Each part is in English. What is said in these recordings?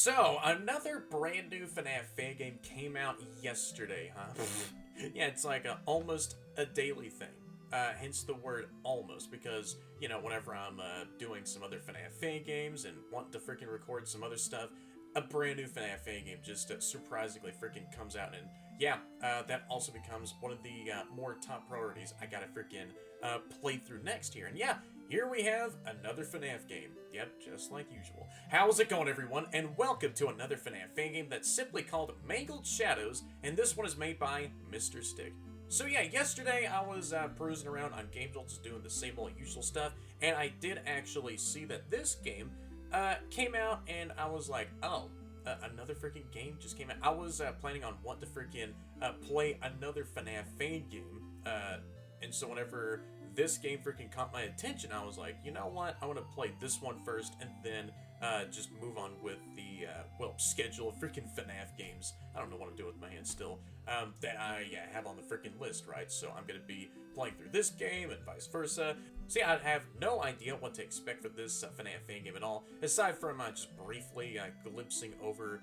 So, another brand new FNAF fan game came out yesterday, huh? Yeah, it's like almost a daily thing. Hence the word almost, because, whenever I'm doing some other FNAF fan games and want to freaking record some other stuff, a brand new FNAF fan game just surprisingly freaking comes out. And yeah, that also becomes one of the more top priorities I gotta freaking play through next here. And yeah, here we have another FNAF game. Yep, just like usual. How's it going, everyone? And welcome to another FNAF fan game that's simply called Mangled Shadows, and this one is made by Mr. Stick. So yeah, yesterday I was perusing around on Gamepage, just doing the same old usual stuff, and I did actually see that this game came out, and I was like, oh, another freaking game just came out. I was planning on wanting to freaking play another FNAF fan game, and so whenever this game freaking caught my attention, I was like, you know what, I want to play this one first, and then just move on with the, schedule of freaking FNAF games. I don't know what I'm doing with my hands still, that I have on the freaking list, right? So I'm going to be playing through this game and vice versa. So yeah, I have no idea what to expect for this FNAF fan game at all, aside from just briefly glimpsing over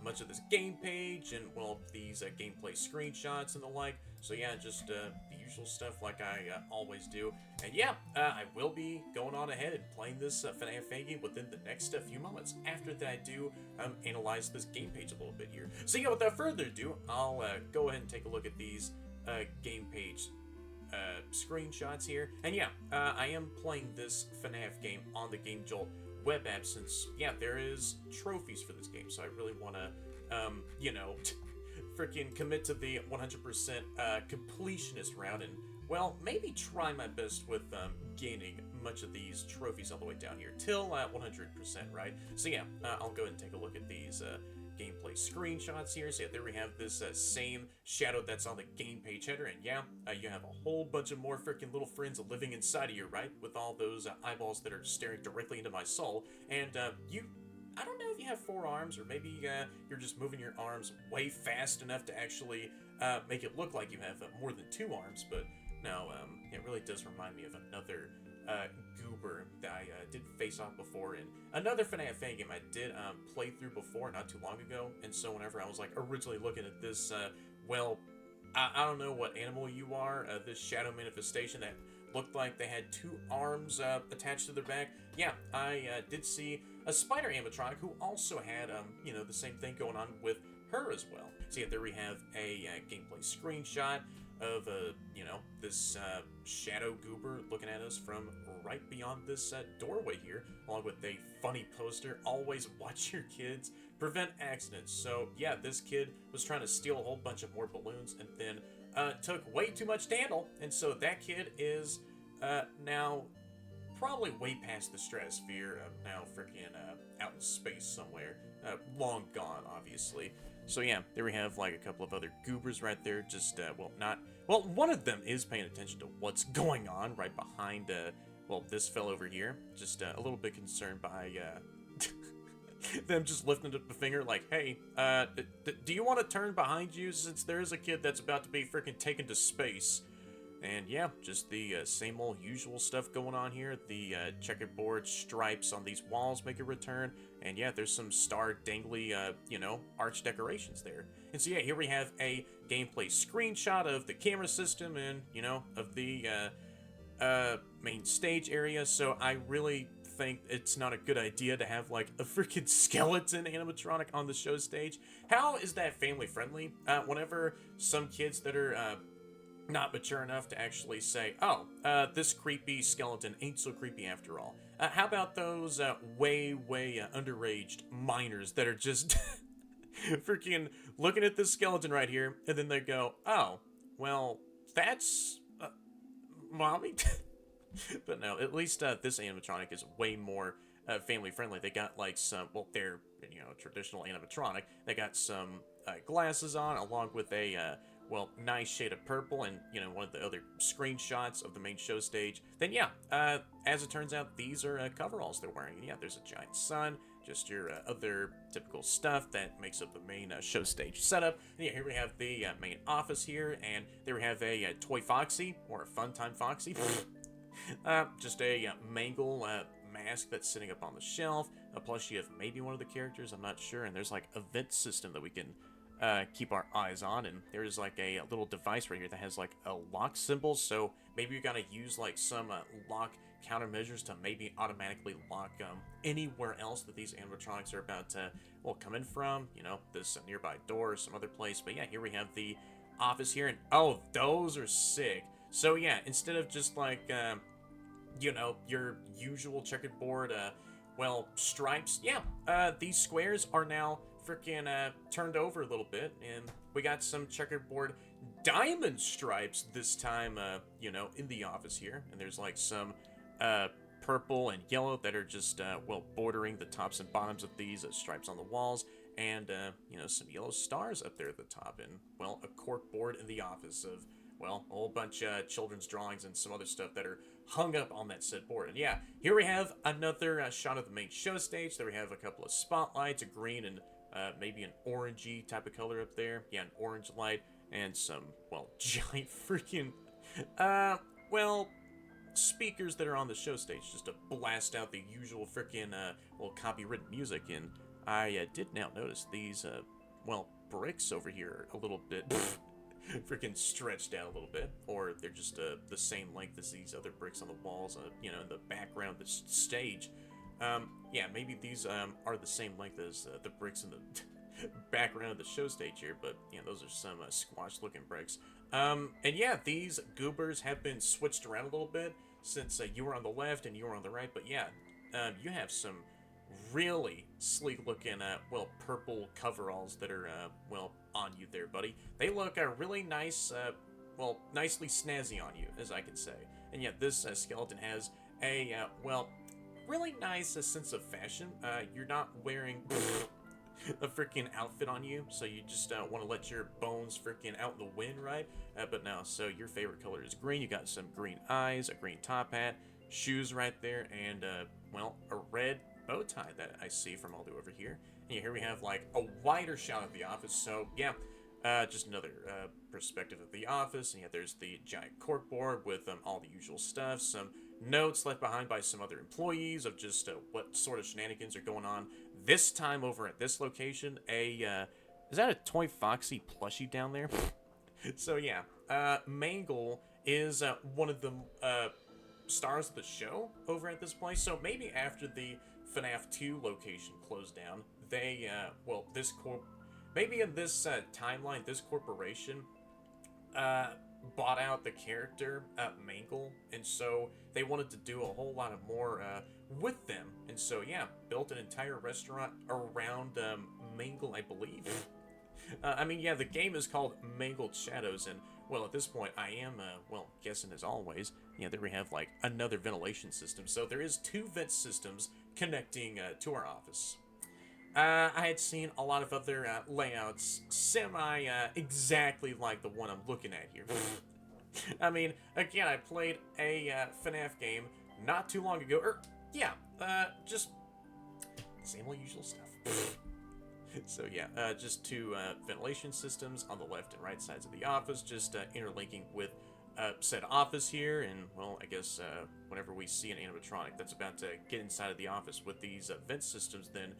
much of this game page and, well, these gameplay screenshots and the like. So yeah, just the usual stuff like I always do. And yeah, I will be going on ahead and playing this FNAF fan game within the next few moments. After that, I do analyze this game page a little bit here. So yeah, without further ado, I'll go ahead and take a look at these game page screenshots here. And yeah, I am playing this FNAF game on the Game Jolt web app since, yeah, there is trophies for this game. So I really want to, freaking commit to the 100% completionist route and, well, maybe try my best with gaining much of these trophies all the way down here till 100%, right? So yeah, I'll go ahead and take a look at these gameplay screenshots here. So yeah, there we have this same shadow that's on the game page header, and yeah, you have a whole bunch of more freaking little friends living inside of you, right? With all those eyeballs that are staring directly into my soul, and I don't know if you have 4 arms, or maybe you're just moving your arms way fast enough to actually make it look like you have more than 2 arms, but no, it really does remind me of another goober that I did face off before in another FNAF fan game I did play through before not too long ago. And so whenever I was like originally looking at this, I don't know what animal you are, this shadow manifestation that looked like they had 2 arms attached to their back. Yeah, I did see a spider animatronic who also had, the same thing going on with her as well. So yeah, there we have a gameplay screenshot of, this shadow goober looking at us from right beyond this doorway here, along with a funny poster, always watch your kids, prevent accidents. So yeah, this kid was trying to steal a whole bunch of more balloons and then took way too much to handle, and so that kid is now probably way past the stratosphere, now freaking out in space somewhere, long gone, obviously. So yeah, there we have like a couple of other goobers right there, just, one of them is paying attention to what's going on right behind, this fellow over here. Just a little bit concerned by, them just lifting up a finger like, hey, do you want to turn behind you since there is a kid that's about to be freaking taken to space? And yeah, just the same old usual stuff going on here. The checkerboard stripes on these walls make a return. And yeah, there's some star dangly, arch decorations there. And so yeah, here we have a gameplay screenshot of the camera system and, of the main stage area. So I really think it's not a good idea to have like a freaking skeleton animatronic on the show stage. How is that family friendly? Whenever some kids that are not mature enough to actually say, oh, this creepy skeleton ain't so creepy after all. How about those way underaged minors that are just freaking looking at this skeleton right here, and then they go, oh, well, that's mommy? But no, at least this animatronic is way more family friendly. They got like some, they're, traditional animatronic. They got some glasses on, along with a nice shade of purple, and, one of the other screenshots of the main show stage. Then, yeah, as it turns out, these are coveralls they're wearing. And yeah, there's a giant sun, just your other typical stuff that makes up the main show stage setup. And yeah, here we have the main office here, and there we have a toy Foxy, or a Funtime Foxy. Just a Mangle mask that's sitting up on the shelf, a plushie of maybe one of the characters, I'm not sure, and there's like a vent system that we can keep our eyes on, and there's like a little device right here that has like a lock symbol, so maybe you gotta use like some lock countermeasures to maybe automatically lock anywhere else that these animatronics are about to, well, come in from, you know, this nearby door or some other place. But yeah, here we have the office here, and oh, those are sick. So yeah, instead of just like, you know, your usual checkered board, well, stripes, yeah, these squares are now freaking turned over a little bit, and we got some checkered board diamond stripes this time, you know, in the office here, and there's like some purple and yellow that are just, well, bordering the tops and bottoms of these stripes on the walls, and, you know, some yellow stars up there at the top, and, well, a cork board in the office of, well, a whole bunch of children's drawings and some other stuff that are hung up on that said board. And yeah, here we have another shot of the main show stage. There we have a couple of spotlights, a green and maybe an orangey type of color up there. Yeah, an orange light, and some, well, giant freaking, well, speakers that are on the show stage just to blast out the usual freaking, well, copywritten music. And I did now notice these, well, bricks over here are a little bit freaking stretched out a little bit, or they're just the same length as these other bricks on the walls, you know, in the background of the stage. Yeah, maybe these are the same length as the bricks in the background of the show stage here, but yeah, those are some squashed looking bricks. And yeah, these goobers have been switched around a little bit since you were on the left and you were on the right, but yeah, you have some really sleek looking, well, purple coveralls that are, well, on you there, buddy. They look really nice, well, nicely snazzy on you, as I can say. And yeah, this skeleton has a, well, really nice sense of fashion. You're not wearing a freaking outfit on you, so you just want to let your bones freaking out in the wind, right? But no, so your favorite color is green. You got some green eyes, a green top hat, shoes right there, and, well, a red bow tie that I see from all the way over here. And here we have like a wider shot of the office. So yeah, just another perspective of the office. And yeah, there's the giant corkboard with all the usual stuff, some notes left behind by some other employees of just what sort of shenanigans are going on this time over at this location. Is that a Toy Foxy plushie down there? So yeah, Mangle is one of the stars of the show over at this place. So maybe after the FNAF 2 location closed down, they, well, maybe in this timeline, this corporation bought out the character Mangle, and so they wanted to do a whole lot of more with them, and so yeah, built an entire restaurant around Mangle, I believe. I mean, yeah, the game is called Mangled Shadows, and, well, at this point, I am, well, guessing as always, yeah, there we have, like, another ventilation system. So there is 2 vent systems connecting to our office. I had seen a lot of other layouts exactly like the one I'm looking at here. I mean, again, I played a FNAF game not too long ago, yeah, just same old usual stuff. So yeah, just 2 ventilation systems on the left and right sides of the office, just interlinking with said office here, and, well, I guess whenever we see an animatronic that's about to get inside of the office with these vent systems, then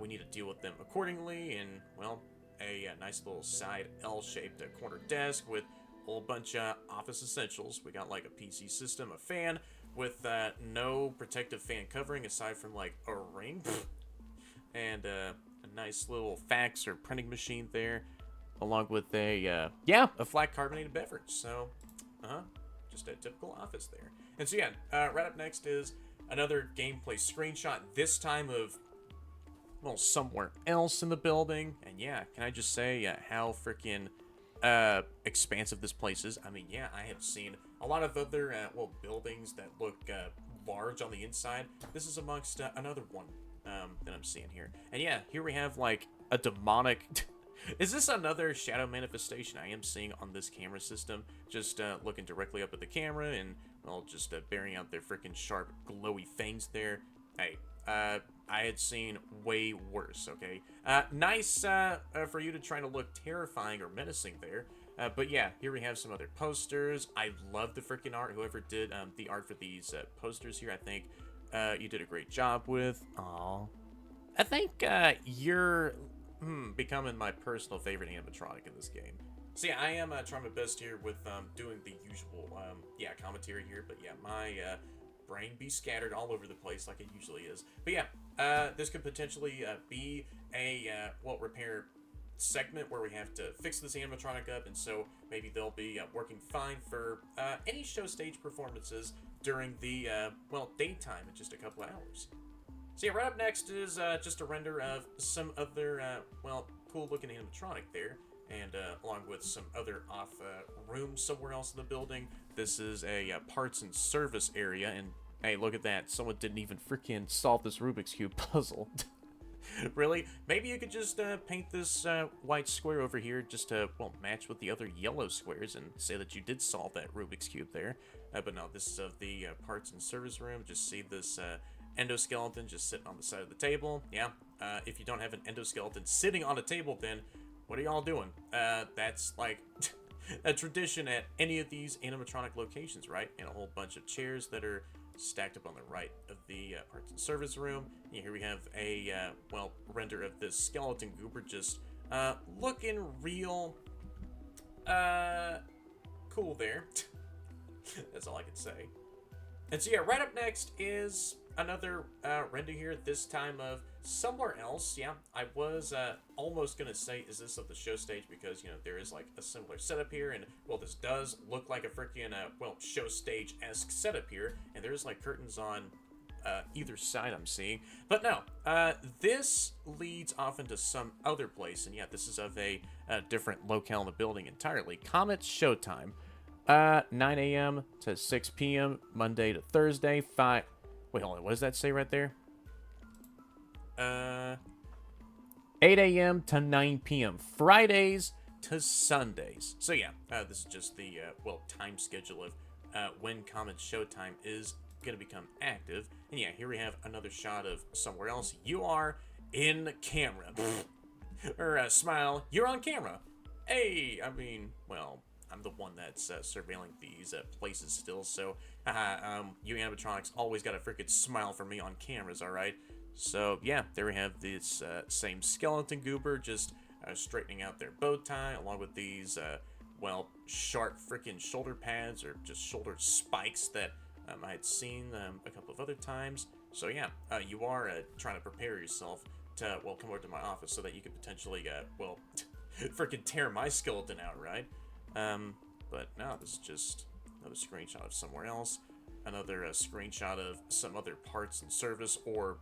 we need to deal with them accordingly. And, well, a nice little side L-shaped corner desk with a whole bunch of office essentials. We got like a PC system, a fan with no protective fan covering aside from like a ring, and a nice little fax or printing machine there, along with a a flat carbonated beverage. So just a typical office there. And so yeah, right up next is another gameplay screenshot, this time of, well, somewhere else in the building. And yeah, can I just say how freaking expansive this place is? I mean, yeah, I have seen a lot of other well, buildings that look large on the inside. This is amongst another one that I'm seeing here. And yeah, here we have like a demonic is this another shadow manifestation I am seeing on this camera system? Just looking directly up at the camera and, well, just bearing out their freaking sharp, glowy fangs there. Hey, I had seen way worse, okay? Nice for you to try to look terrifying or menacing there. But yeah, here we have some other posters. I love the freaking art. Whoever did the art for these posters here, I think, you did a great job with. Aw. I think you're becoming my personal favorite animatronic in this game. So yeah, I am trying my best here with doing the usual commentary here, but yeah, my brain be scattered all over the place like it usually is. But yeah, this could potentially be a repair segment where we have to fix this animatronic up, and so maybe they'll be working fine for any show stage performances during the daytime in just a couple hours. So yeah, right up next is just a render of some other cool looking animatronic there, and along with some other off rooms somewhere else in the building. This is a parts and service area, and hey, look at that, someone didn't even freaking solve this Rubik's Cube puzzle. Really? Maybe you could just paint this white square over here just to, match with the other yellow squares and say that you did solve that Rubik's Cube there. But no, this is of the parts and service room. Just see this endoskeleton just sitting on the side of the table. Yeah, if you don't have an endoskeleton sitting on a table, then what are y'all doing? That's like a tradition at any of these animatronic locations, right? And a whole bunch of chairs that are stacked up on the right of the parts and service room. And here we have a render of this skeleton goober just looking real cool there. That's all I can say. And so yeah, right up next is another render here, this time of somewhere else. Yeah, I was almost gonna say, is this of the show stage, because you know there is like a similar setup here, and this does look like a freaking show stage-esque setup here, and there's like curtains on either side I'm seeing. But no, this leads off into some other place, and yeah, this is of a different locale in the building entirely. Comet's Showtime, 9 a.m. to 6 p.m. Monday to Thursday. Wait, hold on. What does that say right there? 8 a.m. to 9 p.m. Fridays to Sundays. So yeah, this is just the time schedule of when Comet's Showtime is going to become active. And yeah, here we have another shot of somewhere else. You are in camera. Or smile. You're on camera. Hey, I mean, I'm the one that's surveilling these places still, so you animatronics always got a freaking smile for me on cameras, alright? So yeah, there we have this same skeleton goober just straightening out their bow tie, along with these sharp freaking shoulder pads, or just shoulder spikes that I had seen a couple of other times. So yeah, you are trying to prepare yourself to come over to my office so that you could potentially freaking tear my skeleton out, right? But no, this is just another screenshot of somewhere else. Another screenshot of some other parts and service, or,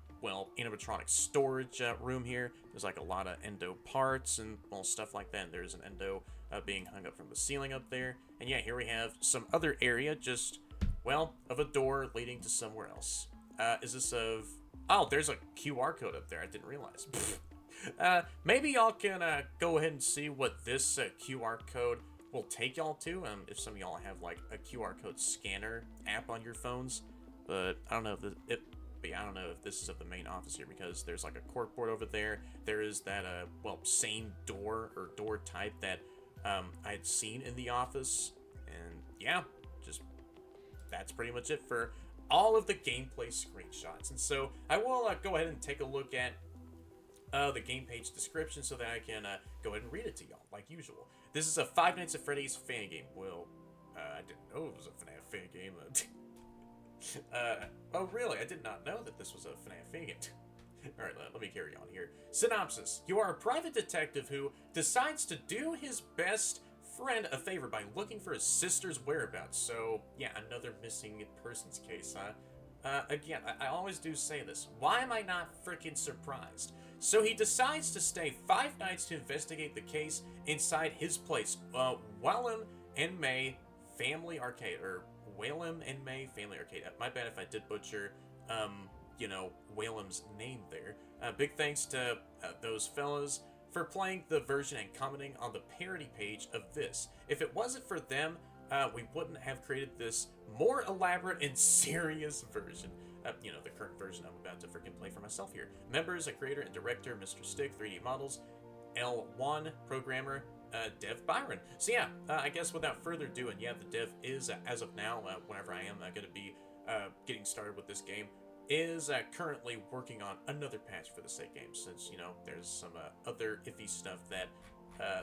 animatronic storage room here. There's like a lot of endo parts and, stuff like that. And there's an endo being hung up from the ceiling up there. And yeah, here we have some other area just, of a door leading to somewhere else. Is this of... Oh, there's a QR code up there. I didn't realize. Maybe y'all can go ahead and see what this QR code will take y'all to, if some of y'all have like a QR code scanner app on your phones. But I don't know if this is of the main office here, because there's like a corkboard over there. There is that same door or door type that I had seen in the office. And yeah, just that's pretty much it for all of the gameplay screenshots. And so I will go ahead and take a look at the Gamepage description so that I can go ahead and read it to y'all, like usual. This is a Five Nights at Freddy's fan game. I didn't know it was a FNAF fan game. Oh, really? I did not know that this was a FNAF fan game. Alright, let me carry on here. Synopsis. You are a private detective who decides to do his best friend a favor by looking for his sister's whereabouts. So, yeah, another missing persons case, huh? Again, I always do say this. Why am I not freaking surprised? So he decides to stay 5 nights to investigate the case inside his place, Wallim and May Family Arcade, or Wallim and May Family Arcade. My bad if I did butcher, Wallim's name there. Big thanks to those fellas for playing the version and commenting on the parody page of this. If it wasn't for them, we wouldn't have created this more elaborate and serious version. The current version I'm about to freaking play for myself here. Members, a creator and director, Mr. Stick, 3D Models, L1, programmer, Dev Byron. So yeah, I guess without further ado, and yeah, the dev is, as of now, whenever I am going to be getting started with this game, is currently working on another patch for the said game, since, you know, there's some other iffy stuff that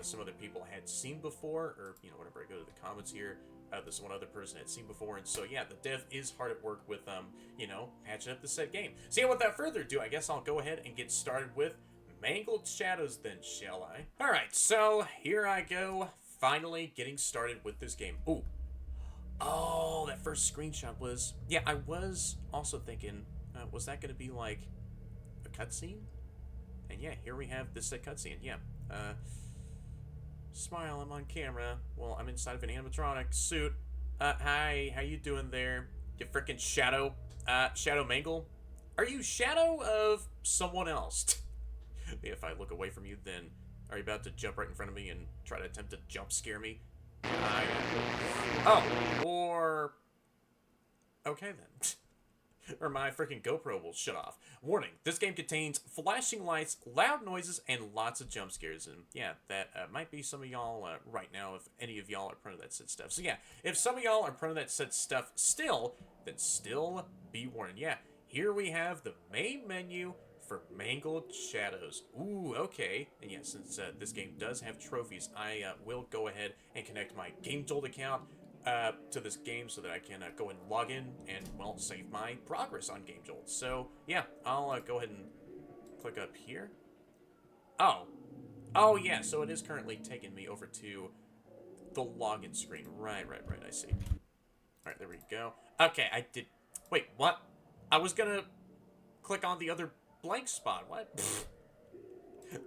some other people had seen before, or, you know, whenever I go to the comments here, this one other person had seen before, and so, yeah, the dev is hard at work with, you know, patching up the said game. So, yeah, without further ado, I guess I'll go ahead and get started with Mangled Shadows then, shall I? Alright, so, here I go, finally getting started with this game. Ooh. Oh, that first screenshot was... Yeah, I was also thinking, was that going to be, like, a cutscene? And yeah, here we have this cutscene, yeah. Smile, I'm on camera. Well, I'm inside of an animatronic suit. Hi, how you doing there? You frickin' Shadow? Shadow Mangle? Are you Shadow of someone else? If I look away from you, then are you about to jump right in front of me and try to attempt to jump scare me? Oh, or... Okay, then. Or my freaking GoPro will shut off. Warning, this game contains flashing lights, loud noises, and lots of jump scares. And yeah, that might be some of y'all right now if any of y'all are prone to that said stuff. So yeah, if some of y'all are prone to that said stuff still, then still be warned. Yeah, here we have the main menu for Mangled Shadows. Ooh, okay. And yeah, since this game does have trophies, I will go ahead and connect my Gamejol account to this game so that I can go and log in and, well, save my progress on Gamejol. So, yeah, I'll go ahead and click up here. Oh. Oh, yeah, so it is currently taking me over to the login screen. Right, I see. Alright, there we go. Okay, I did... Wait, what? I was gonna click on the other blank spot. What?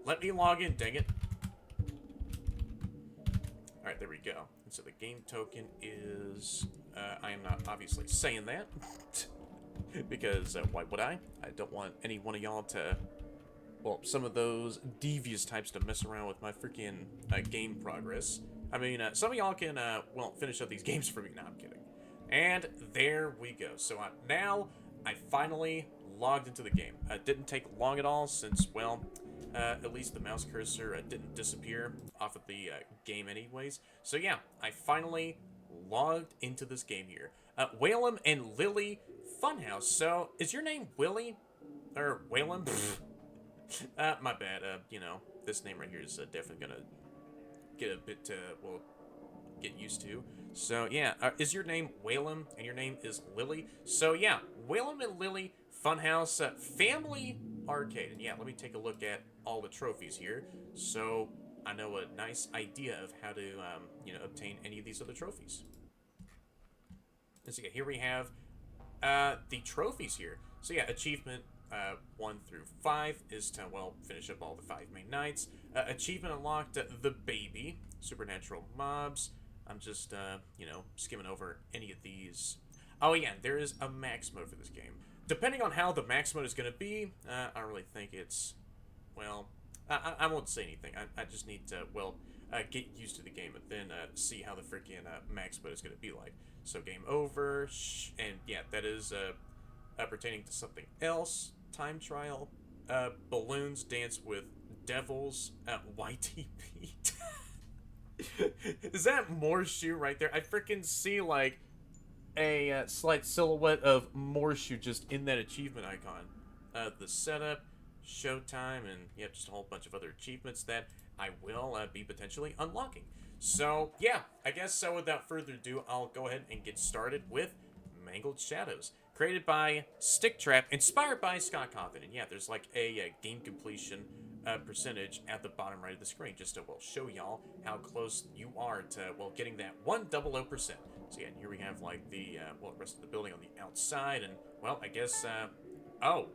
Let me log in, dang it. Alright, there we go. And so the game token is... I am not obviously saying that. Because why would I? I don't want any one of y'all to... Well, some of those devious types to mess around with my freaking game progress. I mean, some of y'all can, well, finish up these games for me. No, I'm kidding. And there we go. So now I finally logged into the game. It didn't take long at all since, well... at least the mouse cursor didn't disappear off of the game anyways. So yeah, I finally logged into this game here. Wallim and Lily Funhouse. So, is your name Willie? Or Wallim? My bad. You know, this name right here is definitely gonna get a bit, well, get used to. So yeah, is your name Wallim and your name is Lily? So yeah, Wallim and Lily Funhouse Family Arcade. And yeah, let me take a look at all the trophies here, so I know a nice idea of how to, you know, obtain any of these other trophies. And so yeah, here we have the trophies here. So yeah, achievement 1 through 5 is to, well, finish up all the 5 main nights. Achievement unlocked, the baby, supernatural mobs. I'm just, you know, skimming over any of these. Oh yeah, there is a max mode for this game. Depending on how the max mode is going to be, I don't really think it's, well, I won't say anything. I just need to, well, get used to the game and then see how the freaking max mode is going to be like. So game over, and yeah, that is pertaining to something else. Time trial, balloons dance with devils, YTP. Is that Morshoe right there? I freaking see, like, a slight silhouette of Morshoe just in that achievement icon. The setup, showtime, and yeah, just a whole bunch of other achievements that I will be potentially unlocking. So, yeah, I guess so without further ado, I'll go ahead and get started with Mangled Shadows. Created by Stick Trap, inspired by Scott Cawthon. And yeah, there's like a game completion percentage at the bottom right of the screen, just to, well, show y'all how close you are to, well, getting that 100%. So yeah, and here we have like the, well, rest of the building on the outside, and, well, I guess, oh,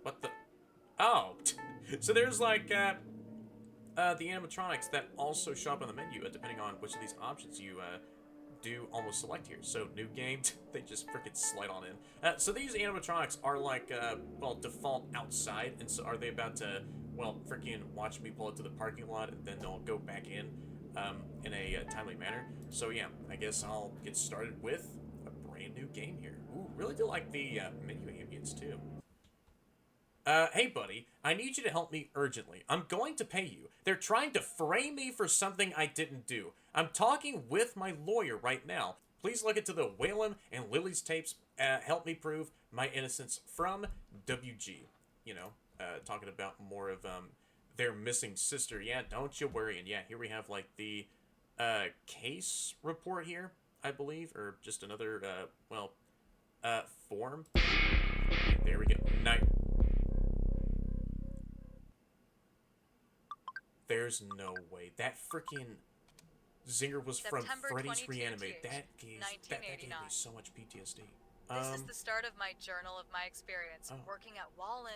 what the, oh, so there's like, the animatronics that also show up on the menu, depending on which of these options you, do almost select here. So new game, they just freaking slide on in. So these animatronics are like, well, default outside, and so are they about to, well, freaking watch me pull it to the parking lot, and then they'll go back in a timely manner. So yeah, I guess I'll get started with a brand new game here. Ooh, really do like the menu ambience too. Hey buddy, I need you to help me urgently. I'm going to pay you. They're trying to frame me for something I didn't do. I'm talking with my lawyer right now. Please look into the Wallim and Lily's tapes. Help me prove my innocence from WG. You know, talking about more of their missing sister. Yeah, don't you worry. And yeah, here we have like the case report here, I believe, or just another form. There we go. Night. There's no way that freaking zinger was from Freddy's Reanimated. That gave me so much PTSD. This is the start of my journal of my experience working at Wallim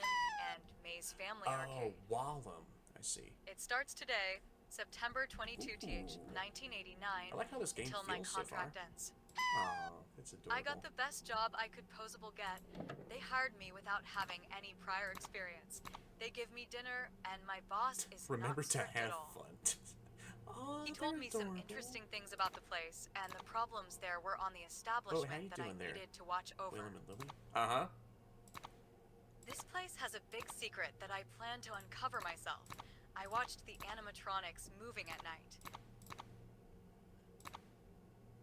and May's Family Arcade. Oh, Wallim. I see. It starts today, September 22th, 1989, I like how this game until my feels contract so far. ends. Oh, it's adorable. I got the best job I could possible get. They hired me without having any prior experience. They give me dinner, and my boss is Remember not to strict have at all. fun. Oh, He told me some adorable. interesting things about the place, and the problems there were on the establishment that I needed to watch over. Wallim and Lily? Uh-huh. This place has a big secret that I plan to uncover myself. I watched the animatronics moving at night.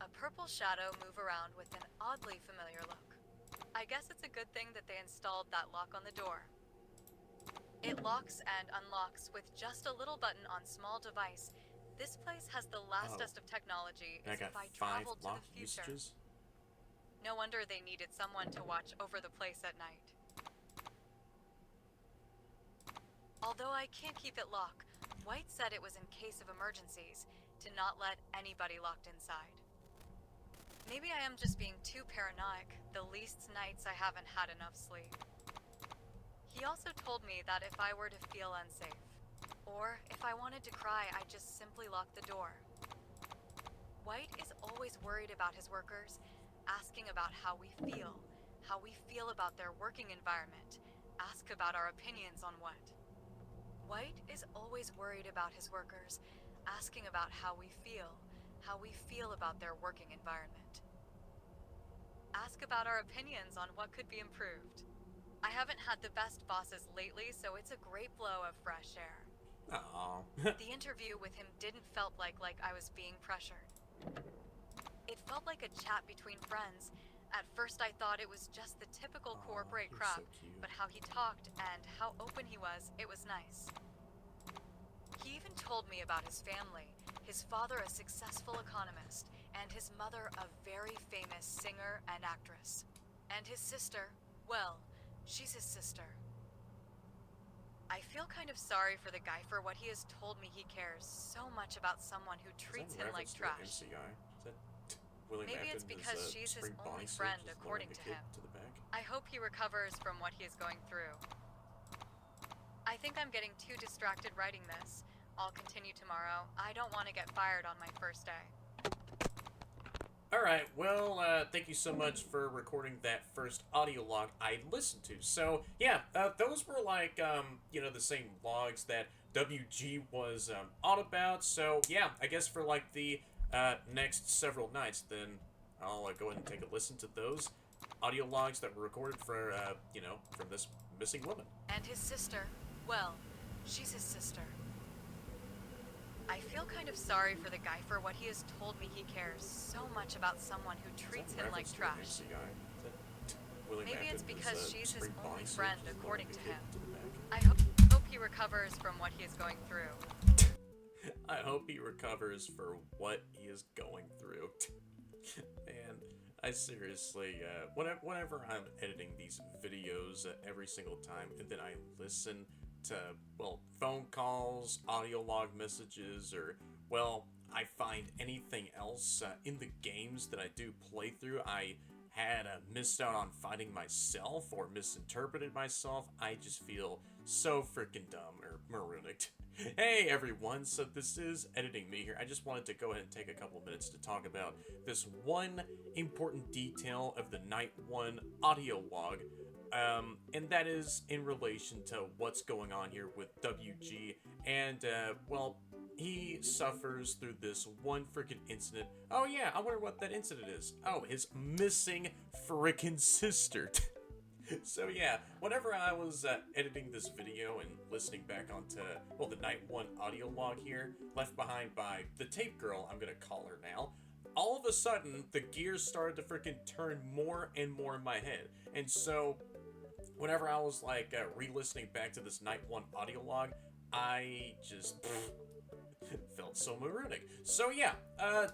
A purple shadow move around with an oddly familiar look. I guess it's a good thing that they installed that lock on the door. It locks and unlocks with just a little button on small device. This place has the lastest of technology as if I traveled to the future. Usages? No wonder they needed someone to watch over the place at night. Although I can't keep it locked, White said it was in case of emergencies, to not let anybody locked inside. Maybe I am just being too paranoid, the least nights I haven't had enough sleep. He also told me that if I were to feel unsafe, or if I wanted to cry, I'd just simply lock the door. White is always worried about his workers, asking about how we feel about their working environment, ask about our opinions on what. White is always worried about his workers, asking about how we feel about their working environment. Ask about our opinions on what could be improved. I haven't had the best bosses lately, so it's a great blow of fresh air. Oh. The interview with him didn't felt like I was being pressured. It felt like a chat between friends. At first I thought it was just the typical corporate crap, so but how he talked and how open he was, it was nice. He even told me about his family, his father a successful economist, and his mother a very famous singer and actress. And his sister, well, she's his sister. I feel kind of sorry for the guy for what he has told me. He cares so much about someone who treats him like trash. Maybe it's because she's his only friend, according to him. I hope he recovers from what he is going through. I think I'm getting too distracted writing this. I'll continue tomorrow. I don't want to get fired on my first day. Alright, well, thank you so much for recording that first audio log I listened to. So, yeah, those were like, the same logs that WG was on about. So, yeah, I guess for like the next several nights, then I'll go ahead and take a listen to those audio logs that were recorded for, from this missing woman. And his sister, well, she's his sister. I feel kind of sorry for the guy for what he has told me. He cares so much about someone who treats him like trash. Maybe it's because she's his only friend, according to him. I hope he recovers from what he is going through. I hope he recovers for what he is going through. Man, I seriously, whenever I'm editing these videos every single time, and then I listen to, phone calls, audio log messages, or, I find anything else in the games that I do play through, I had missed out on finding myself or misinterpreted myself, I just feel so freaking dumb or maroonic. Hey everyone, so this is Editing Me here. I just wanted to go ahead and take a couple minutes to talk about this one important detail of the Night 1 audio log, and that is in relation to what's going on here with WG, and, he suffers through this one freaking incident. Oh yeah, I wonder what that incident is. Oh, his missing freaking sister. So yeah, whenever I was editing this video and listening back onto, the Night 1 audio log here, left behind by the tape girl, I'm gonna call her now, all of a sudden, the gears started to freaking turn more and more in my head. And so, whenever I was like re-listening back to this night 1 audio log, I just felt so moronic. So yeah,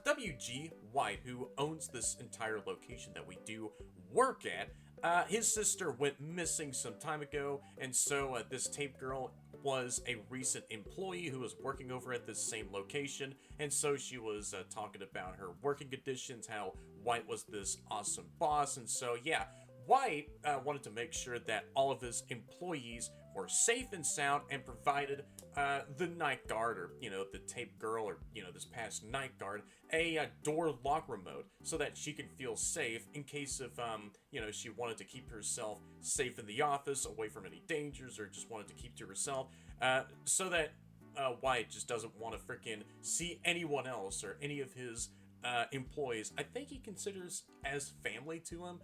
WG White, who owns this entire location that we do work at, his sister went missing some time ago, and so this tape girl was a recent employee who was working over at this same location, and so she was talking about her working conditions, how White was this awesome boss, and so yeah, White wanted to make sure that all of his employees were safe and sound and provided the night guard, or, you know, the tape girl, or, you know, this past night guard, a door lock remote so that she can feel safe in case of, you know, she wanted to keep herself safe in the office, away from any dangers, or just wanted to keep to herself, so that White just doesn't want to freaking see anyone else or any of his employees, I think he considers as family to him,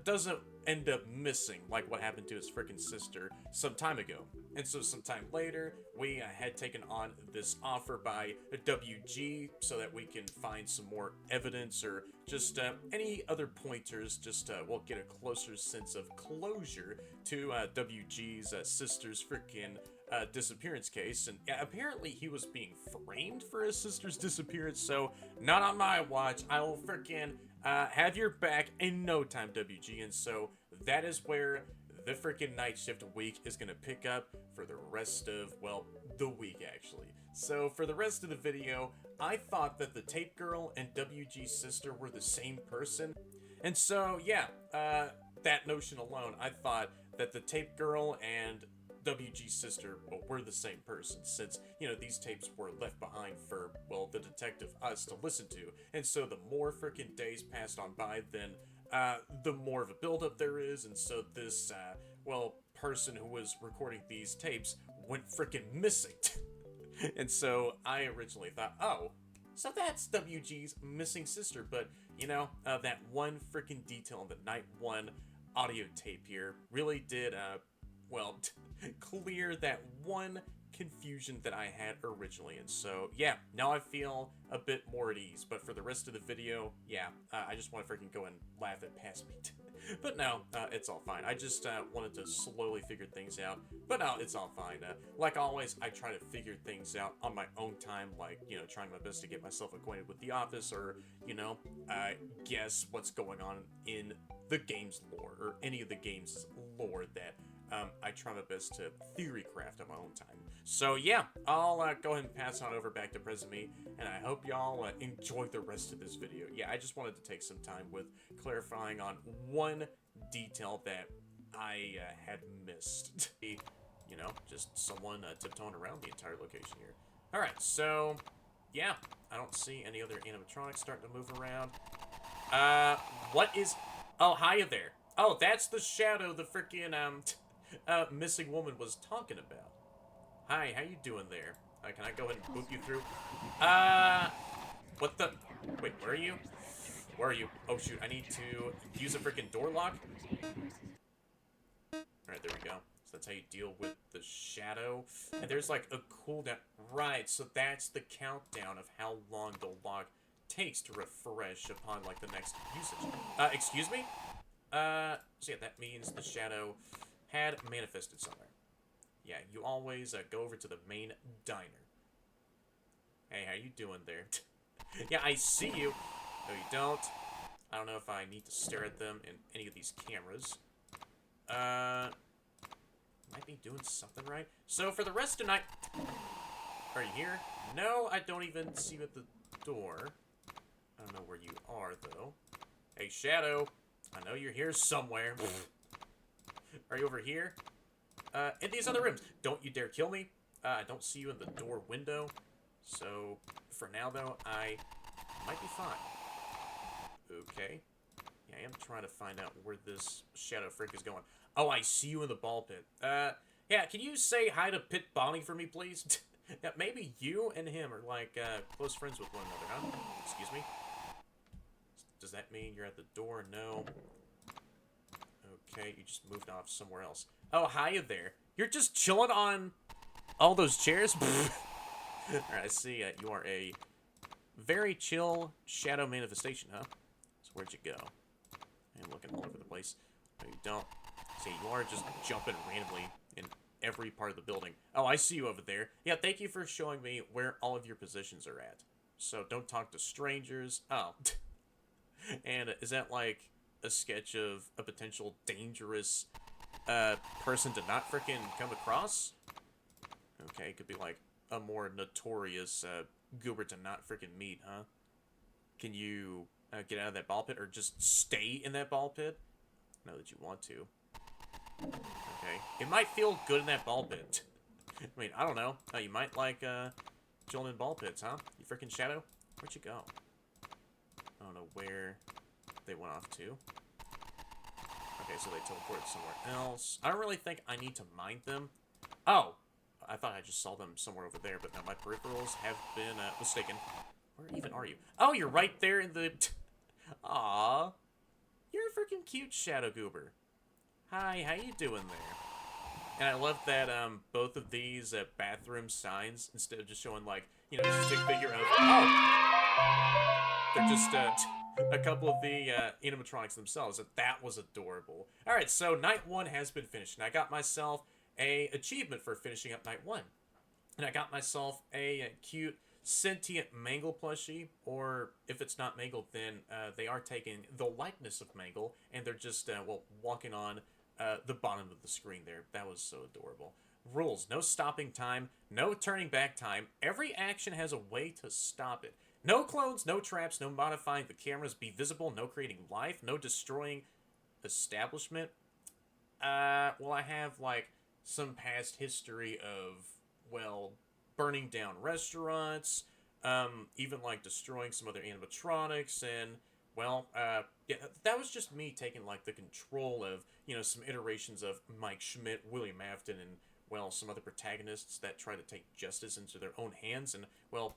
doesn't end up missing like what happened to his freaking sister some time ago. And so sometime later, we had taken on this offer by WG so that we can find some more evidence or just any other pointers, just we'll get a closer sense of closure to WG's sister's freaking disappearance case. And apparently he was being framed for his sister's disappearance, so not on my watch. I will freaking have your back in no time, WG. And so that is where the freaking night shift week is going to pick up for the rest of, well, the week actually. So for the rest of the video, I thought that the tape girl and WG's sister were the same person. And so yeah, that notion alone, I thought that the tape girl and WG's sister, well, were the same person, since, you know, these tapes were left behind for, well, the detective, us, to listen to. And so the more freaking days passed on by, then the more of a buildup there is, and so this, well, person who was recording these tapes went freaking missing. And so I originally thought, oh, so that's WG's missing sister, but, you know, that one freaking detail in the night 1 audio tape here really did, well, clear that one confusion that I had originally. And so yeah, now I feel a bit more at ease, but for the rest of the video, yeah, I just want to freaking go and laugh at past me. But no, it's all fine. I just wanted to slowly figure things out, but no, it's all fine. Like always, I try to figure things out on my own time, like, you know, trying my best to get myself acquainted with the office, or, you know, guess what's going on in the game's lore, or any of the game's lore that I try my best to theory craft on my own time. So yeah, I'll go ahead and pass on over back to Present Me, and I hope y'all enjoy the rest of this video. Yeah, I just wanted to take some time with clarifying on one detail that I had missed. You know, just someone tiptoeing around the entire location here. Alright, so yeah, I don't see any other animatronics starting to move around. What is... Oh, hiya there. Oh, that's the Shadow the freaking, missing woman was talking about. Hi, how you doing there? Can I go ahead and boot you through? What the... Wait, where are you? Where are you? Oh, shoot, I need to use a freaking door lock? Alright, there we go. So that's how you deal with the Shadow. And there's, like, a cooldown. Right, so that's the countdown of how long the lock takes to refresh upon, like, the next usage. Excuse me? So yeah, that means the Shadow had manifested somewhere. Yeah, you always go over to the main diner. Hey, how you doing there? Yeah, I see you. No, you don't. I don't know if I need to stare at them in any of these cameras. Might be doing something right. So for the rest of the night... Are you here? No, I don't even see you at the door. I don't know where you are, though. Hey, Shadow. I know you're here somewhere. Are you over here? In these other rooms. Don't you dare kill me. I don't see you in the door window. So, for now, though, I might be fine. Okay. Yeah, I am trying to find out where this Shadow Freak is going. Oh, I see you in the ball pit. Yeah, can you say hi to Pit Bonnie for me, please? Yeah, maybe you and him are, like, close friends with one another, huh? Excuse me? Does that mean you're at the door? No. Okay, you just moved off somewhere else. Oh, hiya there. You're just chilling on all those chairs? Alright, I see you are a Very chill shadow manifestation, huh? So where'd you go? I'm looking all over the place. No, you don't. See, you are just jumping randomly in every part of the building. Oh, I see you over there. Yeah, thank you for showing me where all of your positions are at. So don't talk to strangers. Oh. And is that like a sketch of a potential dangerous person to not frickin' come across? Okay, it could be like a more notorious goober to not frickin' meet, huh? Can you get out of that ball pit or just stay in that ball pit? Know that you want to. Okay. It might feel good in that ball pit. I mean, I don't know. You might like chilling in ball pits, huh? You frickin' Shadow? Where'd you go? I don't know where they went off to. Okay, so they teleported somewhere else. I don't really think I need to mind them. Oh! I thought I just saw them somewhere over there, but now my peripherals have been mistaken. Where even are you? Oh, you're right there in the... Aww. You're a freaking cute Shadow Goober. Hi, how you doing there? And I love that both of these bathroom signs, instead of just showing like, you know, just a stick figure of... Oh! They're just a couple of the animatronics themselves. That was adorable. Alright, so night 1 has been finished. And I got myself a achievement for finishing up night 1. And I got myself a cute sentient Mangle plushie, or if it's not Mangle, then they are taking the likeness of Mangle, and they're just, well, walking on the bottom of the screen there. That was so adorable. Rules: no stopping time, no turning back time. Every action has a way to stop it. No clones, no traps, no modifying the cameras be visible, no creating life, no destroying establishment. Well, I have, like, some past history of, well, burning down restaurants, even, like, destroying some other animatronics, and, well, yeah, that was just me taking, like, the control of, you know, some iterations of Mike Schmidt, William Afton, and, well, some other protagonists that try to take justice into their own hands, and, well,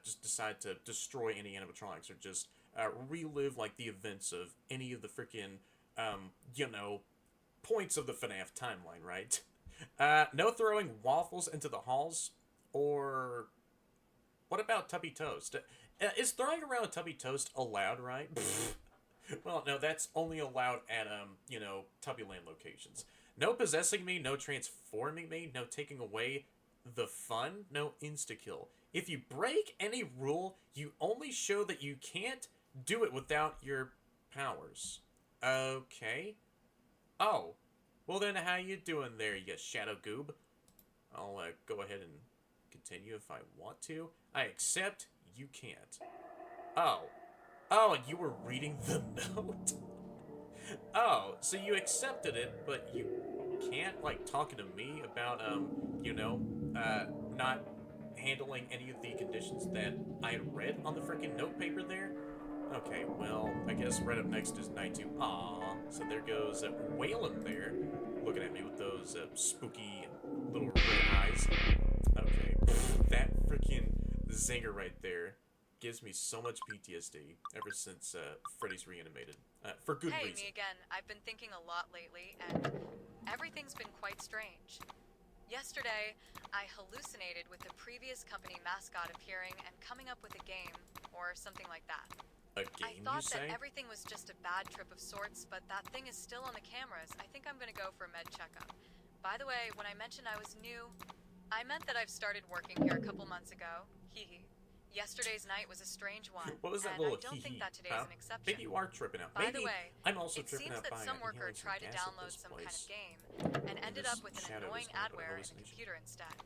just decide to destroy any animatronics, or just relive, like, the events of any of the freaking, you know, points of the FNAF timeline, right? No throwing waffles into the halls, or what about Tubby Toast? Is throwing around a Tubby Toast allowed, right? Well, no, that's only allowed at, you know, Tubbyland locations. No possessing me, no transforming me, no taking away the fun, no insta-kill. If you break any rule, you only show that you can't do it without your powers. Okay. Oh. Well then, how you doing there, you Shadow Goob? I'll go ahead and continue if I want to. I accept you can't. Oh. Oh, and you were reading the note? Oh, so you accepted it, but you can't, like, talking to me about, you know, not handling any of the conditions that I had read on the freaking note paper there? Okay, well, I guess right up next is Night 2. Aww. So there goes Wallim there, looking at me with those spooky little red eyes. Okay, that freaking zinger right there gives me so much PTSD ever since Freddy's Reanimated. For good Hey, reason. me again. I've been thinking a lot lately, and everything's been quite strange. Yesterday, I hallucinated with the previous company mascot appearing and coming up with a game, or something like that. A I game, thought you that say? everything was just a bad trip of sorts, but that thing is still on the cameras. I think I'm gonna go for a med checkup. By the way, when I mentioned I was new, I meant that I've started working here a couple months ago. Hee hee. Yesterday's night was a strange one, What was that and I little don't think hee-hee, that today's huh? an exception. Maybe you are tripping out. By the Maybe way, I'm also it tripping seems out that by some worker inhaling some tried to gas at download this some kind of place. game and ended this up with an shadow annoying is going to adware in the hallucination. computer instead.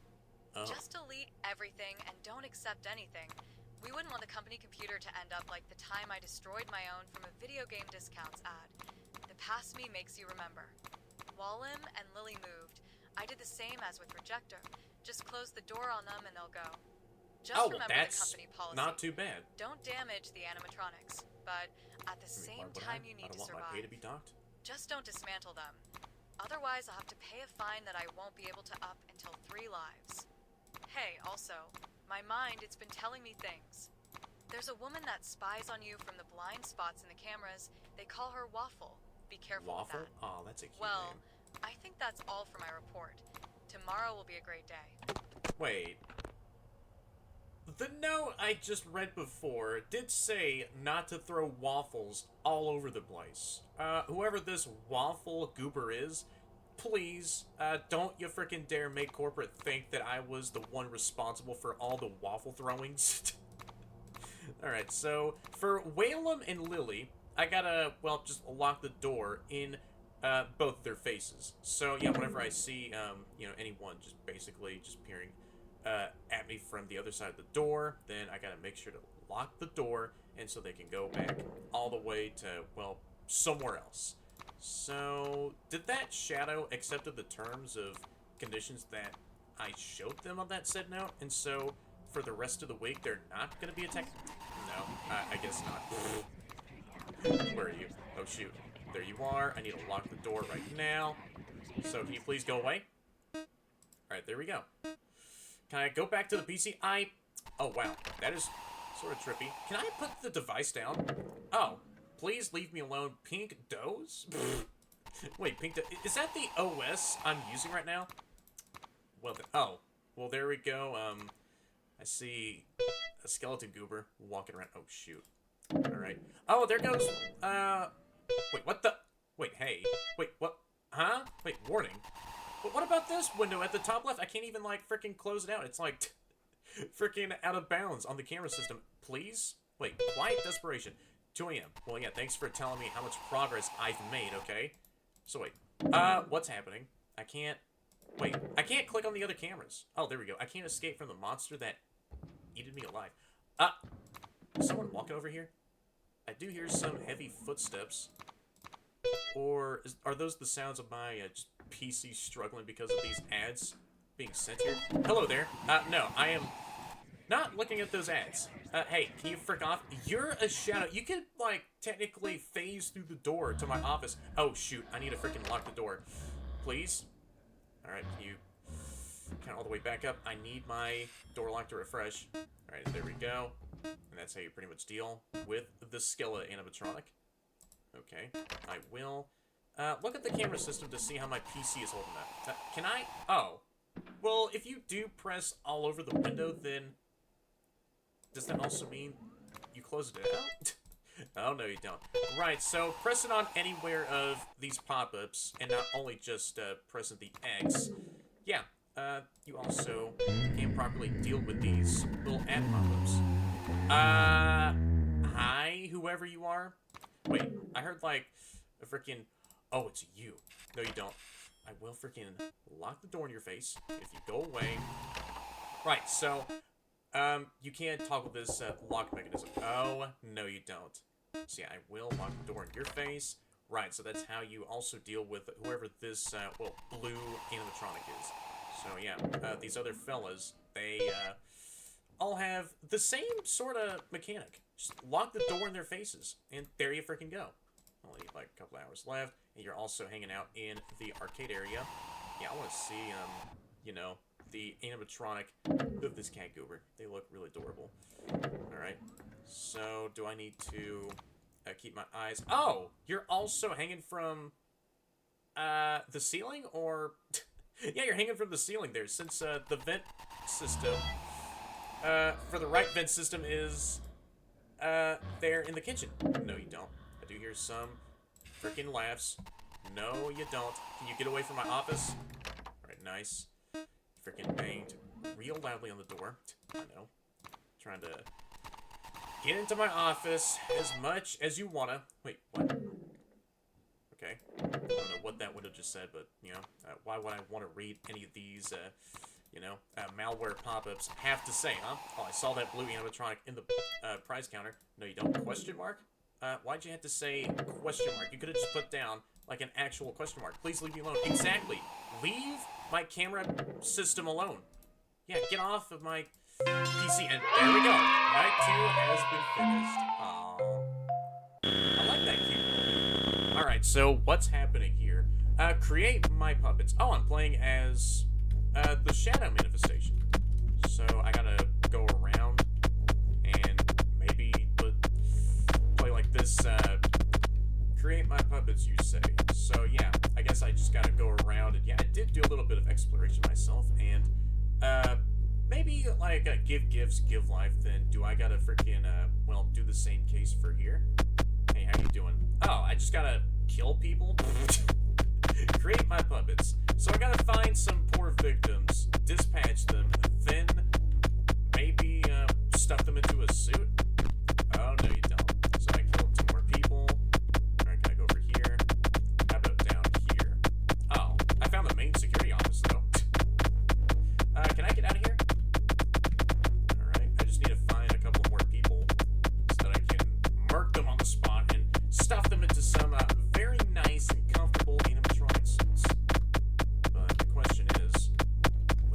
Oh. Just delete everything and don't accept anything. We wouldn't want the company computer to end up like the time I destroyed my own from a video game discounts ad. The past me makes you remember. Wallim and Lily moved. I did the same as with Rejector. Just close the door on them and they'll go. Just Oh, well, remember the that's company policy. not too bad. Don't damage the animatronics, but at the same time you need to survive. I don't want my pay to be docked. Just don't dismantle them. Otherwise, I'll have to pay a fine that I won't be able to up until 3 lives. Hey, also, my mind, it's been telling me things. There's a woman that spies on you from the blind spots in the cameras. They call her Waffle. Be careful Waffle? with that. Oh, that's a cute Well, name. I think that's all for my report. Tomorrow will be a great day. Wait. the note I just read before did say not to throw waffles all over the place. Whoever this waffle goober is, please, don't you frickin' dare make corporate think that I was the one responsible for all the waffle throwings. Alright, so for Wallim and Lily, I gotta, well, just lock the door in both their faces. So, yeah, whenever I see, you know, anyone just basically just peering at me from the other side of the door, then I gotta make sure to lock the door, and so they can go back all the way to, well, somewhere else. So, did that shadow accepted the terms of conditions that I showed them on that said note? And so, for the rest of the week, they're not gonna be attacked? No, I guess not. Where are you? Oh, shoot. There you are. I need to lock the door right now. So, can you please go away? Alright, there we go. Can I go back to the PC? Oh, wow. That is sort of trippy. Can I put the device down? Oh. Please leave me alone. Pink does? Wait, pink does? Is that the OS I'm using right now? Well, then, oh. Well, there we go. I see a skeleton goober walking around. Oh, shoot. Alright. Oh, there goes, wait, what the? Wait, hey. Wait, what? Huh? Wait, warning. But what about this window at the top left? I can't even, like, freaking close it out. It's, like, freaking out of bounds on the camera system. Please? Wait, quiet desperation. 2 a.m. Well, yeah, thanks for telling me how much progress I've made, okay? So, wait. What's happening? I can't... Wait, I can't click on the other cameras. Oh, there we go. I can't escape from the monster that eated me alive. Is someone walking over here? I do hear some heavy footsteps. Or are those the sounds of my just PC struggling because of these ads being sent here? Hello there. No, I am not looking at those ads. Hey, can you frick off? You're a shadow. You could, like, technically phase through the door to my office. Oh, shoot. I need to freaking lock the door. Please? Alright, can you count all the way back up? I need my door lock to refresh. Alright, there we go. And that's how you pretty much deal with the Skella animatronic. Okay, I will look at the camera system to see how my PC is holding up. Can I? Oh. Well, if you do press all over the window, then does that also mean you closed it out? Oh, no, you don't. Right, so pressing on anywhere of these pop-ups, and not only just pressing the X, yeah, you also can properly deal with these little ad pop-ups. Hi, whoever you are. Wait, I heard, like, a freaking... Oh, it's you. No, you don't. I will freaking lock the door in your face if you go away. Right, so, you can't toggle this lock mechanism. Oh, no, you don't. So, yeah, I will lock the door in your face. Right, so that's how you also deal with whoever this, well, blue animatronic is. So, yeah, these other fellas, they, all have the same sort of mechanic. Just lock the door in their faces, and there you freaking go. Only like a couple hours left, and you're also hanging out in the arcade area. Yeah, I want to see, you know, the animatronic of this cat goober. They look really adorable. Alright, so do I need to keep my eyes... Oh! You're also hanging from, the ceiling, or... Yeah, you're hanging from the ceiling there, since, the vent system... for the right vent system is... there in the kitchen. No, you don't. I do hear some freaking laughs. No, you don't. Can you get away from my office? Alright, nice. Freaking banged real loudly on the door. I know. Trying to get into my office as much as you wanna. Wait, what? Okay. I don't know what that would have just said, but, you know, why would I want to read any of these, you know, malware pop-ups have to say, huh? Oh, I saw that blue animatronic in the prize counter. No, you don't. Question mark? Why'd you have to say question mark? You could have just put down, like, an actual question mark. Please leave me alone. Exactly. Leave my camera system alone. Yeah, get off of my PC. And there we go. Night 2 has been finished. Aww. I like that cute. Alright, so what's happening here? Create my puppets. Oh, I'm playing as... the Shadow manifestation. So I gotta go around and maybe play like this, create my puppets, you say. So yeah, I guess I just gotta go around and yeah, I did do a little bit of exploration myself and, maybe, like, give gifts, give life, then do I gotta freaking, well, do the same case for here? Hey, how you doing? Oh, I just gotta kill people? Create my puppets. So I gotta find some poor victims, dispatch them, then maybe, stuff them into a suit? Oh, no you don't. So I killed 2 more people. Alright, can I go over here? How about down here? Oh, I found the main security office, though. Can I get out of here? Alright, I just need to find a couple more people so that I can murk them on the spot and stuff them into some, very nice and comfortable animatronic suits. But the question is,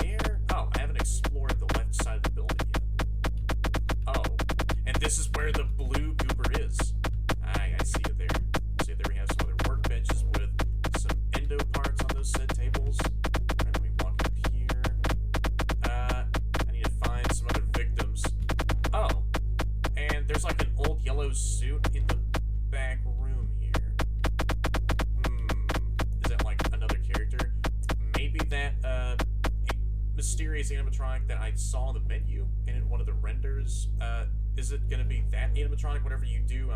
where? Oh, I haven't explored the left side of the building yet. Oh, and this is where the blue goober is. I see it there. See, there we have some other workbenches with some endo parts on those said tables. Alright, let me walk up here. I need to find some other victims. Oh, and there's like an old yellow suit in the back room here. Is that like another character? Maybe that, mysterious animatronic that I saw in the menu and in one of the renders. Is it gonna be that animatronic whenever you do,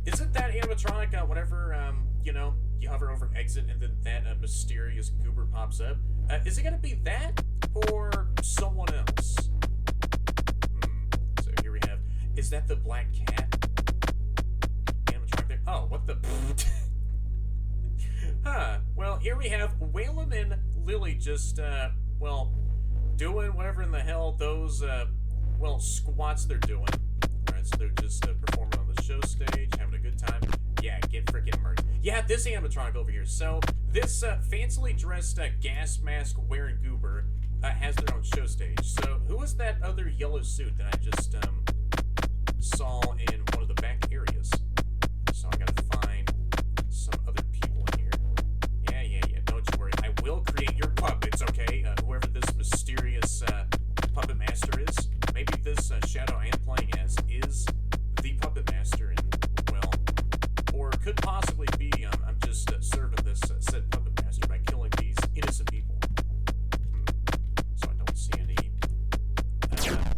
is it that animatronic, whenever, you know, you hover over exit and then that, mysterious goober pops up? Is it gonna be that, or someone else? So here we have, is that the black cat? Animatronic there? Oh, what the... Huh, well, here we have Wallim and Lily just, well, doing whatever in the hell those, well, squats they're doing. Alright, so they're just performing on the show stage, having a good time. Yeah, get freaking murdered. Yeah, this animatronic over here. So, this fancily dressed gas mask wearing goober has their own show stage. So, who was that other yellow suit that I just saw in one of the back areas? So, I gotta find some other people in here. Yeah, don't you worry. I will create your puppets, okay? Whoever this mysterious puppet master is. Maybe this shadow I am playing as is the puppet master, and, well, or could possibly be, I'm just serving this said puppet master by killing these innocent people. So I don't see any...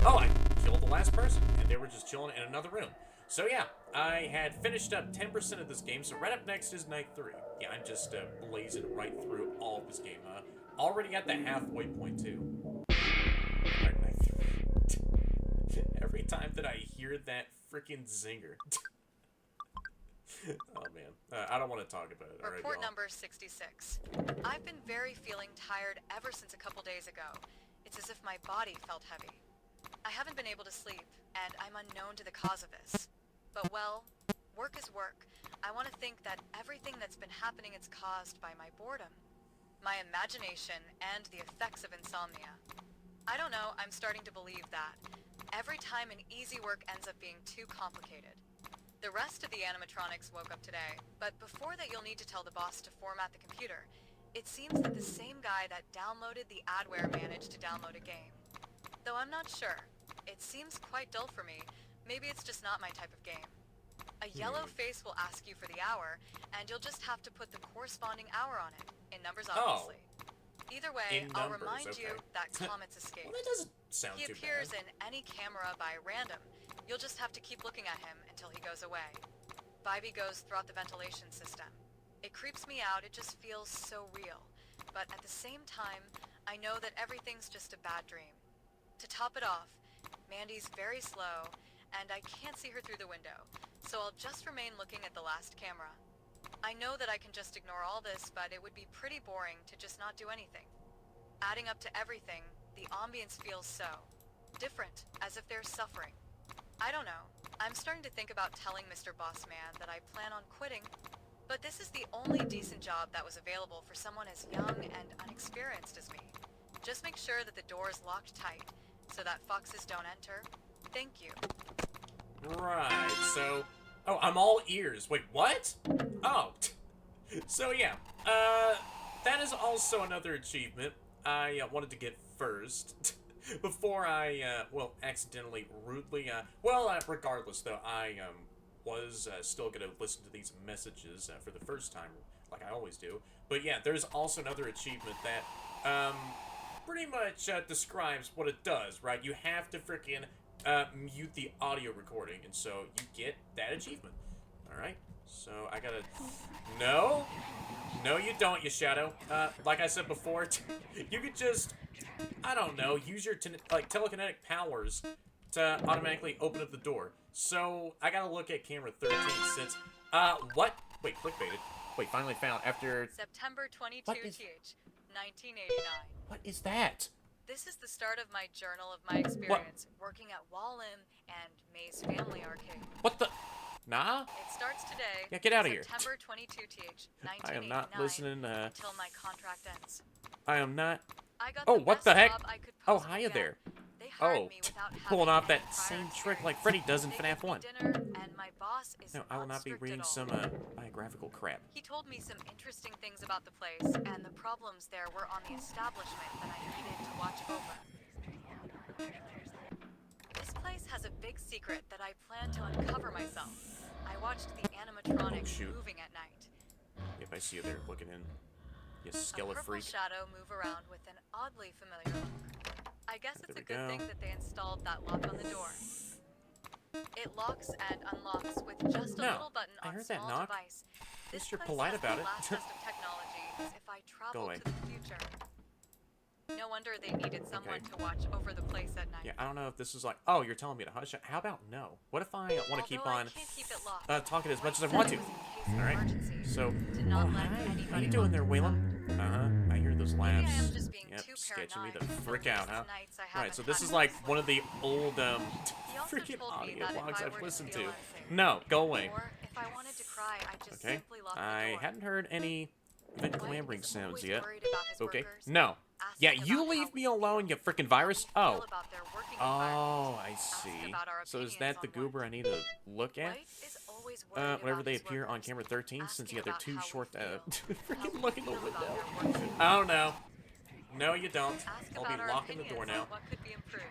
oh, I killed the last person, and they were just chilling in another room. So yeah, I had finished up 10% of this game, so right up next is Night 3. Yeah, I'm just blazing right through all of this game. Already at the halfway point, too. Alright, Night 3. Every time that I hear that freaking zinger. Oh, man. I don't want to talk about it. Report number 66. I've been very feeling tired ever since a couple days ago. It's as if my body felt heavy. I haven't been able to sleep, and I'm unknown to the cause of this. But, well, work is work. I want to think that everything that's been happening is caused by my boredom, my imagination, and the effects of insomnia. I don't know, I'm starting to believe that. Every time an easy work ends up being too complicated. The rest of the animatronics woke up today, but before that you'll need to tell the boss to format the computer. It seems that the same guy that downloaded the adware managed to download a game. Though I'm not sure. It seems quite dull for me. Maybe it's just not my type of game. A yellow face will ask you for the hour, and you'll just have to put the corresponding hour on it, in numbers obviously. Either way, I'll remind you that Comet's escaped. Well, that doesn't sound too bad. He appears in any camera by random. You'll just have to keep looking at him until he goes away. Bybee goes throughout the ventilation system. It creeps me out, it just feels so real. But at the same time, I know that everything's just a bad dream. To top it off, Mandy's very slow, and I can't see her through the window, so I'll just remain looking at the last camera. I know that I can just ignore all this, but it would be pretty boring to just not do anything. Adding up to everything, the ambience feels so different, as if they're suffering. I don't know. I'm starting to think about telling Mr. Bossman that I plan on quitting, but this is the only decent job that was available for someone as young and unexperienced as me. Just make sure that the door is locked tight, so that foxes don't enter. Thank you. Right, so... Oh, I'm all ears. Wait, what? Oh. So, yeah. That is also another achievement I wanted to get first. Before I, well, accidentally, rudely, regardless, though, I, was still gonna listen to these messages for the first time, like I always do. But, yeah, there's also another achievement that, pretty much describes what it does, right? You have to freaking mute the audio recording, and so you get that achievement. All right. So I gotta. No, you don't, you Shadow. Like I said before, you could just, I don't know, use your telekinetic powers to automatically open up the door. So I gotta look at camera 13 since. What? Wait, clickbaited. Wait, finally found after September 22 th, 1989. What is that? This is the start of my journal of my experience working at Wallim and May's Family Arcade. What the? Nah? It starts today. Yeah, get out of here. September 22 th, 1989. I am not listening. Until my contract ends. I am not. I got Oh, the what best the heck? job I could Oh, possibly hiya get. there. They hired me without pulling having off that any prior same trick experience. like Freddy does in They FNAF gave me 1. dinner, and my boss is No, I will not be strict reading at all. some biographical crap. He told me some interesting things about the place, and the problems there were on the establishment that I needed to watch over. This place has a big secret that I plan to uncover myself. I watched the animatronics moving at night. If I see you there looking in, you skeleton A purple freak. shadow move around with an oddly familiar look. I guess it's a good thing that they installed that lock on the door. It locks and unlocks with just a little button on a small device. At least you're polite about it. The last test of technology is if I travel away. to the future. No wonder they needed someone to watch over the place at night. Yeah, I don't know if this is like, oh, you're telling me to hush. How about no? What if I want to keep on talking as much as I want to? All right. So, how you doing there, Wallim? I hear those laughs. Maybe I am just being too sketching me paranoid. the frick out, huh? Nights I All right, haven't so this had is a like night's one of the old He also freaking told me audio that if logs I I've were to listened to. feel unsafe, No, go away. Or if I wanted to cry, I just Okay. simply locked the I door. hadn't heard any vent clambering White is sounds always yet. worried about his Okay. workers, No. Yeah, asking you about leave how me we alone, you freaking feel, virus. how we Oh. feel about their working Oh, I Ask see. about our So is opinions that the on goober I need to look at? White is always worried Whenever about they his appear on workers, camera 13, since asking yeah, they're about too how we short to feel, how freaking we look in the feel about window. their working Oh no. No, you don't. Ask I'll about be our locking the door opinions now. on what could be improved.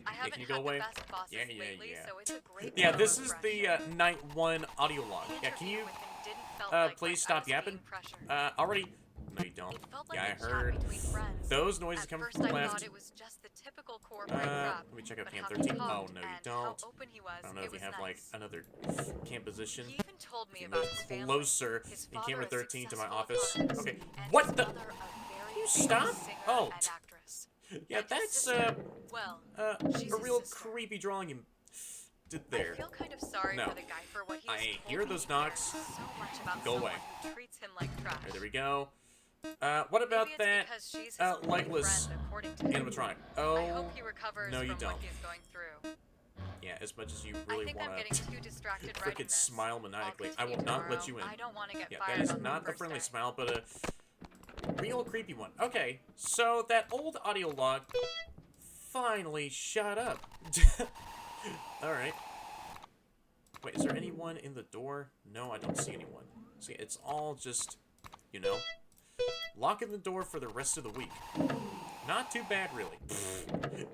I haven't can you had go away? the best bosses Yeah. lately, so it's a great Yeah, deal this of is pressure. the night 1 audio log. The Yeah, can interview you with him didn't felt like please I stop was yapping? being pressured. Already? No, you don't. It felt like Yeah, I a chat heard between friends. those noises At coming first from the I left. thought it was just the typical corporate crap. Let me check out but cam how 13. he Oh, talked no, you and don't. How open he was, I don't know it if you was have like nice. another cam position. He even told me Can about you his family. closer His in father camera a 13 to my successful office? artist, Okay. and What his the? mother a very You famous stop? singer Oh. and actress. Yeah, And his that's sister, well, she's a his real sister. creepy drawing you did I there. feel kind of sorry No. for the guy for what he's I told hear me those he cares knocks. so much about Go someone away. who treats him like trash. Okay, there we go. What about Maybe it's that because she's his only legless friend, according to him. animatronic? I Oh, hope he recovers no, you from don't. what he's going through. Yeah, as much as you I really think I'm want getting to too distracted writing freaking this. smile maniacally, I'll I will continue not let you in. tomorrow. I don't want to get Yeah, fired that is on the not a first friendly day. smile, but a real creepy one. Okay, so that old audio log finally shut up. Alright. Wait, is there anyone in the door? No, I don't see anyone. See, it's all just, you know, locking the door for the rest of the week. Not too bad, really.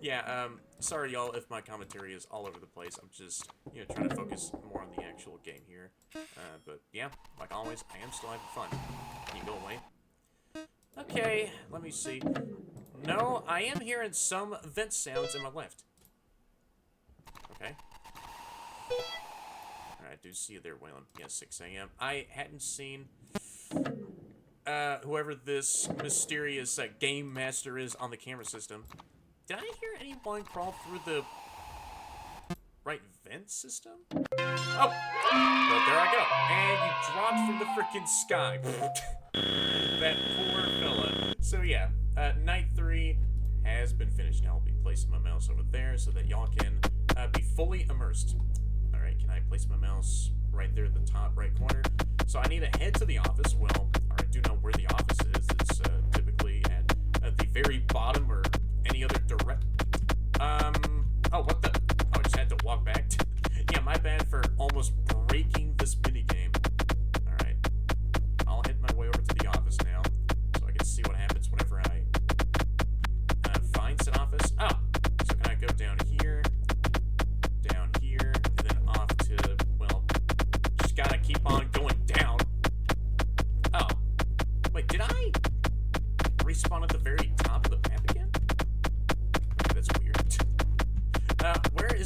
Yeah, sorry, y'all, if my commentary is all over the place. I'm just, you know, trying to focus more on the actual game here. But, yeah, like always, I am still having fun. Can you go away? Okay, let me see. No, I am hearing some vent sounds in my left. Okay. I do see you there, Wallim. Yeah, 6 a.m. I hadn't seen whoever this mysterious game master is on the camera system. Did I hear anyone crawl through the right vent system? Oh! Well, there I go. And you dropped from the freaking sky. That poor fella. So yeah, night 3 has been finished. Now I'll be placing my mouse over there so that y'all can be fully immersed. Alright, can I place my mouse right there at the top right corner? So I need to head to the office. Well, I do know where the office is. It's typically at the very bottom or any other direct... Oh, what the... Oh, I just had to walk back. Yeah, my bad for almost breaking this minigame. Alright. I'll head my way over to the office now, so I can see what happens whenever I find said office. Oh! So can I go down here, and then off to, well, just gotta keep on going down. Oh.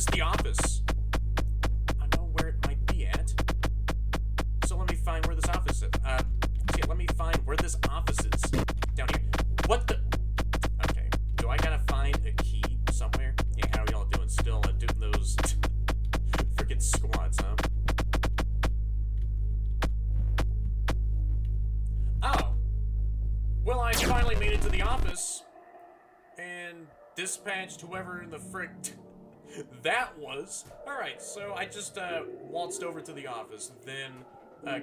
is the office? I know where it might be at. So let me find where this office is. Let me find where this office is. Down here. What the? Okay. Do I gotta find a key somewhere? Yeah, how are y'all doing? Still doing those freaking squats, huh? Oh. Well, I finally made it to the office. And dispatched whoever in the frick that was. Alright, so I just waltzed over to the office, then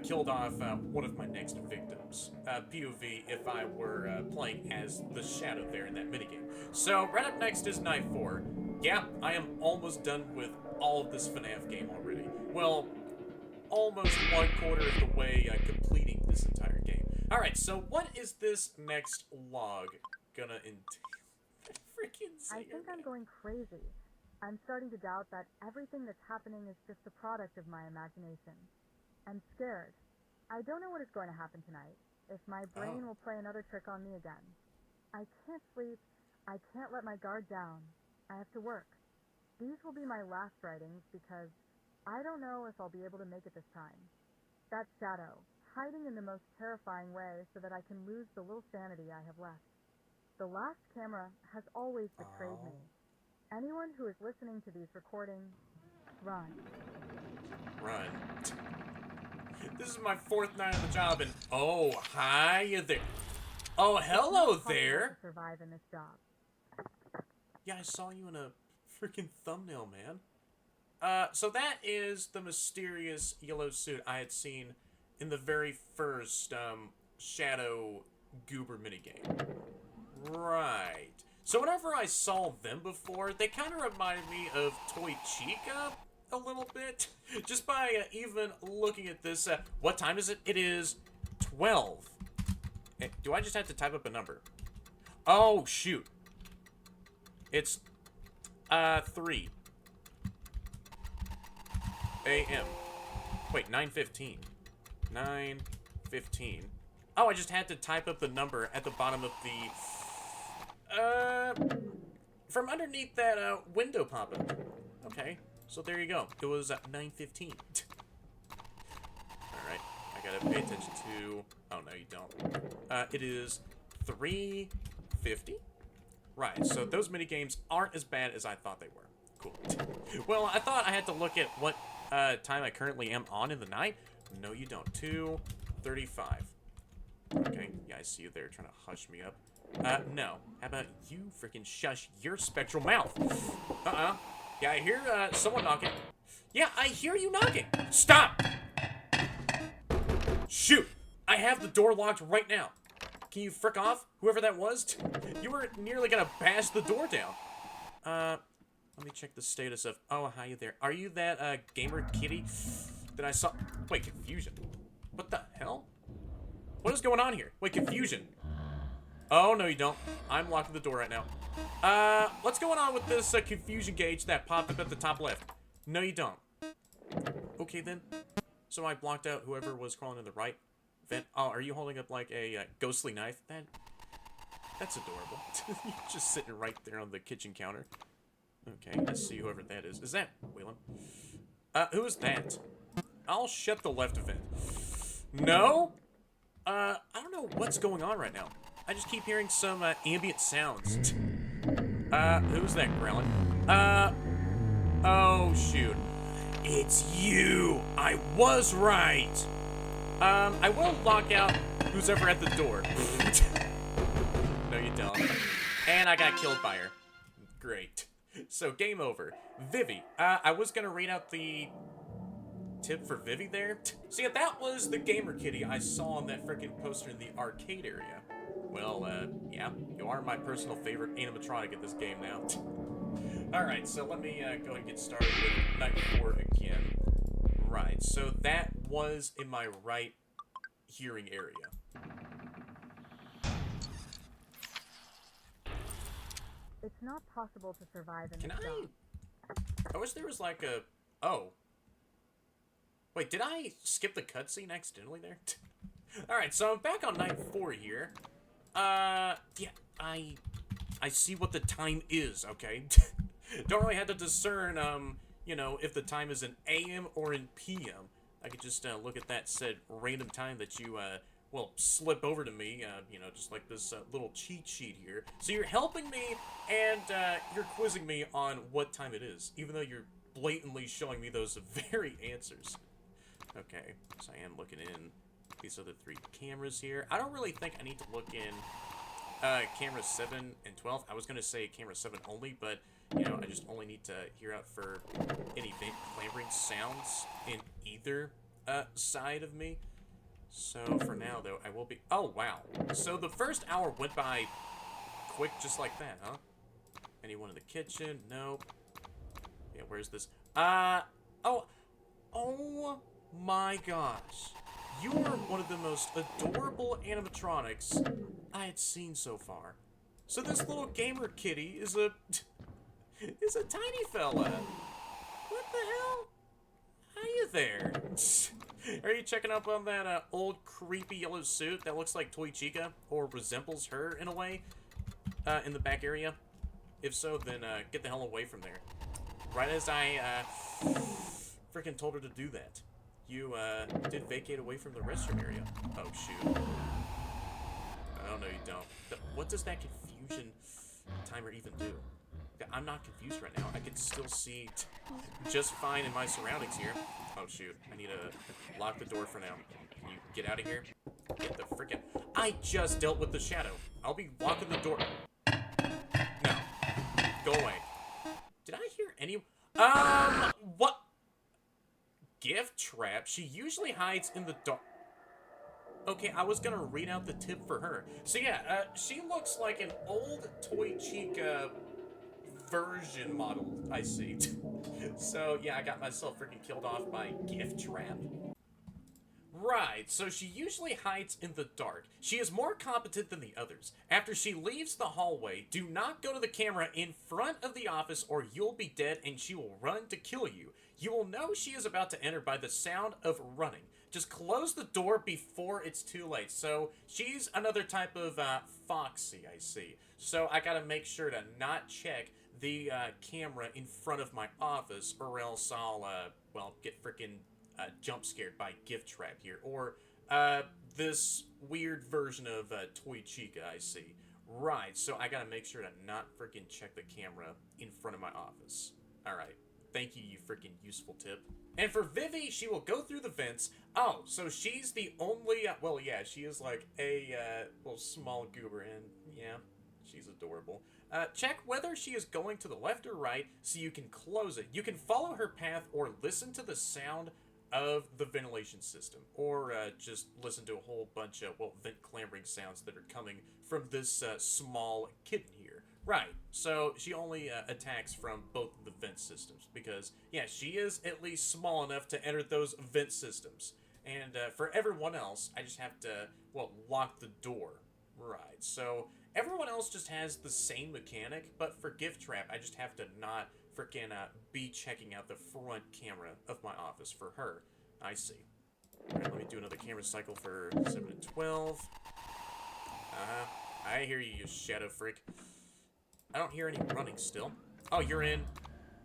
killed off one of my next victims. POV if I were playing as the Shadow there in that minigame. So, right up next is Night 4. Yeah, I am almost done with all of this FNAF game already. Well, almost 1/4 of the way completing this entire game. Alright, so what is this next log gonna entail? I think I'm going crazy. I'm starting to doubt that everything that's happening is just the product of my imagination. I'm scared. I don't know what is going to happen tonight. If my brain will play another trick on me again. I can't sleep. I can't let my guard down. I have to work. These will be my last writings because I don't know if I'll be able to make it this time. That shadow, hiding in the most terrifying way so that I can lose the little sanity I have left. The last camera has always betrayed me. Anyone who is listening to these recordings, run. Run. This is my 4th night on the job, and oh, hi there. Oh, hello there. To survive in this job. Yeah, I saw you in a freaking thumbnail, man. So that is the mysterious yellow suit I had seen in the very first Shadow Goober minigame. Right. So whenever I saw them before, they kind of reminded me of Toy Chica a little bit. Just by even looking at this. What time is it? It is 12. Do I just have to type up a number? Oh, shoot. It's 3 a.m. Wait, 9:15. 9:15. Oh, I just had to type up the number at the bottom of the... from underneath that, window pop-up. Okay, so there you go. It was 9:15. Alright, I gotta pay attention to... Oh, no, you don't. It is 3:50? Right, so those minigames aren't as bad as I thought they were. Cool. Well, I thought I had to look at what, time I currently am on in the night. No, you don't. 2:35. Okay, yeah, I see you there trying to hush me up. No. How about you freaking shush your spectral mouth? Yeah, I hear, someone knocking. Yeah, I hear you knocking. Stop! Shoot! I have the door locked right now. Can you frick off? Whoever that was? You were nearly gonna bash the door down. Let me check the status of... Oh, hi there. Are you that, gamer kitty that I saw... Wait, confusion. What the hell? What is going on here? Wait, confusion. Oh, no, you don't. I'm locking the door right now. What's going on with this confusion gauge that popped up at the top left? No, you don't. Okay, then. So I blocked out whoever was crawling to the right vent. Oh, are you holding up, like, a ghostly knife? That's adorable. You're just sitting right there on the kitchen counter. Okay, let's see whoever that is. Is that Wallim? Who is that? I'll shut the left vent. No? I don't know what's going on right now. I just keep hearing some ambient sounds. Who's that growling? Oh shoot. It's you! I was right! I will lock out who's ever at the door. No, you don't. And I got killed by her. Great. So, game over. Vivi. I was gonna read out the tip for Vivi there. See, that was the gamer kitty I saw on that freaking poster in the arcade area. Well, yeah, you are my personal favorite animatronic in this game now. Alright, so let me go and get started with Night 4 again. Right, so that was in my right hearing area. It's not possible to survive in Can this job. I wish there was like a... Oh. Wait, did I skip the cutscene accidentally there? Alright, so I'm back on Night 4 here. Yeah, I see what the time is, okay? Don't really have to discern, you know, if the time is in AM or in PM. I could just look at that said random time that you, well, slip over to me, you know, just like this little cheat sheet here. So you're helping me, and you're quizzing me on what time it is, even though you're blatantly showing me those very answers. Okay, so I am looking in these other 3 cameras here. I don't really think I need to look in camera 7 and 12. I was going to say camera 7 only, but, you know, I just only need to hear out for any vent clambering sounds in either side of me. So for now, though, I will be... Oh, wow. So the first hour went by quick just like that, huh? Anyone in the kitchen? Nope. Yeah, where's this? Oh my gosh. You are one of the most adorable animatronics I had seen so far. So this little gamer kitty is a tiny fella. What the hell? How you there? Are you checking up on that old creepy yellow suit that looks like Toy Chica or resembles her in a way in the back area? If so, then get the hell away from there. Right as I freaking told her to do that. You did vacate away from the restroom area. Oh shoot. Oh no, you don't. What does that confusion timer even do? I'm not confused right now. I can still see just fine in my surroundings here. Oh shoot, I need to lock the door for now. Can you get out of here? Get the frickin'... I just dealt with the shadow. I'll be locking the door. No. Go away. Did I hear any... what? Gift trap? She usually hides in the dark. Okay, I was gonna read out the tip for her. So yeah, she looks like an old Toy Chica version model, I see. So yeah, I got myself freaking killed off by gift trap. Right, so she usually hides in the dark. She is more competent than the others. After she leaves the hallway, do not go to the camera in front of the office or you'll be dead and she will run to kill you. You will know she is about to enter by the sound of running. Just close the door before it's too late. So she's another type of foxy, I see. So I gotta make sure to not check the camera in front of my office or else I'll, well, get freaking jump scared by gift trap here. Or this weird version of Toy Chica, I see. Right, so I gotta make sure to not freaking check the camera in front of my office. Alright. Thank you, you freaking useful tip. And for Vivi, she will go through the vents. Oh, so she's the only... well, yeah, she is like a little small goober, and yeah, she's adorable. Check whether she is going to the left or right so you can close it. You can follow her path or listen to the sound of the ventilation system. Or just listen to a whole bunch of, well, vent clambering sounds that are coming from this small kitten here. Right, so she only attacks from both of the vent systems because, yeah, she is at least small enough to enter those vent systems. And for everyone else, I just have to, well, lock the door. Right, so everyone else just has the same mechanic, but for gift trap, I just have to not freaking be checking out the front camera of my office for her. I see. Alright, let me do another camera cycle for 7 and 12. I hear you, you shadow freak. I don't hear any running still. Oh, you're in.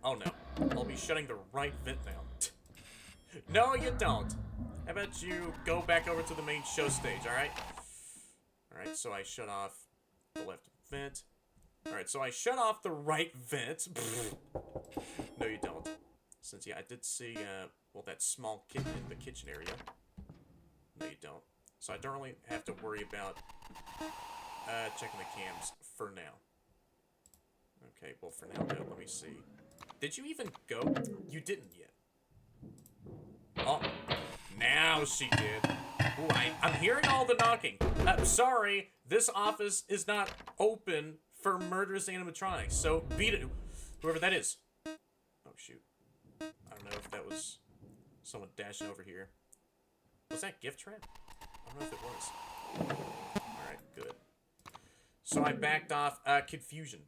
Oh, no. I'll be shutting the right vent now. No, you don't. How about you go back over to the main show stage, alright? Alright, so I shut off the left vent. Alright, so I shut off the right vent. No, you don't. Since, yeah, I did see, well, that small kitten in the kitchen area. No, you don't. So I don't really have to worry about checking the cams for now. Okay, well, for now, no, let me see. Did you even go? You didn't yet. Oh, now she did. Ooh, I'm hearing all the knocking. Sorry, this office is not open for murderous animatronics, so beat it. Whoever that is. Oh, shoot. I don't know if that was someone dashing over here. Was that gift trap? I don't know if it was. Alright, good. So I backed off. Confusion.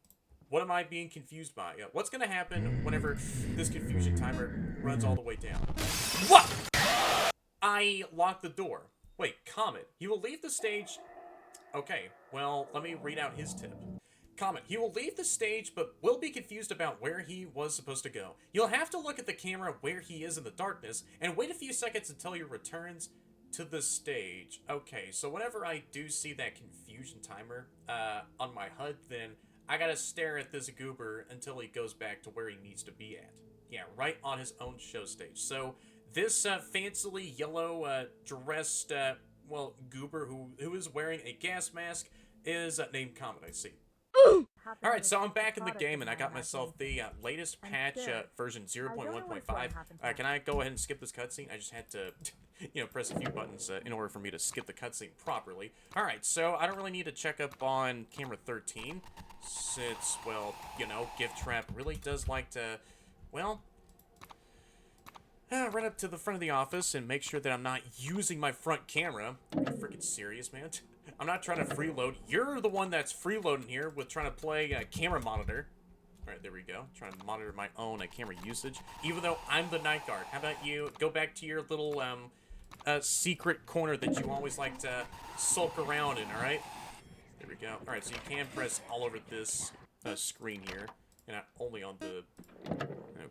What am I being confused by? What's gonna happen whenever this confusion timer runs all the way down? What? I locked the door. Wait, Comet, you will leave the stage... Okay, well, let me read out his tip. Comment. He will leave the stage, but will be confused about where he was supposed to go. You'll have to look at the camera where he is in the darkness, and wait a few seconds until he returns to the stage. Okay, so whenever I do see that confusion timer on my HUD, then I gotta stare at this goober until he goes back to where he needs to be at. Yeah, right on his own show stage. So this fancily yellow dressed, well, goober who is wearing a gas mask is named Comet, I see. Alright, so I'm back in the game, and I got myself the latest patch, version 0.1.5. Can I go ahead and skip this cutscene? I just had to, you know, press a few buttons in order for me to skip the cutscene properly. Alright, so I don't really need to check up on camera 13, since, well, you know, Gift Trap really does like to, well, run up to the front of the office and make sure that I'm not using my front camera. Are you freaking serious, man? I'm not trying to freeload. You're the one that's freeloading here with trying to play a camera monitor. Alright, there we go. Trying to monitor my own camera usage, even though I'm the night guard. How about you go back to your little secret corner that you always like to sulk around in, alright? There we go. Alright, so you can press all over this screen here, and not only on the...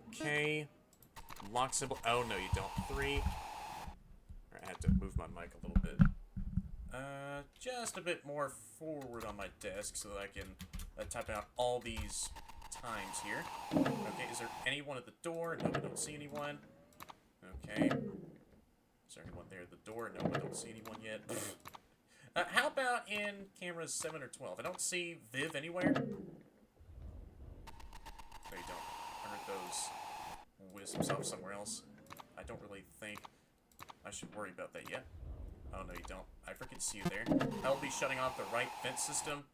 Okay. Lock symbol. Oh, no, you don't. 3. Alright, I had to move my mic a little bit. Just a bit more forward on my desk so that I can type out all these times here. Okay, is there anyone at the door? No, I don't see anyone. Okay. Is there anyone there at the door? No, I don't see anyone yet. How about in cameras 7 or 12? I don't see Viv anywhere. No, you don't. I heard those wisps off somewhere else. I don't really think I should worry about that yet. Oh, no, you don't. I freaking see you there. I'll be shutting off the right vent system.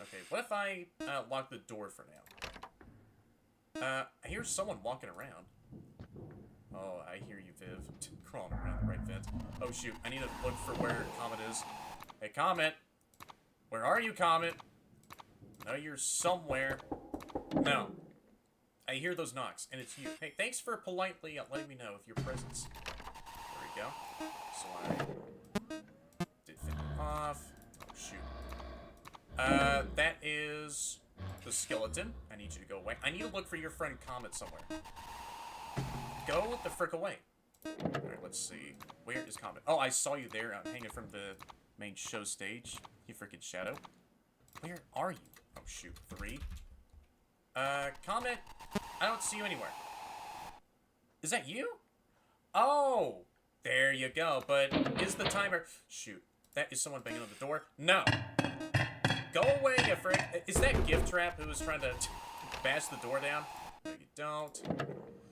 Okay, what if I lock the door for now? I hear someone walking around. Oh, I hear you, Viv. Crawling around the right vent. Oh, shoot. I need to look for where Comet is. Hey, Comet! Where are you, Comet? No, you're somewhere. No. I hear those knocks, and it's you. Hey, thanks for politely letting me know of your presence. There we go. So I did fit off. Oh, shoot. That is the skeleton. I need you to go away. I need to look for your friend Comet somewhere. Go the frick away. Alright, let's see. Where is Comet? Oh, I saw you there, hanging from the main show stage. You freaking Shadow. Where are you? Oh, shoot. 3. Comet, I don't see you anywhere. Is that you? Oh, there you go. But is the timer... Shoot, that is someone banging on the door. No. Go away, you frick. Is that Gift Trap who was trying to bash the door down? No, you don't.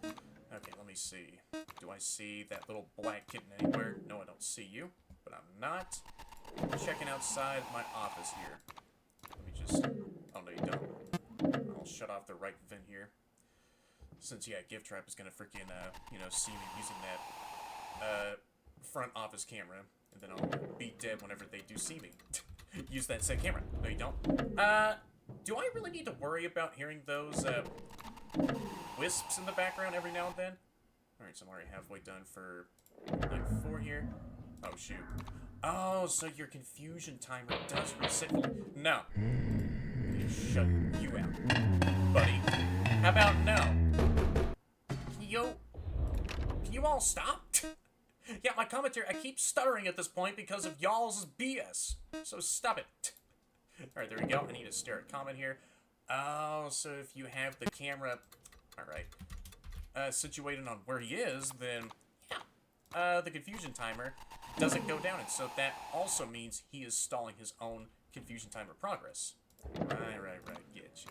Okay, let me see. Do I see that little black kitten anywhere? No, I don't see you. But I'm not checking outside my office here. Let me just... Oh, no, you don't. I'll shut off the right vent here. Since, yeah, Gift Trap is gonna freaking, you know, see me using that, front office camera. And then I'll be dead whenever they do see me. Use that said camera. No, you don't. Do I really need to worry about hearing those, wisps in the background every now and then? Alright, so I'm already halfway done for like 4 here. Oh, shoot. Oh, so your confusion timer does reset. No. I need to shut you out, buddy. How about no? Can you all stop? Yeah, my commentary, I keep stuttering at this point because of y'all's BS. So stop it. Alright, there we go. I need to stare at comment here. Oh, so if you have the camera, alright, situated on where he is, then, yeah, the confusion timer doesn't go down. And so that also means he is stalling his own confusion timer progress. Right. Get you.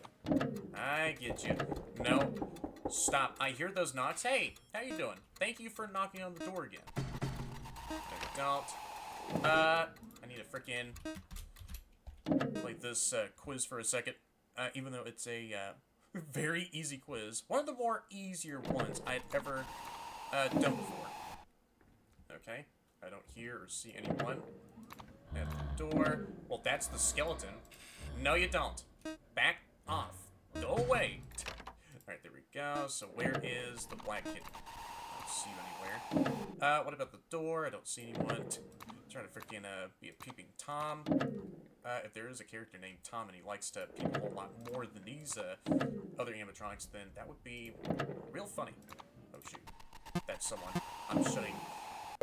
I get you. No. Stop. I hear those knocks. Hey, how you doing? Thank you for knocking on the door again. There we don't. I need to frickin' play this quiz for a second. Even though it's a very easy quiz. One of the more easier ones I'd ever done before. Okay. I don't hear or see anyone at the door. Well, that's the skeleton. No, you don't. Back off. Go away. Alright, there we go. So where is the black kitten? I don't see you anywhere. What about the door? I don't see anyone. I'm trying to freaking be a peeping Tom. if there is a character named Tom and he likes to people a whole lot more than these other animatronics, then that would be real funny. Oh shoot, that's someone. I'm shutting.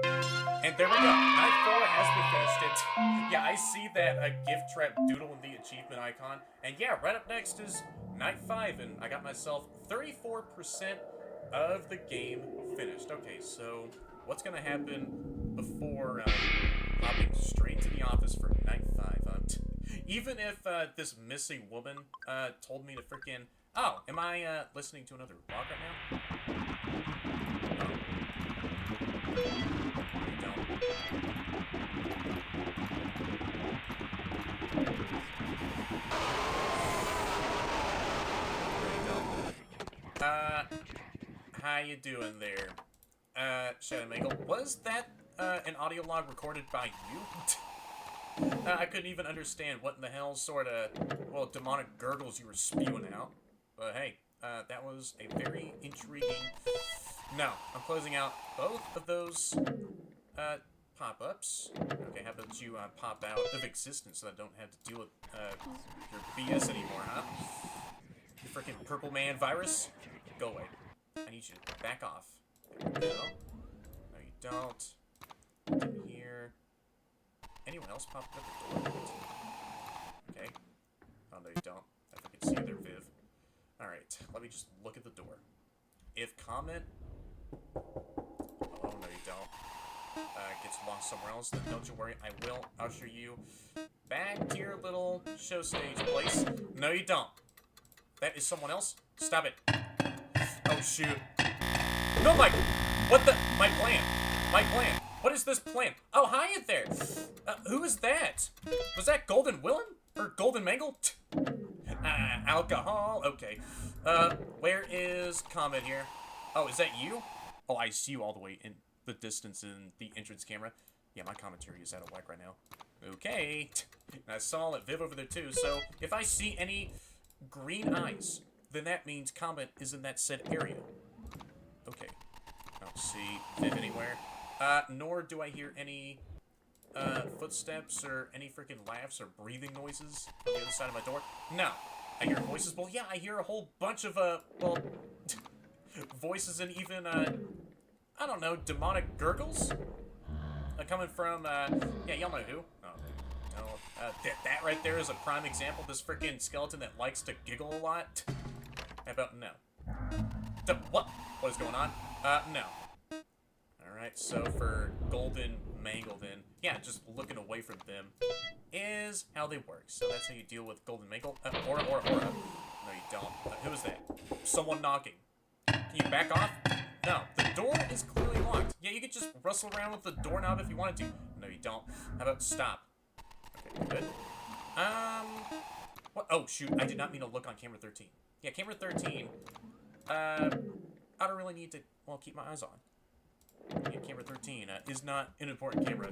And there we go. Night 4 has been finished. Yeah, I see that gift trap doodle in the achievement icon. And yeah, right up next is Night 5, and I got myself 34% of the game finished. Okay, so what's gonna happen before hopping straight to the office for Night 5? Even if this missing woman told me to freaking... Oh, am I listening to another vlog right now? How you doing there? Shadow Mangle, was that an audio log recorded by you? I couldn't even understand what in the hell sort of, well, demonic gurgles you were spewing out. But hey, that was a very intriguing... No, I'm closing out both of those pop-ups. Okay, how about you pop out of existence so I don't have to deal with your BS anymore, huh? You freaking purple man virus? Go away. I need you to back off. There we go. No, you don't. In here. Anyone else pop up at the door? Okay. Oh, no, you don't. I freaking see you there, Viv. Alright, let me just look at the door. If comment... Oh, no, you don't. Gets lost somewhere else, then don't you worry, I will usher you back to your little show stage place. No, you don't. That is someone else? Stop it. Oh, shoot. No, Mike! What the? My plan. My plan. What is this plan? Oh, hi there. Who is that? Was that Golden Willem? Or Golden Mangle? Alcohol? Okay. Where is Comet here? Oh, is that you? Oh, I see you all the way in the distance in the entrance camera. Yeah, my commentary is out of whack right now. Okay. And I saw that Viv over there too, so if I see any green eyes, then that means Comet is in that said area. Okay. I don't see Viv anywhere. Nor do I hear any footsteps or any freaking laughs or breathing noises on the other side of my door. No. I hear voices. Well, yeah, I hear a whole bunch of, well, voices and even, I don't know, demonic gurgles? Coming from, yeah, y'all know who. Oh, no. That right there is a prime example of this freaking skeleton that likes to giggle a lot. How about no? What? What is going on? No. Alright, so for Golden Mangle then, yeah, just looking away from them is how they work. So that's how you deal with Golden Mangle. Aura. No, you don't. Who is that? Someone knocking. Can you back off? No, the door is clearly locked. Yeah, you could just rustle around with the doorknob if you wanted to. No, you don't. How about stop? Okay, good. What? Oh, shoot, I did not mean to look on camera 13. Yeah, camera 13, I don't really need to, well, keep my eyes on. Yeah, camera 13 is not an important camera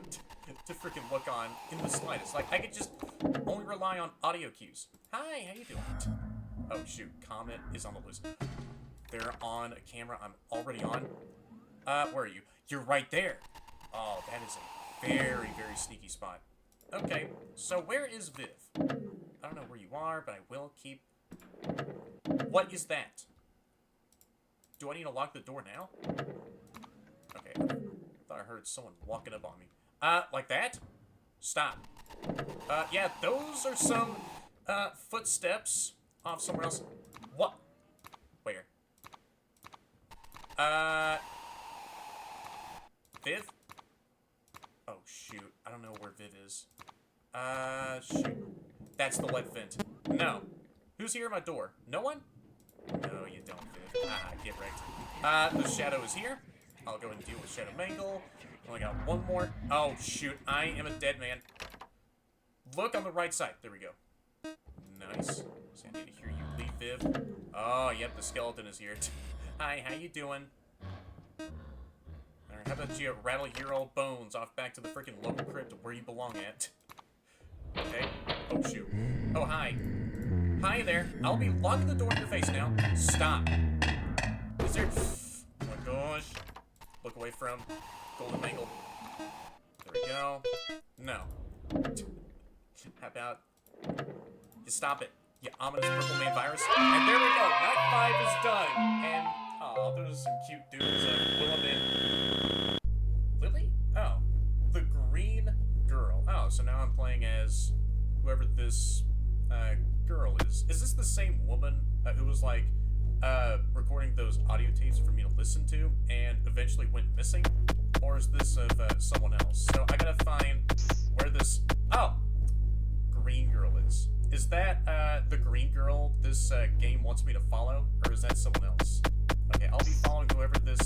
to freaking look on in the slightest. Like, I could just only rely on audio cues. Hi, how you doing? Oh, shoot, Comet is on the loose. They're on a camera I'm already on. Where are you? You're right there. Oh, that is a very, very sneaky spot. Okay, so where is Viv? I don't know where you are, but I will keep... What is that? Do I need to lock the door now? Okay, I thought I heard someone walking up on me. Like that? Stop. Yeah, those are some, footsteps off somewhere else. What? Where? Viv? Oh, shoot. I don't know where Viv is. Shoot. That's the lead vent. No. Who's here at my door? No one? No, you don't, Viv. Ah, get wrecked. The Shadow is here. I'll go and deal with Shadow Mangle. Only got one more. Oh, shoot. I am a dead man. Look on the right side. There we go. Nice. So I need to hear you leave, Viv. Oh, yep, the skeleton is here. Hi, how you doing? Alright, how about you rattle your old bones off back to the freaking local crypt where you belong at? Okay. Oh, shoot. Oh, hi. Hi there. I'll be locking the door in your face now. Stop. Is there... Oh my gosh. Look away from Golden Mangle. There we go. No. How about you stop it, you ominous purple man virus? And there we go. Night 5 is done. And oh, those are some cute dudes. Wallim and Lily? Oh, the green girl. Oh, so now I'm playing as whoever this girl is. Is this the same woman who was like recording those audio tapes for me to listen to and eventually went missing? Or is this of someone else? So I gotta find where this green girl is. Is that the green girl this game wants me to follow? Or is that someone else? Okay, I'll be following whoever this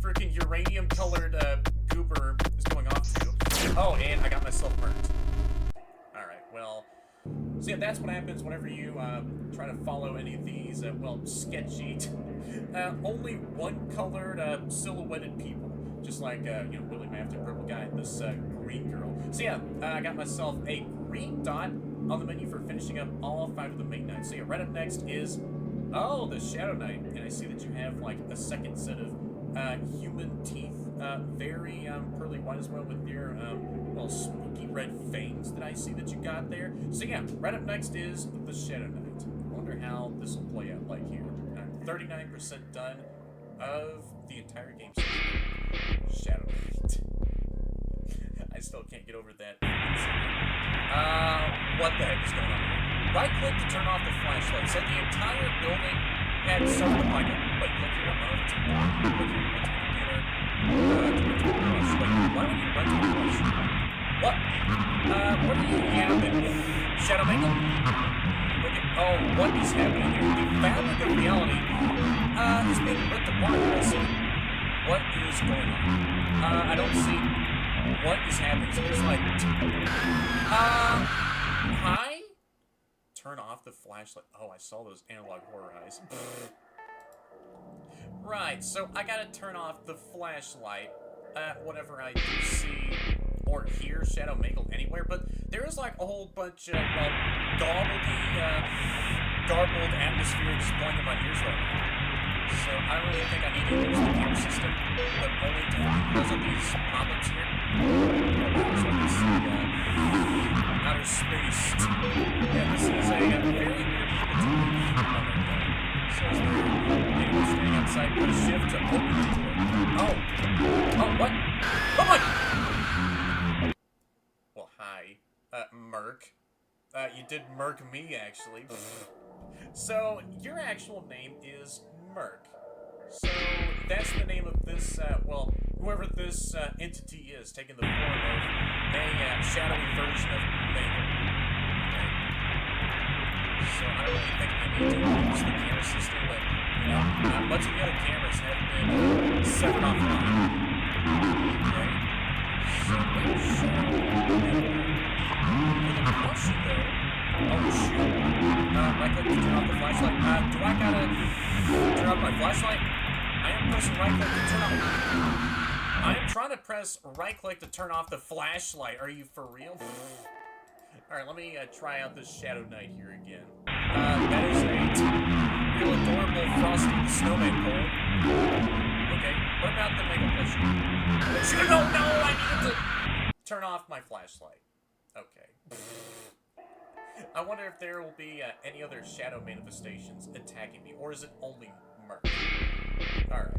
freaking uranium colored goober is going off to. Oh, and I got myself burnt. Alright, well, so yeah, that's what happens whenever you try to follow any of these, well, sketchy, only one-colored, silhouetted people. Just like, you know, Willie Maft and Purple Guy and this green girl. So yeah, I got myself a green dot on the menu for finishing up all 5 of the main knights. So yeah, right up next is, oh, the Shadow Knight. And I see that you have, like, a second set of human teeth. Very pearly white as well with your, well, spooky red fangs that I see that you got there. So yeah, right up next is the Shadow Knight. I wonder how this will play out like here. I'm 39% done of the entire game section. Shadow Knight. I still can't get over that. What the heck is going on here? Right click to turn off the flashlight. So the entire building had something like a... Wait, click here. I don't know if it's a... Click here. Went to the computer. To the flash. Wait, why would you run to the flash? What? What are you yapping? Shadow Mangle? Okay. Oh, what is happening here? The fabric of reality is being ripped apart. I see. What is going on? I don't see what is happening. So it's like, hi? Turn off the flashlight. Oh, I saw those analog horror eyes. Right, so I gotta turn off the flashlight whenever I do see or hear Shadow Mangle anywhere, but there is like a whole bunch of, well, garbled atmosphere just blowing in my ears right now. So I don't really think I need to use the camera system, but only because of these pop-ups here. So I can see outer space. Yeah, this is a very weird so is there anyone standing outside? Put a shift to open the door. Oh, what? Oh my! Well, hi, Merc. You did Merc me, actually. So, your actual name is Merc. So, that's the name of this, well, whoever this entity is, taking the form of a shadowy version of Mangle. Okay. So, I don't really think I need to use the camera system, but, you know, much of the other cameras have been severed offline. Okay. So, where's Shadow Mangle? With a caution, though. Oh, shoot. Right click to turn off the flashlight. Do I gotta turn off my flashlight? I am pressing right click to turn off. I am trying to press right click to turn off the flashlight. Are you for real? Alright, let me try out this Shadow Knight here again. That is a real adorable Frosty the Snowman pole. Okay, what about the Mega Push? No, I needed to turn off my flashlight. Okay. I wonder if there will be any other shadow manifestations attacking me, or is it only Merc? Alright,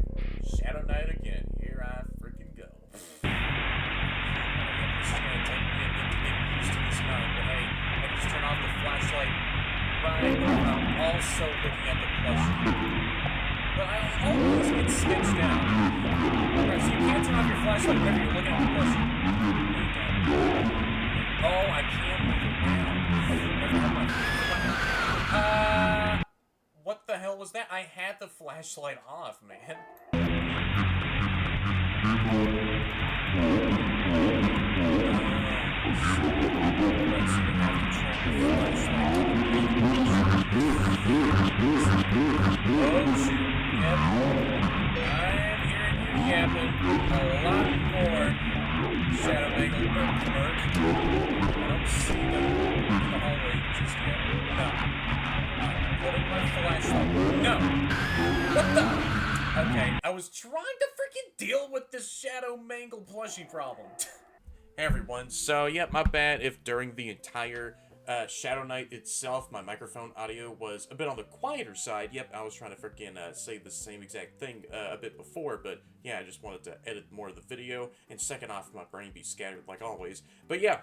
Shadow Knight again. Here I freaking go. This is gonna take me a bit to get used to this night, but hey, I can just turn off the flashlight right when I'm also looking at the plushie. But I always get sketched out. Alright, so you can't turn off your flashlight whenever you're looking at the plushie. Oh, I can't move around. What the hell was that? I had the flashlight off, man. Oh, shoot. Yep. I'm hearing you yapping a lot more. Shadow Mangle, Merc. I don't see them in the hallway just yet. No. Putting my flashlight. No! What the? Okay, I was trying to freaking deal with this Shadow Mangle plushie problem. Hey everyone, so yeah, my bad if during the entire Shadow Night itself, my microphone audio was a bit on the quieter side. Yep, I was trying to freaking say the same exact thing a bit before, but yeah, I just wanted to edit more of the video, and second off, my brain be scattered like always. But yeah,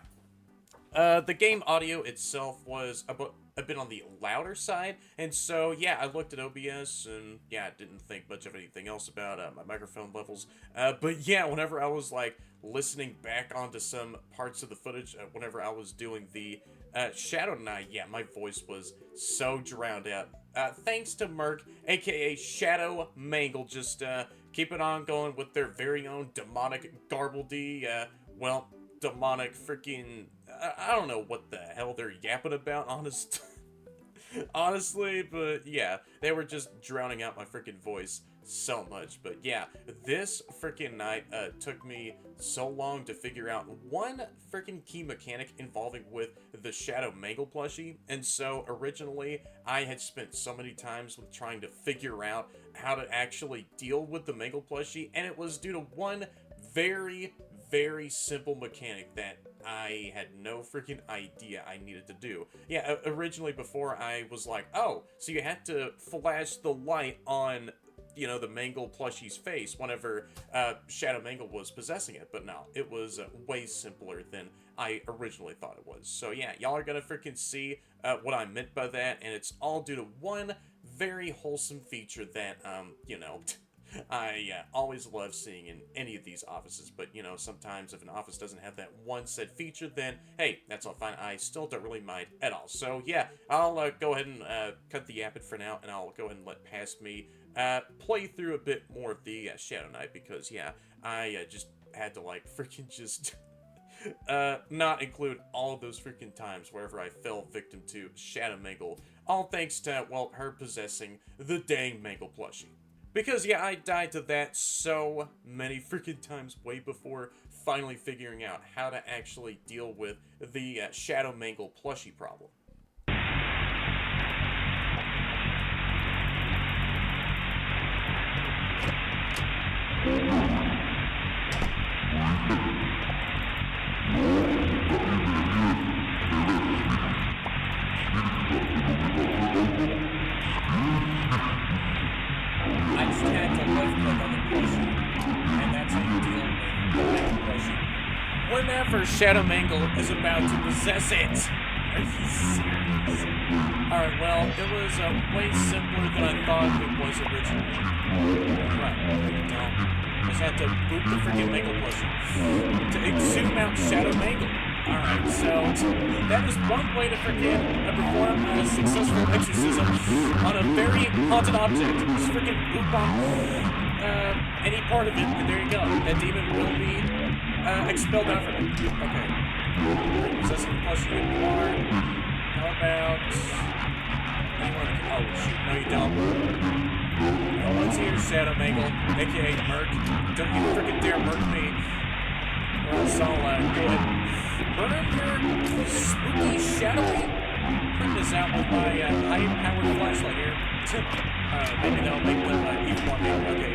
the game audio itself was a bit on the louder side, and so yeah, I looked at OBS, and yeah, I didn't think much of anything else about my microphone levels. But yeah, whenever I was like listening back onto some parts of the footage, whenever I was doing the Shadow Night, yeah, my voice was so drowned out. Thanks to Merc, aka Shadow Mangle, just keeping on going with their very own demonic garbledy, well, demonic freaking, I don't know what the hell they're yapping about, honestly, but yeah, they were just drowning out my freaking voice so much. But yeah, this freaking night took me so long to figure out one freaking key mechanic involving with the Shadow Mangle plushie, and so originally I had spent so many times with trying to figure out how to actually deal with the Mangle plushie, and it was due to one very simple mechanic that I had no freaking idea I needed to do. Yeah, originally before I was like, oh, so you had to flash the light on, you know, the Mangle plushie's face whenever Shadow Mangle was possessing it, but no, it was way simpler than I originally thought it was. So yeah, y'all are gonna freaking see what I meant by that, and it's all due to one very wholesome feature that, you know, I always love seeing in any of these offices, but, you know, sometimes if an office doesn't have that one said feature, then, hey, that's all fine. I still don't really mind at all. So, yeah, I'll go ahead and cut the yapping for now, and I'll go ahead and let past me play through a bit more of the Shadow Night, because, yeah, I just had to, like, freaking just not include all of those freaking times wherever I fell victim to Shadow Mangle, all thanks to, well, her possessing the dang Mangle plushie. Because, yeah, I died to that so many freaking times way before finally figuring out how to actually deal with the Shadow Mangle plushie problem. I just had to left click on the plushie, and that's how you deal with the Mangle plushie whenever Shadow Mangle is about to possess it. Are you serious? Alright, well, it was way simpler than I thought it was originally. Right, there you go. Just had to boot the freaking Mangle plushie to exhume out Shadow Mangle. Alright, so that is one way to freaking perform a successful exorcism on a very haunted object. Just freaking boop on any part of it, and there you go. That demon will be expelled out from it. Okay. Possessing the plushie in war. How about anyone? Oh, shoot, no you don't. No one's here, Shadow Mangle, aka Merc. Don't you freaking dare Merc me. Or else I'll go ahead. Burn your spooky, shadowy print out with my high-powered flashlight here. Maybe that'll make them even more mad. Okay,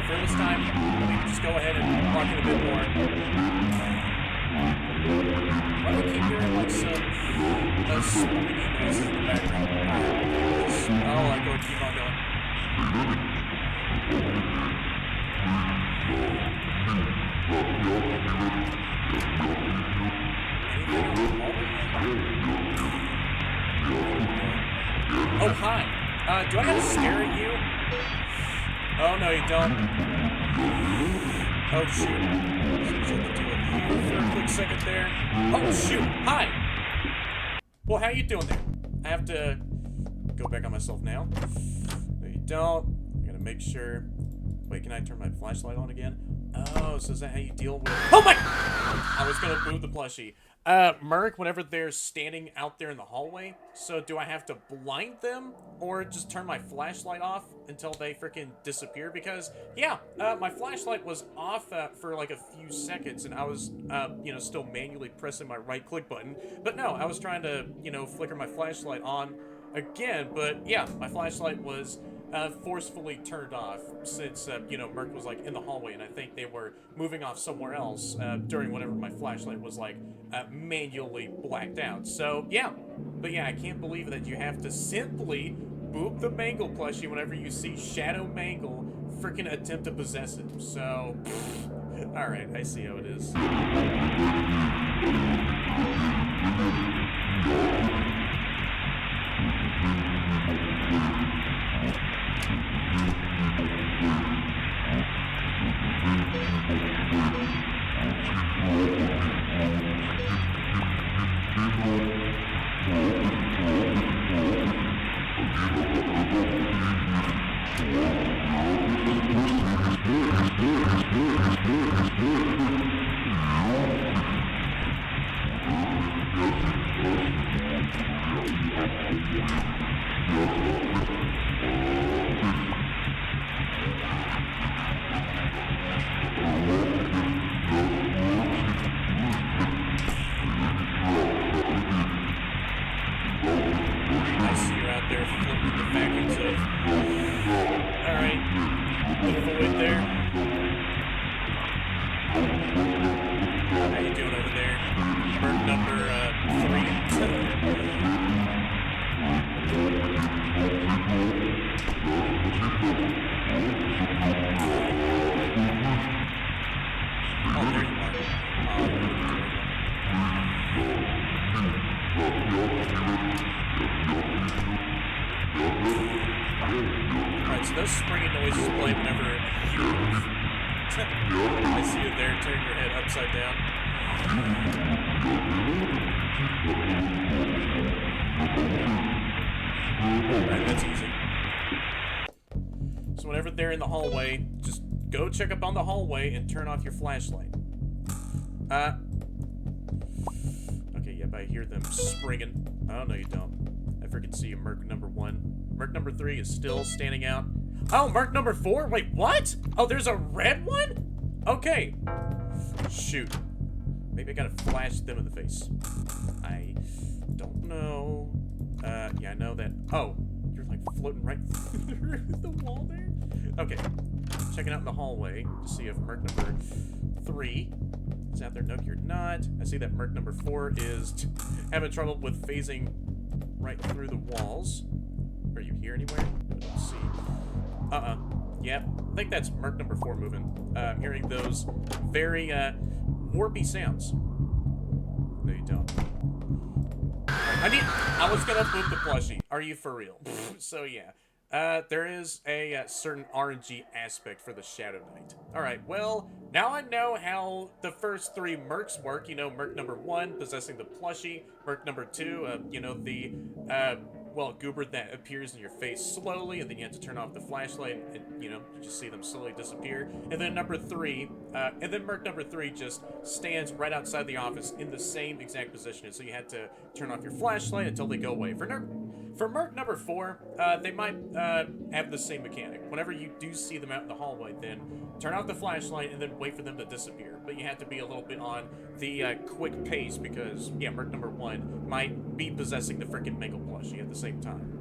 for this time, let me just go ahead and walk in a bit more. Why do I keep hearing like some spooky noises in the background? I'll go and keep on going. Oh, hi. Do I gotta stare at you? Oh, no, you don't. Oh, shoot. So just have to do it here for a quick second there. Oh, shoot. Hi. Well, how you doing there? I have to go back on myself now. No, you don't. I gotta make sure. Wait, can I turn my flashlight on again? Oh, so is that how you deal with... Oh my... I was gonna move the plushie. Merc, whenever they're standing out there in the hallway, so do I have to blind them or just turn my flashlight off until they freaking disappear? Because, yeah, my flashlight was off for like a few seconds, and I was, you know, still manually pressing my right click button. But no, I was trying to, you know, flicker my flashlight on again, but yeah, my flashlight was forcefully turned off since, you know, Merc was, like, in the hallway, and I think they were moving off somewhere else during whenever my flashlight was, like, manually blacked out. So, yeah. But yeah, I can't believe that you have to simply boop the Mangle plushie whenever you see Shadow Mangle freaking attempt to possess him. So, alright, I see how it is. Those springing noises play whenever you move. I see it there. Turn your head upside down. Alright, that's easy. So whenever they're in the hallway, just go check up on the hallway and turn off your flashlight. Okay, yep, I hear them springing. Oh, no, you don't. I freaking see you, Merc number 1. Merc number 3 is still standing out. Oh, Merc number 4? Wait, what? Oh, there's a red one? Okay. Shoot. Maybe I gotta flash them in the face. I don't know. Yeah, I know that. Oh, you're like floating right through the wall there? Okay. Checking out in the hallway to see if Merc number 3 is out there. No, you're not. I see that Merc number 4 is having trouble with phasing right through the walls. Are you here anywhere? Let's see. Yep. I think that's Merc number 4 moving. I'm hearing those very, warpy sounds. No, you don't. I was gonna boot the plushie. Are you for real? So, yeah. There is a certain RNG aspect for the Shadow Knight. Alright, well, now I know how the first 3 Mercs work. You know, Merc number 1, possessing the plushie. Merc number 2, you know, the, well, goober that appears in your face slowly, and then you have to turn off the flashlight, and, you know, you just see them slowly disappear. And then number 3, and then Merc number 3 just stands right outside the office in the same exact position, and so you had to turn off your flashlight until they go away. For Merc number 4, they might have the same mechanic. Whenever you do see them out in the hallway, then turn off the flashlight and then wait for them to disappear. But you have to be a little bit on the quick pace because, yeah, Merc number 1 might be possessing the freaking Mangle plushie at the same time.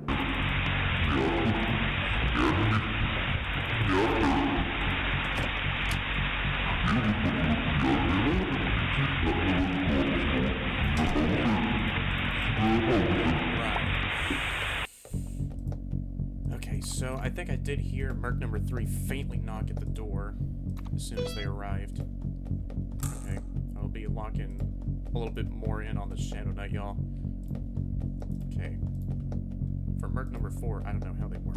Okay, so I think I did hear Merc number 3 faintly knock at the door as soon as they arrived. Okay, I'll be locking a little bit more in on the Shadow Knight, y'all. Okay. For Merc number 4, I don't know how they work.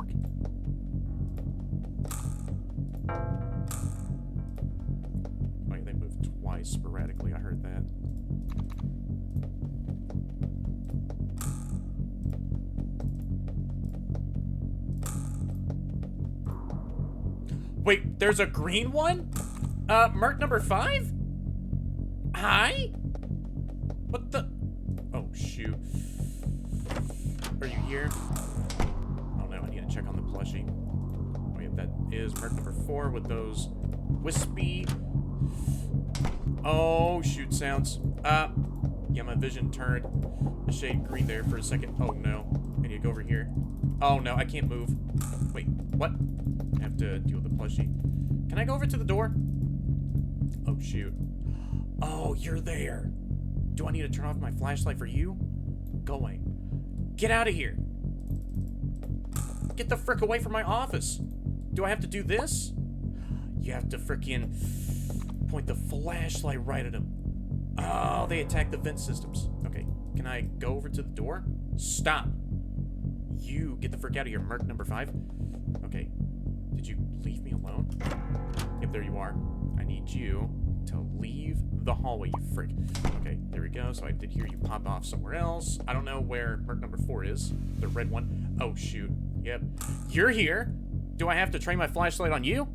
Oh, yeah, they move twice sporadically, I heard that. Wait, there's a green one? Merc number 5? Hi? What the? Oh, shoot. Are you here? Oh no, I need to check on the plushie. Oh yeah, that is Merc number 4 with those wispy... Oh, shoot sounds. Yeah, my vision turned a shade green there for a second. Oh, no. I need to go over here. Oh, no, I can't move. Wait, what? I have to deal with the plushie. Can I go over to the door? Oh, shoot. Oh, you're there. Do I need to turn off my flashlight for you? Going. Get out of here. Get the frick away from my office. Do I have to do this? You have to frickin' point the flashlight right at him. Oh, they attack the vent systems. Okay, can I go over to the door? Stop. You get the frick out of here, Merc number 5. Okay, did you leave me alone? Yep, there you are. I need you to leave the hallway, you frick. Okay, there we go. So I did hear you pop off somewhere else. I don't know where Merc number 4 is. The red one. Oh, shoot. Yep. You're here. Do I have to train my flashlight on you?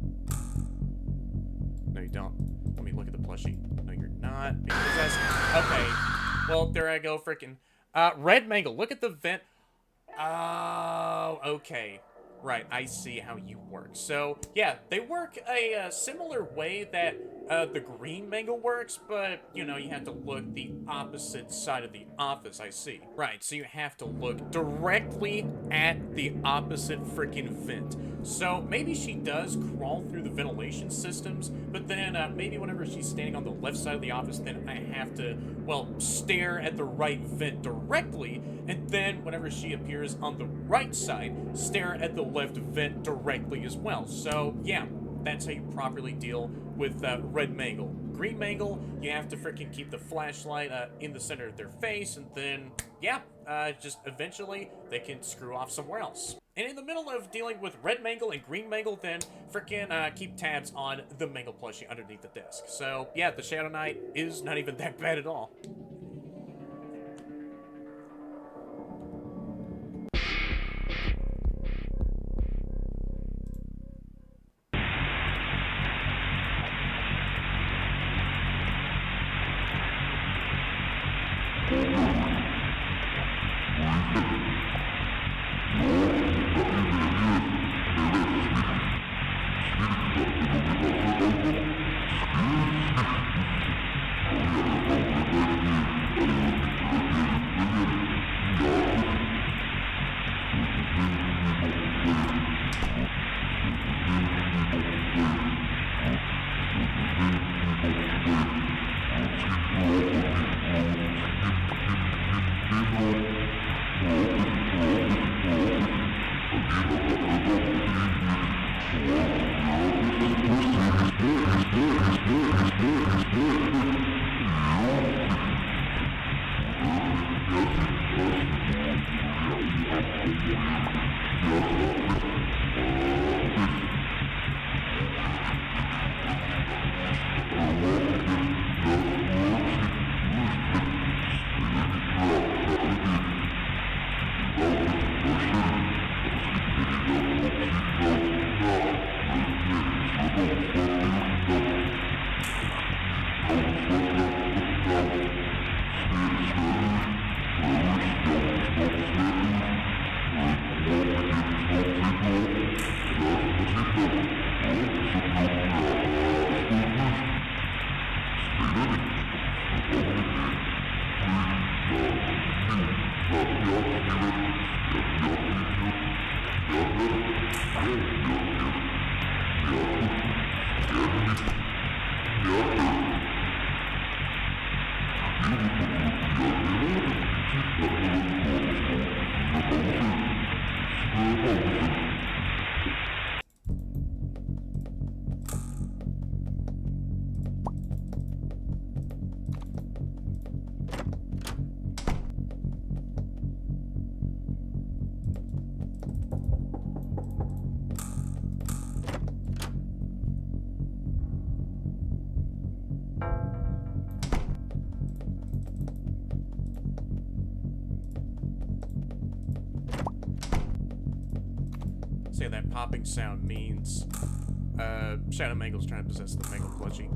No, you don't. Let me look at the plushie. No, you're not. Okay. Well, there I go, frickin'. Red Mangle, look at the vent. Oh, okay. Right, I see how you work. So, yeah, they work a similar way that the green Mangle works, but, you know, you have to look the opposite side of the office, I see. Right, so you have to look directly at the opposite freaking vent. So, maybe she does crawl through the ventilation systems, but then maybe whenever she's standing on the left side of the office, then I have to, well, stare at the right vent directly, and then whenever she appears on the right side, stare at the left vent directly as well. So, yeah, that's how you properly deal with Red Mangle. Green Mangle, you have to freaking keep the flashlight in the center of their face, and then, yeah, just eventually they can screw off somewhere else. And in the middle of dealing with Red Mangle and Green Mangle, then freaking keep tabs on the Mangle plushie underneath the desk. So, yeah, the Shadow Knight is not even that bad at all. Say that popping sound means Shadow Mangle's trying to possess the Mangle plushie.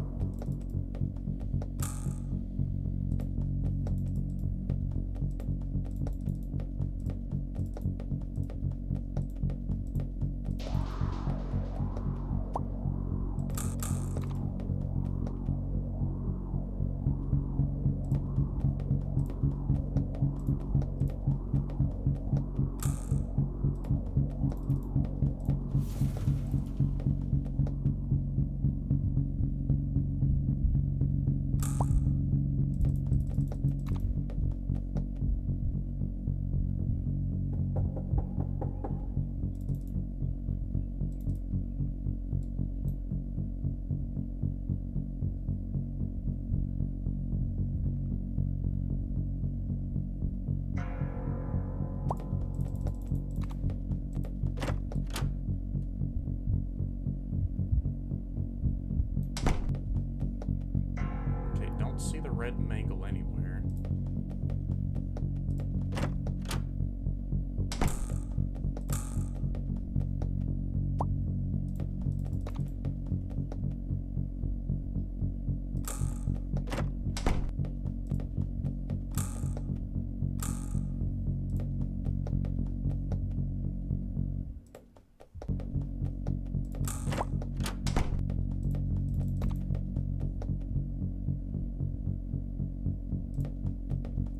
Red Mangle anywhere.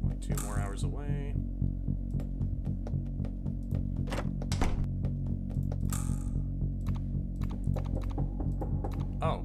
Only 2 more hours away. Oh.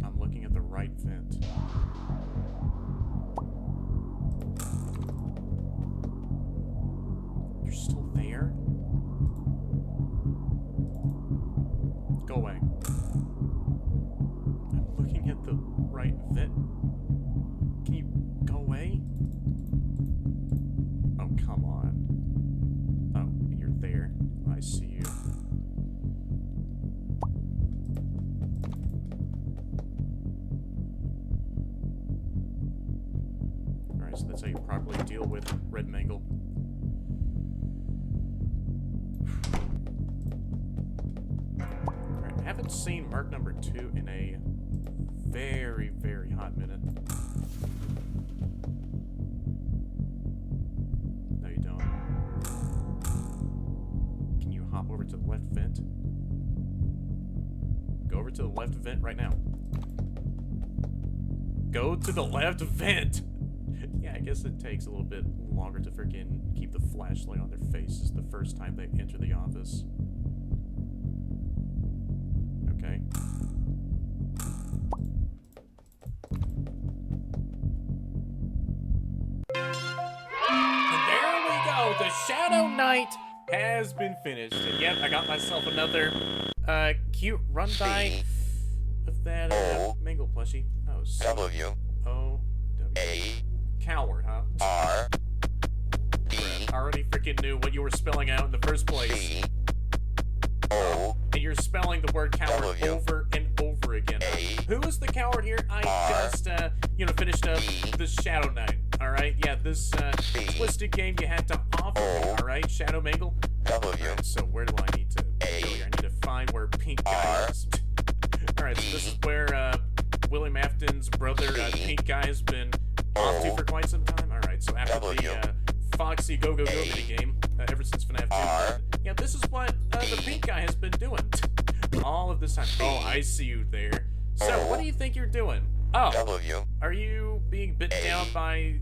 I'm looking at the right vent. You're still there? Go away. I'm looking at the right vent. Can you go away? Oh, come on. Oh, you're there. I see you. Alright, so that's how you properly deal with Red Mangle. Alright, I haven't seen Merc number 2 in a very, very hot minute. No, you don't. Can you hop over to the left vent? Go over to the left vent right now. Go to the left vent! Yeah, I guess it takes a little bit longer to freaking keep the flashlight on their faces the first time they enter the office. Okay. And there we go! The Shadow Knight has been finished. And yep, I got myself another cute run-by of that Mangle plushie. Oh, W C-O-W. A Coward, huh? R D I already freaking knew what you were spelling out in the first place. C O And you're spelling the word coward W over and over again. A Who is the coward here? I R just, finished up D the Shadow Knight. Alright, yeah, this, B twisted game you had to offer me, O alright? Shadow Mangle? W Alright, so where do I need to go A here? I need to find where Pink Guy R is. Alright, so this is D where, William Afton's brother, B Pink Guy, has been off to O for quite some time. Alright, so after W the, Foxy Go Go Go A minigame, ever since FNAF 2, R yeah, this is what, the B Pink Guy has been doing all of this time. Oh, I see you there. So, what do you think you're doing? Oh, W are you being bitten down by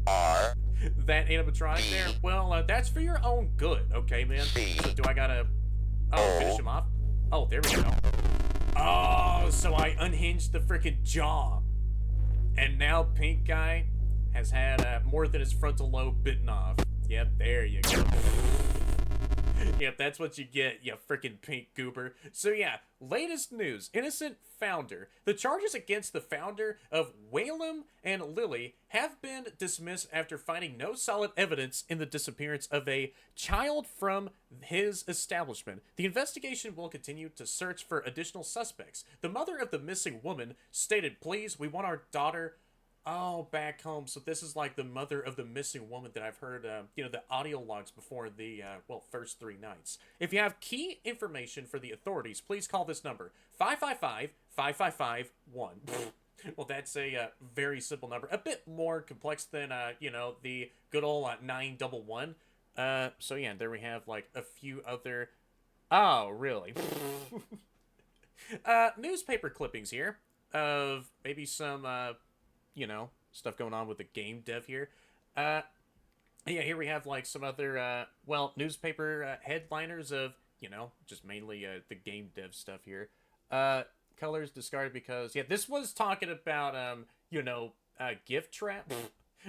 R that animatronic there? Well, that's for your own good, okay, man? B So do I gotta... Oh, finish him off? Oh, there we go. Oh, so I unhinged the freaking jaw. And now Pink Guy has had more than his frontal lobe bitten off. Yep, there you go. Yep, that's what you get, you freaking pink goober. So yeah, latest news. Innocent founder. The charges against the founder of Wallim and Lily have been dismissed after finding no solid evidence in the disappearance of a child from his establishment. The investigation will continue to search for additional suspects. The mother of the missing woman stated, "Please, we want our daughter back home." So this is like the mother of the missing woman that I've heard, the audio logs before the, first 3 nights. If you have key information for the authorities, please call this number, 555-5551. Well, that's a very simple number. A bit more complex than, the good old 911. So yeah, there we have, like, a few other... Oh, really? Newspaper clippings here of maybe some, stuff going on with the game dev here. Yeah, here we have, like, some other, newspaper headliners of, just mainly the game dev stuff here. Colors discarded because, yeah, this was talking about, Gift Trap.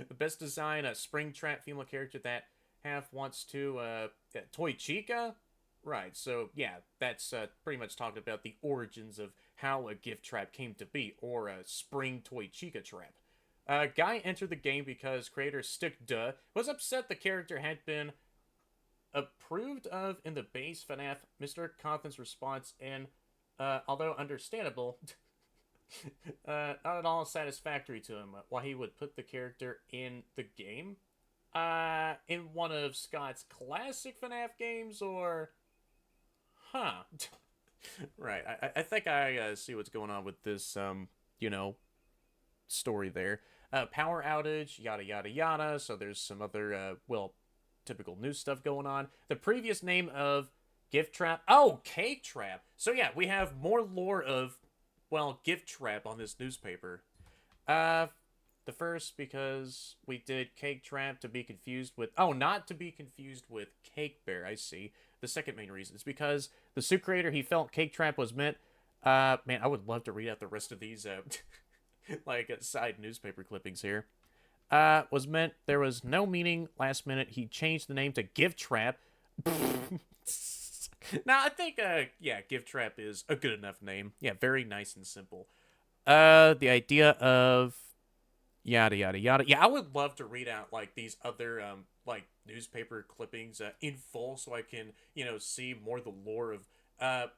The best design, Spring Trap female character that half wants to, Toy Chica? Right, so yeah, that's pretty much talking about the origins of how a gift trap came to be, or a spring Toy Chica trap. Guy entered the game because creator Stick Duh was upset the character had been approved of in the base FNAF. Mr. Coffin's response, and although understandable, not at all satisfactory to him, why he would put the character in the game. In one of Scott's classic FNAF games, or... Huh. Right, I think I see what's going on with this, you know, story there. Power outage, yada yada yada, so there's some other, well, typical news stuff going on. The previous name of Gift Trap... Oh, Cake Trap! So yeah, we have more lore of, well, Gift Trap on this newspaper. The first, because we did Cake Trap to be confused with... Oh, not to be confused with Cake Bear, I see. The second main reason is because the suit creator, he felt Cake Trap was meant... man, I would love to read out the rest of these, like, side newspaper clippings here. Was meant there was no meaning. Last minute, he changed the name to Gift Trap. Now, I think, yeah, Gift Trap is a good enough name. Yeah, very nice and simple. The idea of... Yada, yada, yada. Yeah, I would love to read out, like, these other, like, newspaper clippings in full so I can, you know, see more of the lore of,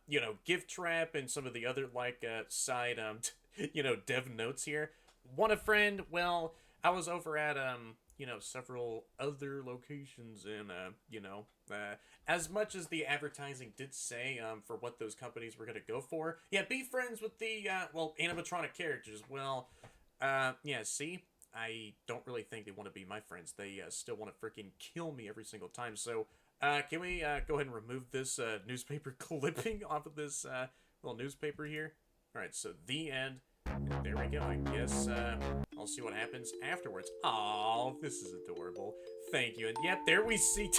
you know, Gift Trap and some of the other, like, side, you know, dev notes here. Want a friend? Well, I was over at, you know, several other locations in, you know, as much as the advertising did say, for what those companies were going to go for. Yeah, be friends with the, well, animatronic characters. Well... yeah, see? I don't really think they want to be my friends. They, still want to freaking kill me every single time. So, can we, go ahead and remove this, newspaper clipping off of this, little newspaper here? Alright, so the end. And there we go. I guess, I'll see what happens afterwards. Aw, this is adorable. Thank you. And yep, there we see...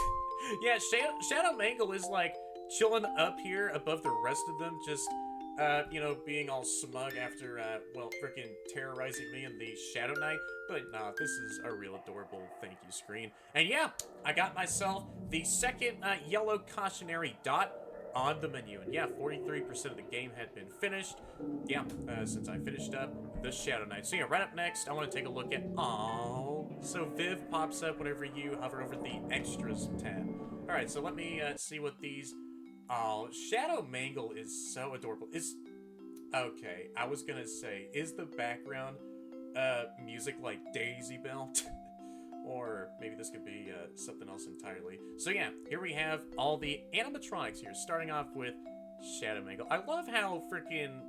yeah, Shadow Mangle is, like, chilling up here above the rest of them, just... you know, being all smug after, well, frickin' terrorizing me in the Shadow Knight. But, nah, this is a real adorable thank you screen. And yeah, I got myself the second, yellow cautionary dot on the menu. And yeah, 43% of the game had been finished. Yeah, since I finished up the Shadow Knight. So yeah, right up next, I want to take a look at... Aww. So Viv pops up whenever you hover over the Extras tab. Alright, so let me, see what these... Oh, Shadow Mangle is so adorable. Okay, I was gonna say, is the background, music like Daisy Bell? Or maybe this could be, something else entirely. So yeah, here we have all the animatronics here, starting off with Shadow Mangle. I love how freaking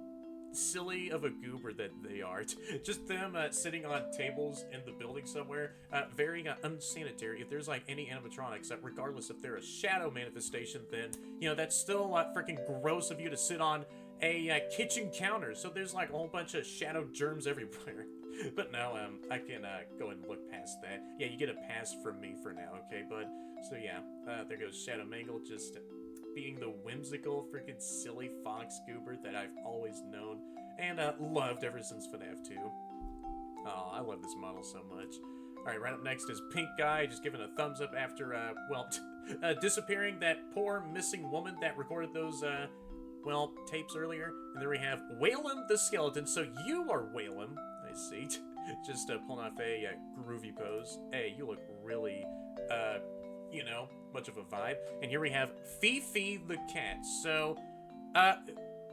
silly of a goober that they are. Just them sitting on tables in the building somewhere, very unsanitary. If there's like any animatronics, regardless if they're a shadow manifestation, then, you know, that's still freaking gross of you to sit on a kitchen counter. So there's like a whole bunch of shadow germs everywhere. But no, I can go and look past that. Yeah, you get a pass from me for now, okay, bud? So yeah, there goes Shadow Mangle, just being the whimsical, freaking silly fox goober that I've always known and loved ever since FNAF 2. Oh, I love this model so much. Alright, right up next is Pink Guy, just giving a thumbs up after, well, disappearing that poor missing woman that recorded those, well, tapes earlier. And then we have Wallim the Skeleton. So you are Wallim, I see. Just pulling off a groovy pose. Hey, you look really, you know, much of a vibe. And here we have Fifi the cat. So,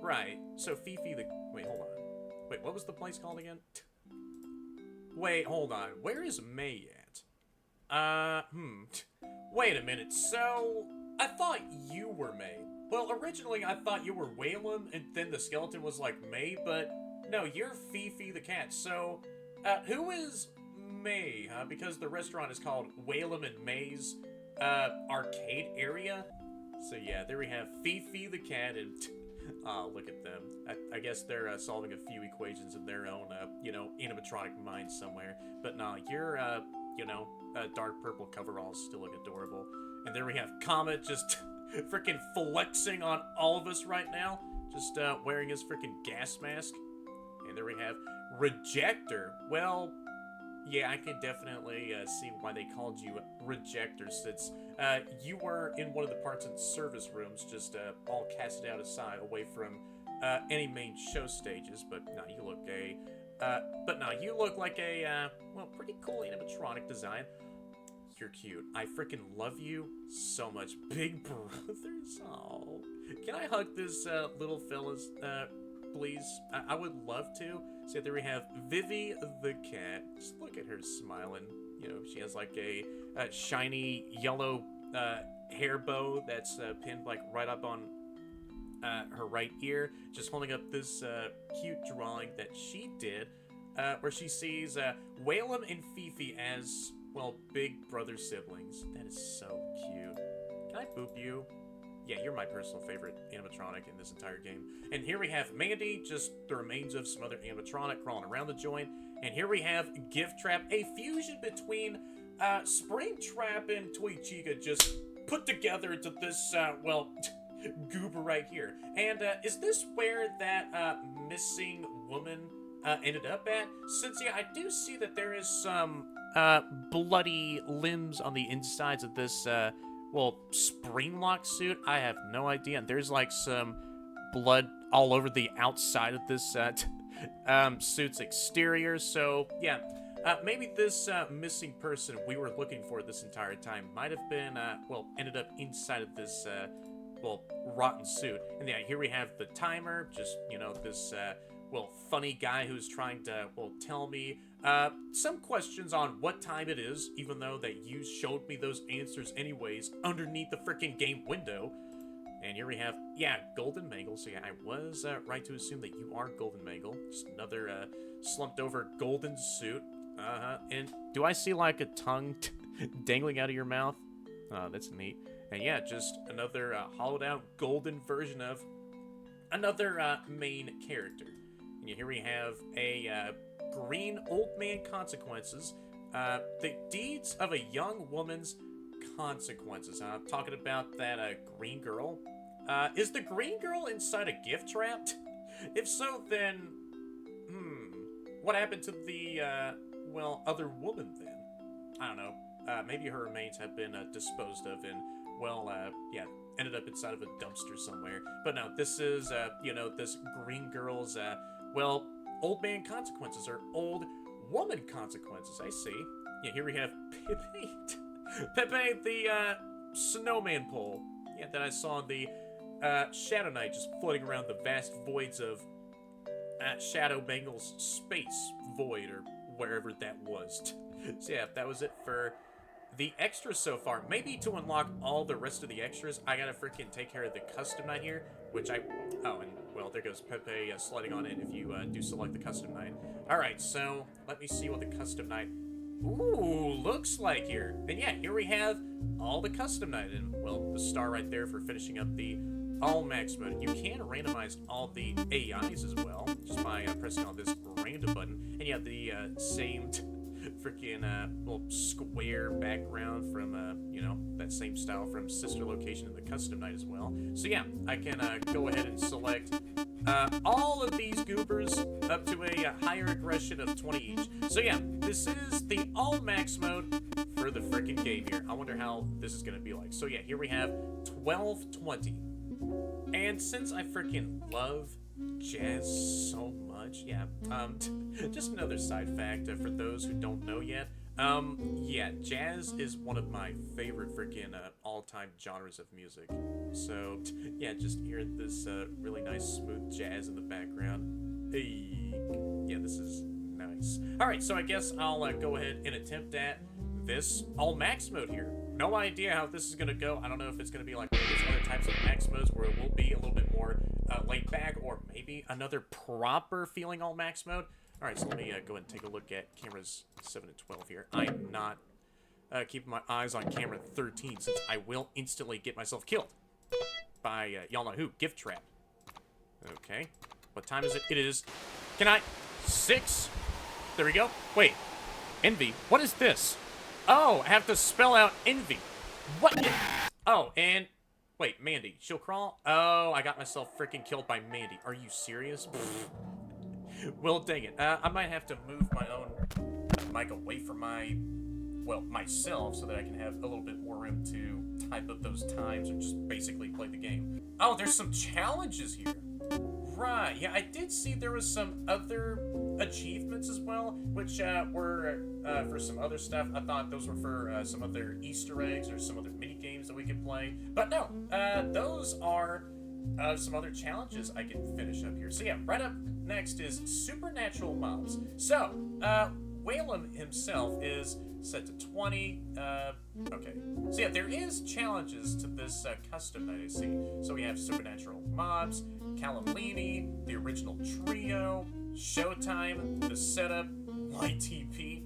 right. So Fifi the... Wait, hold on. Wait, what was the place called again? Wait, hold on. Where is May at? Wait a minute. So, I thought you were May. Well, originally I thought you were Wallim, and then the skeleton was like May, but no, you're Fifi the cat. So, who is May, huh? Because the restaurant is called Wallim and May's arcade area. So yeah, there we have Fifi the cat, and oh, look at them. I guess they're solving a few equations in their own, you know, animatronic mind somewhere. But nah, your, you know, dark purple coveralls still look adorable. And there we have Comet just freaking flexing on all of us right now. Just wearing his freaking gas mask. And there we have Rejector. Well, Yeah, I can definitely see why they called you Rejector, since you were in one of the parts in service rooms, just all casted out aside, away from any main show stages. But no, you look you look like a well, pretty cool animatronic design. You're cute. I freaking love you so much, big brothers. Oh, can I hug this little fella's please? I would love to. So there we have Vivi the cat. Just look at her smiling. You know, she has like a shiny yellow hair bow that's pinned like right up on her right ear. Just holding up this cute drawing that she did, where she sees Wallim and Fifi as, well, big brother siblings. That is so cute. Can I boop you? Yeah, you're my personal favorite animatronic in this entire game. And here we have Mandy, just the remains of some other animatronic crawling around the joint. And here we have Gift Trap, a fusion between Springtrap and Toy Chica, just put together into this, well, goober right here. And is this where that missing woman ended up at? Since, yeah, I do see that there is some bloody limbs on the insides of this, well, spring lock suit. I have no idea. And there's like some blood all over the outside of this suit's exterior. So yeah, maybe this missing person we were looking for this entire time might have been, well, ended up inside of this, well, rotten suit. And yeah, here we have the timer. Just, you know, this, well, funny guy who's trying to, well, tell me some questions on what time it is, even though that you showed me those answers anyways underneath the freaking game window. And here we have, yeah, Golden Mangle. So yeah, I was right to assume that you are Golden Mangle. Just another slumped over golden suit. And do I see like a tongue dangling out of your mouth? Oh, that's neat. And yeah, just another hollowed out golden version of another main character. And here we have a green old man consequences. The deeds of a young woman's consequences. I'm talking about that green girl. Is the green girl inside a gift trap? If so, then, what happened to the, well, other woman then? I don't know. Maybe her remains have been disposed of and, well, yeah, ended up inside of a dumpster somewhere. But no, this is, you know, this green girl's, well, old man consequences, or old woman consequences, I see. Yeah, here we have Pepe. Pepe, the, snowman pole. Yeah, that I saw in the, Shadow Knight just floating around the vast voids of, Shadow Mangle's space void, or wherever that was. So yeah, that was it for the extras so far. Maybe to unlock all the rest of the extras, I gotta freaking take care of the custom night here, which I... Oh, and, well, there goes Pepe sliding on in if you do select the custom night. Alright, so let me see what the custom night... Ooh, looks like here. And yeah, here we have all the custom night, and, well, the star right there for finishing up the all max mode. You can randomize all the AIs as well, just by pressing on this random button. And yeah, the same... freaking little square background from you know, that same style from sister location in the custom night as well. So yeah, I can go ahead and select all of these goobers up to a higher aggression of 20 each. So yeah, this is the all max mode for the freaking game here. I wonder how this is gonna be like. So yeah, here we have 1220, and since I freaking love jazz so much, yeah, just another side fact for those who don't know yet. Yeah, jazz is one of my favorite freaking all-time genres of music. So yeah, just hear this really nice smooth jazz in the background. Hey, yeah, this is nice. All right, so I guess I'll go ahead and attempt at this all max mode here. No idea how this is gonna go. I don't know if it's gonna be like one of those other types of max modes where it will be a little bit more laid back, or maybe another proper feeling all max mode. All right, so let me go ahead and take a look at cameras 7 and 12 here. I'm not keeping my eyes on camera 13, since I will instantly get myself killed by y'all know who. Gift Trap. Okay, what time is it? It is, can I, 6? There we go. Wait, envy. What is this? Oh, I have to spell out envy. What? Oh, and wait, Mandy. She'll crawl? Oh, I got myself freaking killed by Mandy. Are you serious? Well, dang it. I might have to move my own mic away from myself so that I can have a little bit more room to type up those times and just basically play the game. Oh, there's some challenges here. Right, yeah, I did see there was some other achievements as well, which were for some other stuff. I thought those were for some other Easter eggs or some other mini games that we could play. But no, those are some other challenges I can finish up here. So yeah, right up next is supernatural mobs. So, Wallim himself is set to 20. Okay. So yeah, there is challenges to this custom night, I see. So we have supernatural mobs, Calamini, the original trio, Showtime, the setup, YTP,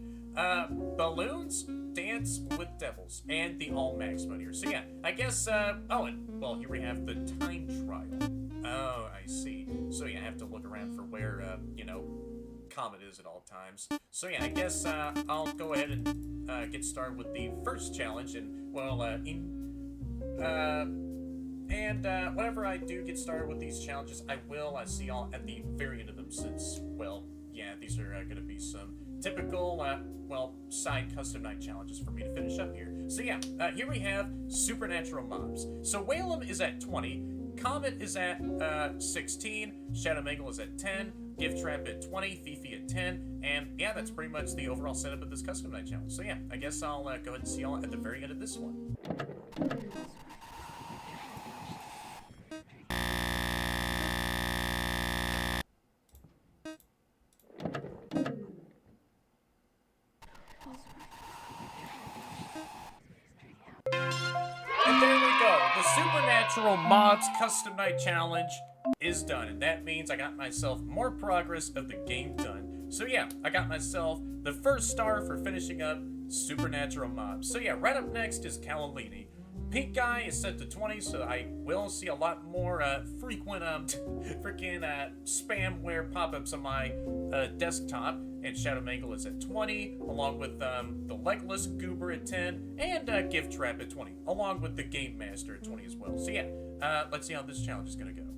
balloons, dance with devils, and the all max mode here. So yeah, I guess, oh, and well, here we have the time trial. Oh, I see. So yeah, I have to look around for where, you know, Comet is at all times. So yeah, I guess I'll go ahead and get started with the first challenge, and well, whenever I do get started with these challenges, I will see y'all at the very end of them, since, well, yeah, these are going to be some typical, well, side custom night challenges for me to finish up here. So yeah, here we have supernatural mobs. So Wallim is at 20, Comet is at 16, Shadow Mangle is at 10, Gift Trap at 20, Fifi at 10, and yeah, that's pretty much the overall setup of this custom night challenge. So yeah, I guess I'll go ahead and see y'all at the very end of this one. And there we go, the Supernatural Mobs Custom Night Challenge is done, and that means I got myself more progress of the game done. So yeah, I got myself the first star for finishing up Supernatural Mobs. So yeah, right up next is Calamini. Pink Guy is set to 20, so I will see a lot more frequent freaking spamware pop-ups on my desktop. And Shadow Mangle is at 20, along with the Legless Goober at 10, and Gift Trap at 20, along with the Game Master at 20 as well. So yeah, let's see how this challenge is going to go.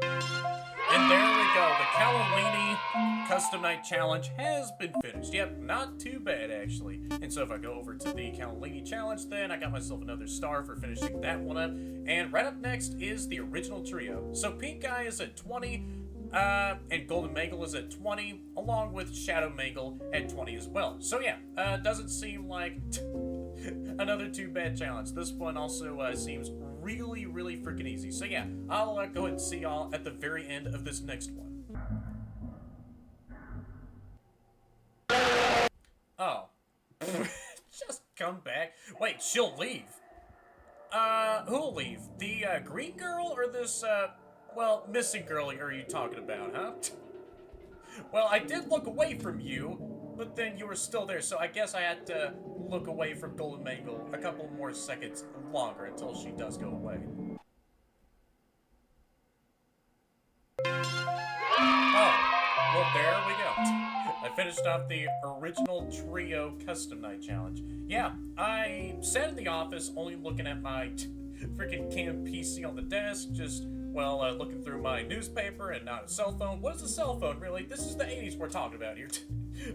And there we go, the Calamini Custom Night Challenge has been finished. Yep, not too bad actually. And so if I go over to the Calamini Challenge, then I got myself another star for finishing that one up. And right up next is the original trio. So Pink Guy is at 20, and Golden Mangle is at 20, along with Shadow Mangle at 20 as well. So yeah, doesn't seem like another too bad challenge. This one also seems really, really freaking easy. So yeah, I'll go ahead and see y'all at the very end of this next one. Oh. Just come back. Wait, she'll leave. Who'll leave? The, green girl or this, well, missing girl are you talking about, huh? Well, I did look away from you, but then you were still there, so I guess I had to look away from Golden Mangle a couple more seconds longer until she does go away. Oh, well, there we go. I finished off the original trio custom night challenge. Yeah, I sat in the office only looking at my freaking cam PC on the desk, just, well, looking through my newspaper and not a cell phone. What is a cell phone, really? This is the 80s we're talking about here.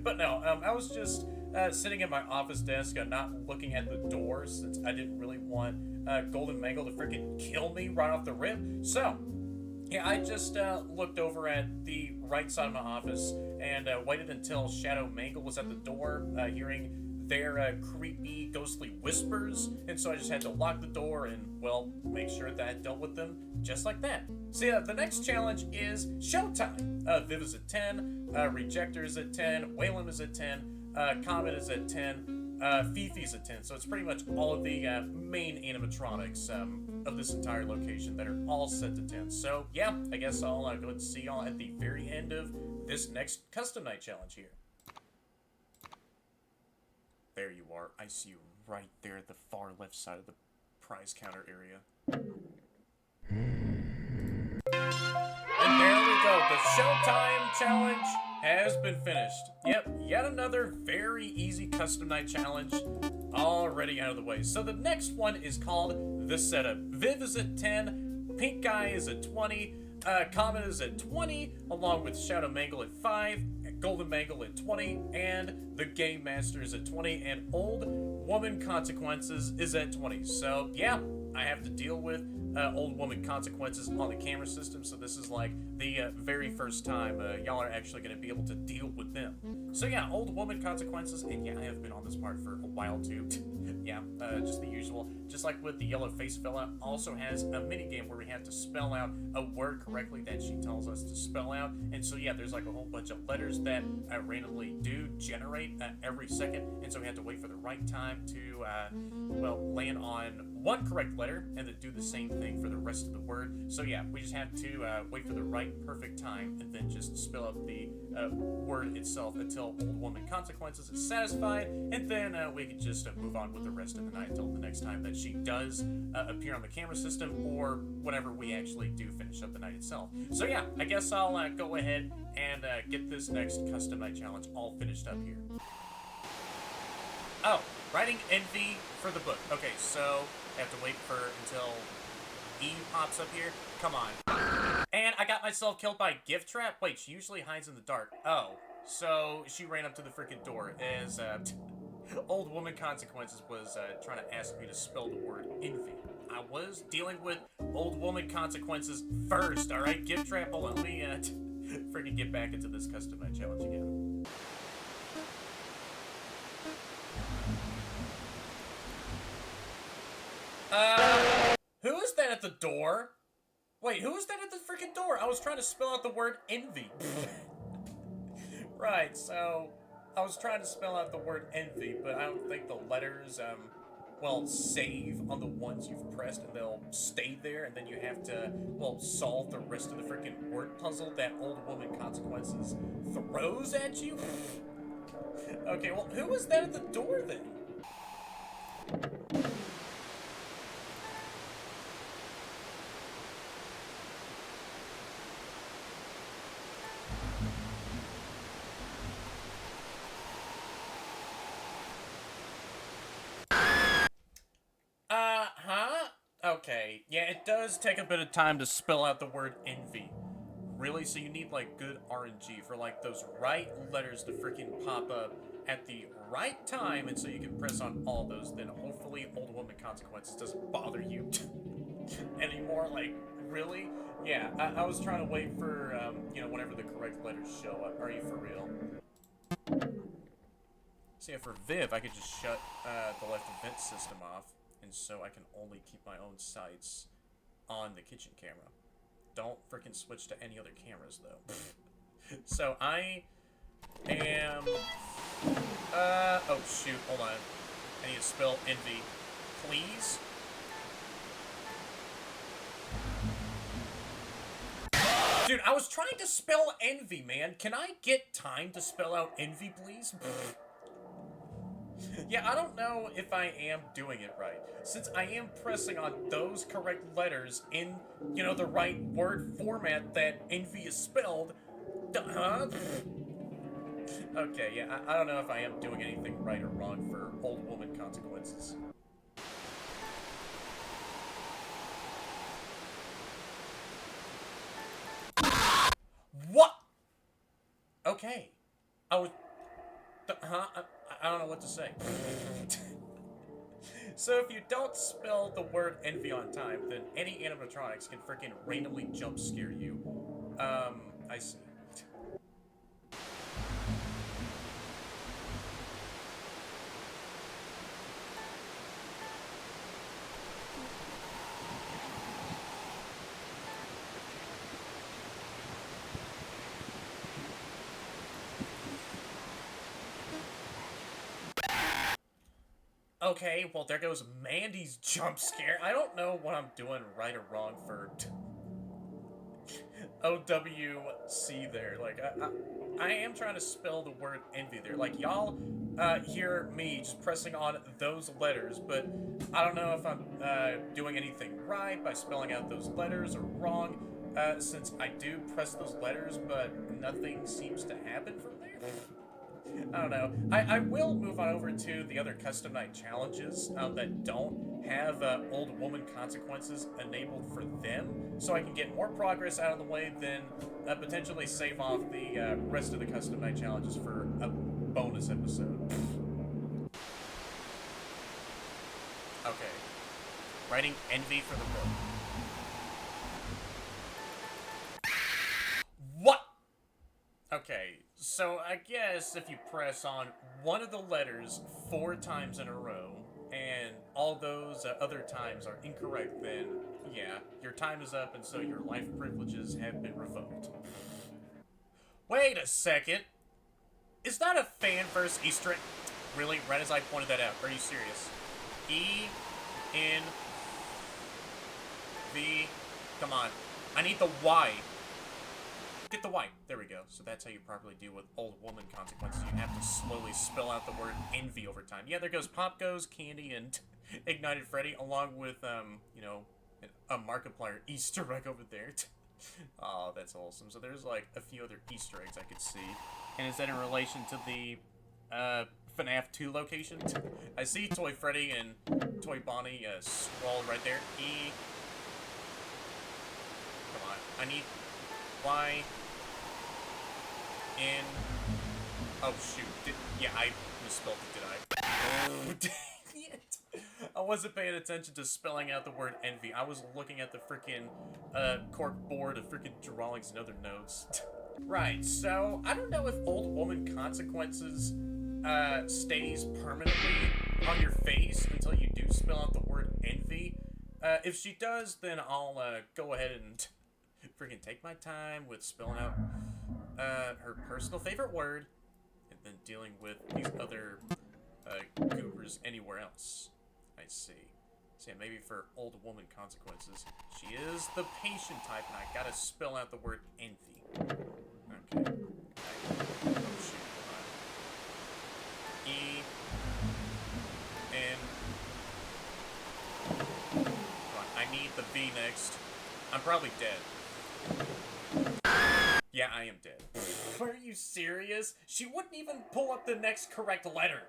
But no, I was just sitting at my office desk, not looking at the door, since I didn't really want Golden Mangle to freaking kill me right off the rip. So, yeah, I just looked over at the right side of my office and waited until Shadow Mangle was at the door, hearing their creepy, ghostly whispers, and so I just had to lock the door and, well, make sure that I dealt with them just like that. So yeah, the next challenge is Showtime. Viv is at 10, Rejector is at 10, Wallim is at 10, Comet is at 10, Fifi's at 10, so it's pretty much all of the main animatronics of this entire location that are all set to 10. So yeah, I guess I'll go ahead and see y'all at the very end of this next custom night challenge here. There you are. I see you right there at the far left side of the prize counter area. And there we go. The Showtime challenge has been finished. Yep, yet another very easy custom night challenge already out of the way. So the next one is called The Setup. Viv is at 10, Pink Guy is at 20, Comet is at 20, along with Shadow Mangle at 5, Golden Mangle at 20, and the Game Master is at 20, and Old Woman Consequences is at 20. So, yeah, I have to deal with Old Woman Consequences on the camera system, so this is like the very first time y'all are actually going to be able to deal with them. So yeah, Old Woman Consequences, and yeah, I have been on this part for a while too. Yeah, just the usual. Just like with the yellow face fella, also has a minigame where we have to spell out a word correctly that she tells us to spell out. And so yeah, there's like a whole bunch of letters that randomly do generate every second, and so we have to wait for the right time to, well, land on one correct letter and then do the same thing for the rest of the word. So yeah, we just have to wait for the right perfect time and then just spell out the word itself until Old Woman Consequences is satisfied, and then we can just move on with the rest of the night until the next time that she does appear on the camera system, or whenever we actually do finish up the night itself. So yeah, I guess I'll go ahead and get this next custom night challenge all finished up here. Oh, writing envy for the book. Okay, so I have to wait until E pops up here. Come on. And I got myself killed by a gift trap? Wait, she usually hides in the dark. Oh, so she ran up to the freaking door as Old Woman Consequences was trying to ask me to spell the word envy. I was dealing with Old Woman Consequences first, alright? Gift trap, hold on, let me freaking get back into this custom night challenge again. Who is that at the door? Wait, who is that at the freaking door? I was trying to spell out the word envy. Right, so I was trying to spell out the word envy, but I don't think the letters, well, save on the ones you've pressed, and they'll stay there, and then you have to, well, solve the rest of the freaking word puzzle that Old Woman Consequences throws at you? Okay, well, who was that at the door, then? Okay, yeah, it does take a bit of time to spell out the word envy. Really? So you need, like, good RNG for, like, those right letters to freaking pop up at the right time, and so you can press on all those, then hopefully Old Woman Consequences doesn't bother you anymore. Like, really? Yeah, I was trying to wait for, you know, whenever the correct letters show up. Are you for real? So yeah, for Viv, I could just shut the left vent system off, and so I can only keep my own sights on the kitchen camera. Don't freaking switch to any other cameras, though. So I am... oh, shoot, hold on. I need to spell envy, please. Dude, I was trying to spell envy, man. Can I get time to spell out envy, please? Yeah, I don't know if I am doing it right, since I am pressing on those correct letters in, you know, the right word format that envy is spelled. Huh? Okay, yeah, I don't know if I am doing anything right or wrong for Old Woman Consequences. What? Okay. I was... I don't know what to say. So if you don't spell the word envy on time, then any animatronics can freaking randomly jump scare you. I see. Okay, well, there goes Mandy's jump scare. I don't know what I'm doing right or wrong for OWC there. Like, I am trying to spell the word envy there. Like, y'all hear me just pressing on those letters, but I don't know if I'm doing anything right by spelling out those letters or wrong, since I do press those letters, but nothing seems to happen from there. I don't know. I will move on over to the other custom night challenges that don't have old woman consequences enabled for them, so I can get more progress out of the way than potentially save off the rest of the custom night challenges for a bonus episode. Okay. Writing envy for the bill. What? Okay, so I guess if you press on one of the letters 4 times in a row, and all those other times are incorrect, then yeah, your time is up, and so your life privileges have been revoked. Wait a second. Is that a fan first Easter egg? Really? Right as I pointed that out. Are you serious? E, N, V. Come on. I need the Y. Get the Y. There we go. So that's how you properly deal with old woman consequences. You have to slowly spell out the word envy over time. Yeah, there goes Pop Goes, Candy, and Ignited Freddy, along with, you know, a Markiplier Easter egg over there. Oh, that's wholesome. So there's, like, a few other Easter eggs I could see. And is that in relation to the, FNAF 2 location? I see Toy Freddy and Toy Bonnie, scrawled right there. E. Come on. I need Y. N. Oh, shoot. Yeah, I misspelled it, did I? Oh, dang it. I wasn't paying attention to spelling out the word envy. I was looking at the freaking cork board of freaking drawings and other notes. Right, so I don't know if old woman consequences stays permanently on your face until you do spell out the word envy. If she does, then I'll go ahead and freaking take my time with spelling out her personal favorite word and then dealing with these other goobers anywhere else. I see. So yeah, maybe for old woman consequences, she is the patient type, and I gotta spell out the word envy. Okay. Oh shoot, come on. E. N. Come on, I need the V next. I'm probably dead. Yeah, I am dead. Are you serious? She wouldn't even pull up the next correct letter.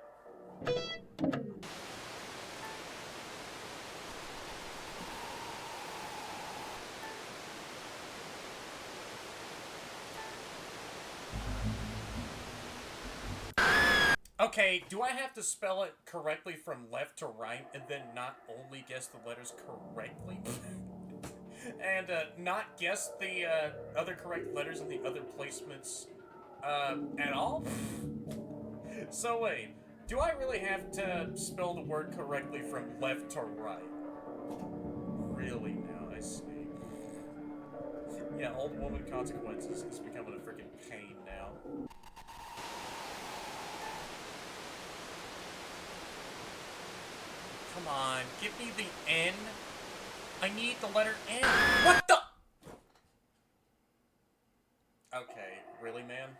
Okay, do I have to spell it correctly from left to right and then not only guess the letters correctly? And not guess the other correct letters in the other placements at all? So wait, do I really have to spell the word correctly from left to right? Really now, I see. Yeah, old woman consequences is becoming a freaking pain now. Come on, give me the N. I need the letter N. What the? Okay, really, man?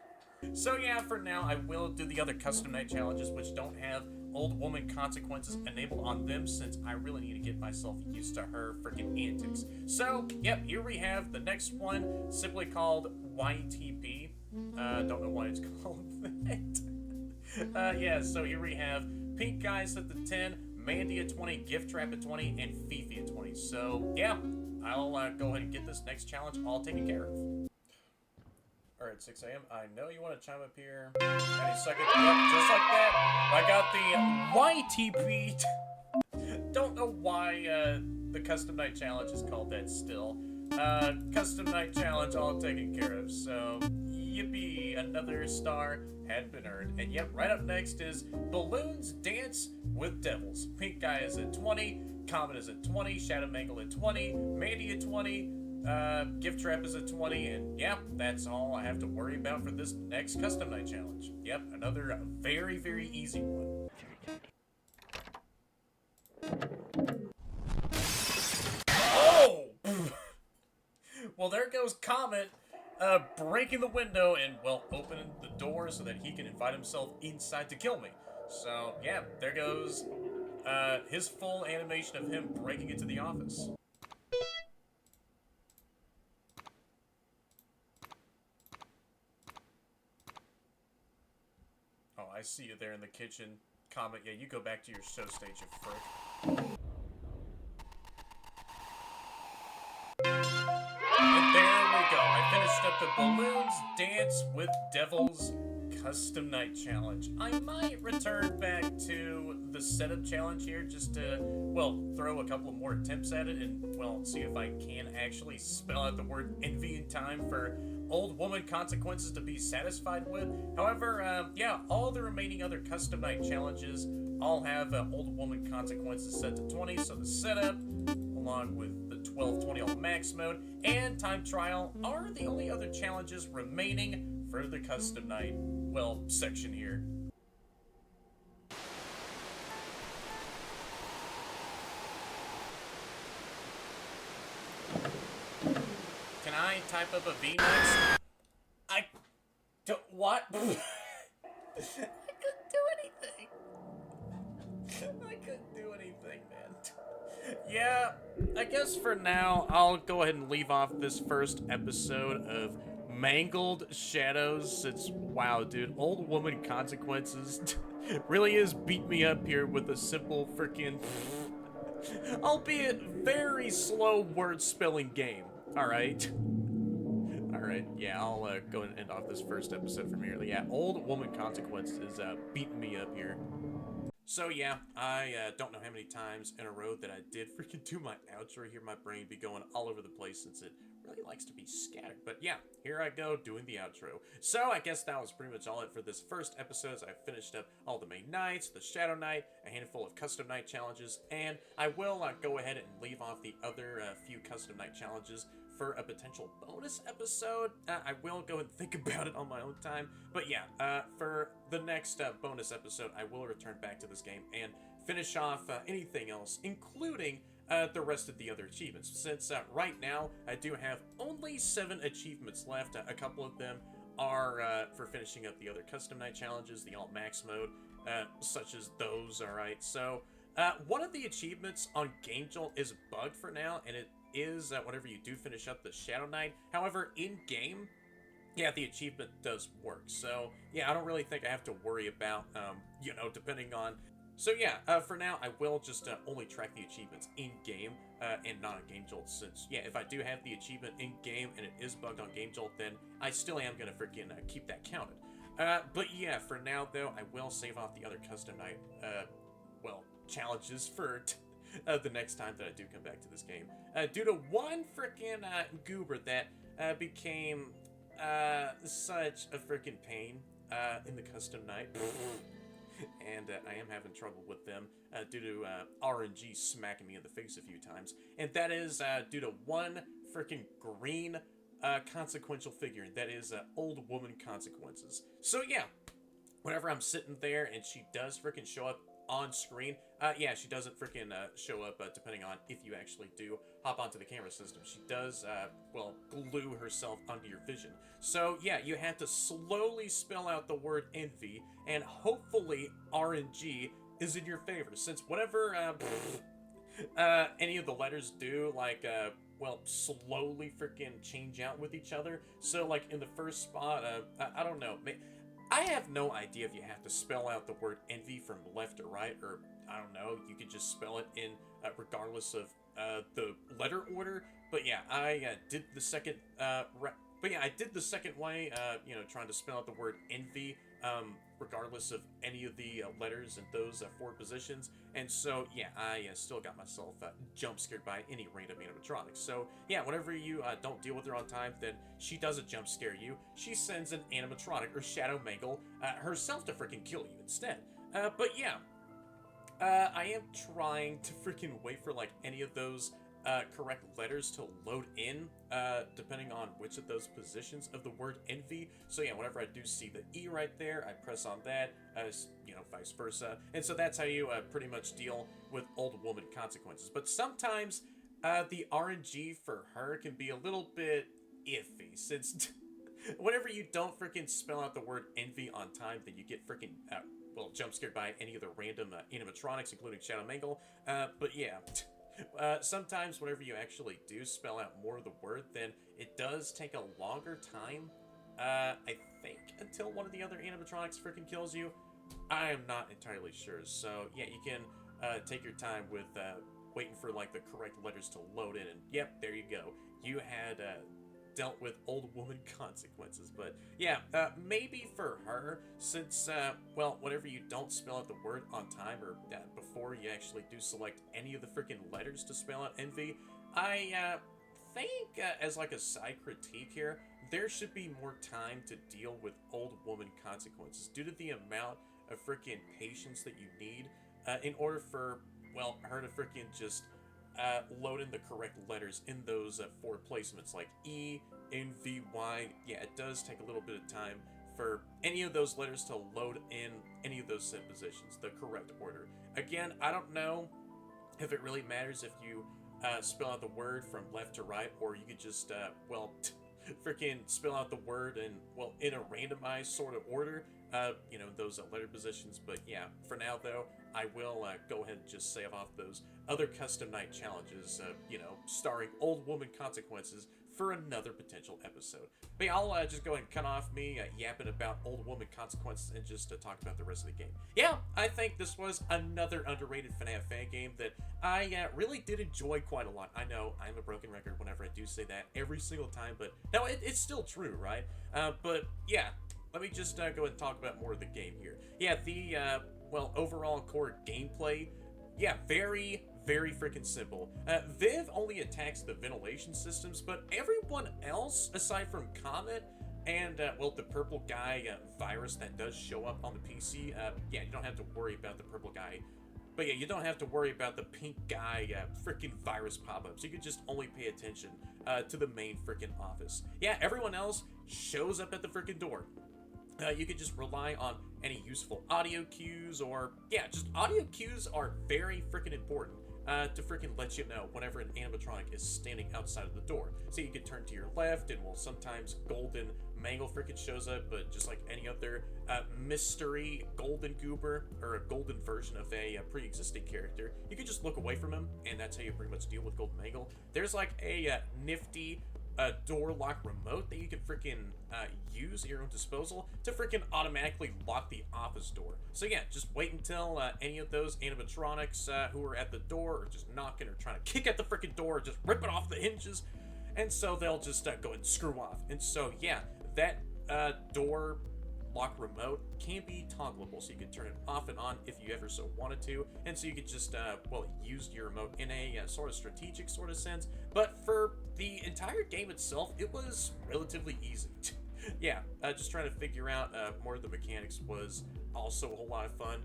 So yeah, for now, I will do the other custom night challenges, which don't have old woman consequences enabled on them, since I really need to get myself used to her freaking antics. So, yep, here we have the next one, simply called YTP. Don't know why it's called that. Yeah, so here we have Pink Guys at the 10, Mandy at 20, Gift Trap at 20, and Fifi at 20. So, yeah, I'll go ahead and get this next challenge all taken care of. Alright, 6 a.m. I know you want to chime up here any second. Yep, just like that. I got the YTP. Don't know why the Custom Night Challenge is called that still. Custom Night Challenge all taken care of. So, yippee, another star had been earned. And yep, right up next is Balloons Dance with Devils. Pink Guy is at 20, Comet is at 20, Shadow Mangle at 20, Mandy at 20, Gift Trap is at 20, and yeah, that's all I have to worry about for this next Custom Night Challenge. Yep, another very, very easy one. Oh! Well, there goes Comet, breaking the window and, well, opening the door so that he can invite himself inside to kill me. So, yeah, there goes, his full animation of him breaking into the office. Oh, I see you there in the kitchen. Comet, yeah, you go back to your show stage, you frick. the Balloons Dance with Devils Custom Night Challenge. I might return back to the setup challenge here just to, well, throw a couple more attempts at it and, well, see if I can actually spell out the word envy in time for Old Woman Consequences to be satisfied with. However, yeah, all the remaining other Custom Night challenges all have Old Woman Consequences set to 20, so the setup, along with the 1220 on max mode, and time trial are the only other challenges remaining for the Custom Night, well, section here. Can I type up a V next? I don't, what? I couldn't do anything. I couldn't do anything, man. Yeah, I guess for now, I'll go ahead and leave off this first episode of Mangled Shadows. It's, wow, dude, Old Woman Consequences really is beat me up here with a simple freaking, albeit very slow word spelling game. Alright. Alright, yeah, I'll go ahead and end off this first episode from here. Yeah, Old Woman Consequences is beating me up here. So yeah, I don't know how many times in a row that I did freaking do my outro here. My brain be going all over the place since it really likes to be scattered. But yeah, here I go doing the outro. So I guess that was pretty much all it for this first episode. I finished up all the main nights, the Shadow Night, a handful of Custom Night challenges, and I will go ahead and leave off the other few Custom Night challenges for a potential bonus episode. I will go and think about it on my own time. But yeah, for the next bonus episode, I will return back to this game and finish off anything else, including the rest of the other achievements. Since right now, I do have only 7 achievements left. A couple of them are for finishing up the other Custom Night challenges, the alt max mode, such as those, alright? So, one of the achievements on Game Jolt is bugged for now, and it is whenever you do finish up the Shadow Night. However, in-game, yeah, the achievement does work. So, yeah, I don't really think I have to worry about, you know, depending on... So, yeah, for now, I will just only track the achievements in-game and not on Game Jolt, since, yeah, if I do have the achievement in-game and it is bugged on Game Jolt, then I still am going to freaking keep that counted. But, yeah, for now, though, I will save off the other Custom Night, well, challenges for... the next time that I do come back to this game. Due to one freaking goober that became such a freaking pain in the Custom Night. And I am having trouble with them due to RNG smacking me in the face a few times. And that is due to one freaking green consequential figure. That is Old Woman Consequences. So yeah, whenever I'm sitting there and she does freaking show up on screen, yeah, she doesn't freaking show up depending on if you actually do hop onto the camera system. She does, well, glue herself onto your vision. So, yeah, you have to slowly spell out the word envy, and hopefully RNG is in your favor, since whenever any of the letters do, like, well, slowly freaking change out with each other. So, like, in the first spot, I don't know, I have no idea if you have to spell out the word envy from left to right, or I don't know, you could just spell it in regardless of the letter order. But yeah, I did the second I did the second way, you know, trying to spell out the word envy, regardless of any of the letters in those 4 positions. And so, yeah, I still got myself jump scared by any random animatronics. So, yeah, whenever you don't deal with her on time, then she doesn't jump scare you. She sends an animatronic, or Shadow Mangle, herself to freaking kill you instead. But yeah, I am trying to freaking wait for, like, any of those correct letters to load in, depending on which of those positions of the word envy. So yeah, whenever I do see the E right there, I press on that, you know, vice versa. And so that's how you pretty much deal with Old Woman Consequences. But sometimes the RNG for her can be a little bit iffy, since whenever you don't freaking spell out the word envy on time, then you get freaking well, jump scared by any of the random animatronics, including Shadow Mangle. But yeah, sometimes whenever you actually do spell out more of the word, then it does take a longer time, I think, until one of the other animatronics freaking kills you. I am not entirely sure. So yeah, you can take your time with waiting for like the correct letters to load in, and yep, there you go. You had dealt with old woman consequences. But yeah, maybe for her, since, well, whenever you don't spell out the word on time, or before you actually do select any of the freaking letters to spell out envy, I think, as like a side critique here, there should be more time to deal with old woman consequences due to the amount of freaking patience that you need in order for, well, her to freaking just load in the correct letters in those 4 placements, like E, N, V, Y. Yeah, it does take a little bit of time for any of those letters to load in any of those set positions, the correct order. Again, I don't know if it really matters if you spell out the word from left to right, or you could just, well, freaking spell out the word in, well, in a randomized sort of order, you know, those letter positions. But yeah, for now though, I will go ahead and just save off those other custom night challenges, you know, starring old woman consequences for another potential episode. But yeah, I'll just go ahead and cut off me yapping about old woman consequences and just talk about the rest of the game. Yeah, I think this was another underrated FNAF fan game that I really did enjoy quite a lot. I know I'm a broken record whenever I do say that every single time, but no, it's still true, right? But yeah, let me just go ahead and talk about more of the game here. Yeah, the, well, overall core gameplay, yeah, very freaking simple. Viv only attacks the ventilation systems, but everyone else, aside from Comet and, well, the purple guy virus that does show up on the PC, yeah, you don't have to worry about the purple guy. But yeah, you don't have to worry about the pink guy freaking virus pop-ups. You can just only pay attention to the main freaking office. Yeah, everyone else shows up at the freaking door. You can just rely on any useful audio cues, or, yeah, just audio cues are very freaking important to freaking let you know whenever an animatronic is standing outside of the door. So you can turn to your left, and, well, sometimes Golden Mangle freaking shows up, but just like any other mystery golden goober, or a golden version of a pre-existing character, you can just look away from him, and that's how you pretty much deal with Golden Mangle. There's like a nifty door lock remote that you can freaking use at your own disposal to freaking automatically lock the office door. So yeah, just wait until any of those animatronics who are at the door are just knocking or trying to kick at the freaking door, or just rip it off the hinges, and so they'll just go and screw off. And so yeah, that door lock remote can be toggleable, so you can turn it off and on if you ever so wanted to, and so you could just well, use your remote in a sort of strategic sort of sense. But for the entire game itself, it was relatively easy. Yeah, just trying to figure out more of the mechanics was also a whole lot of fun.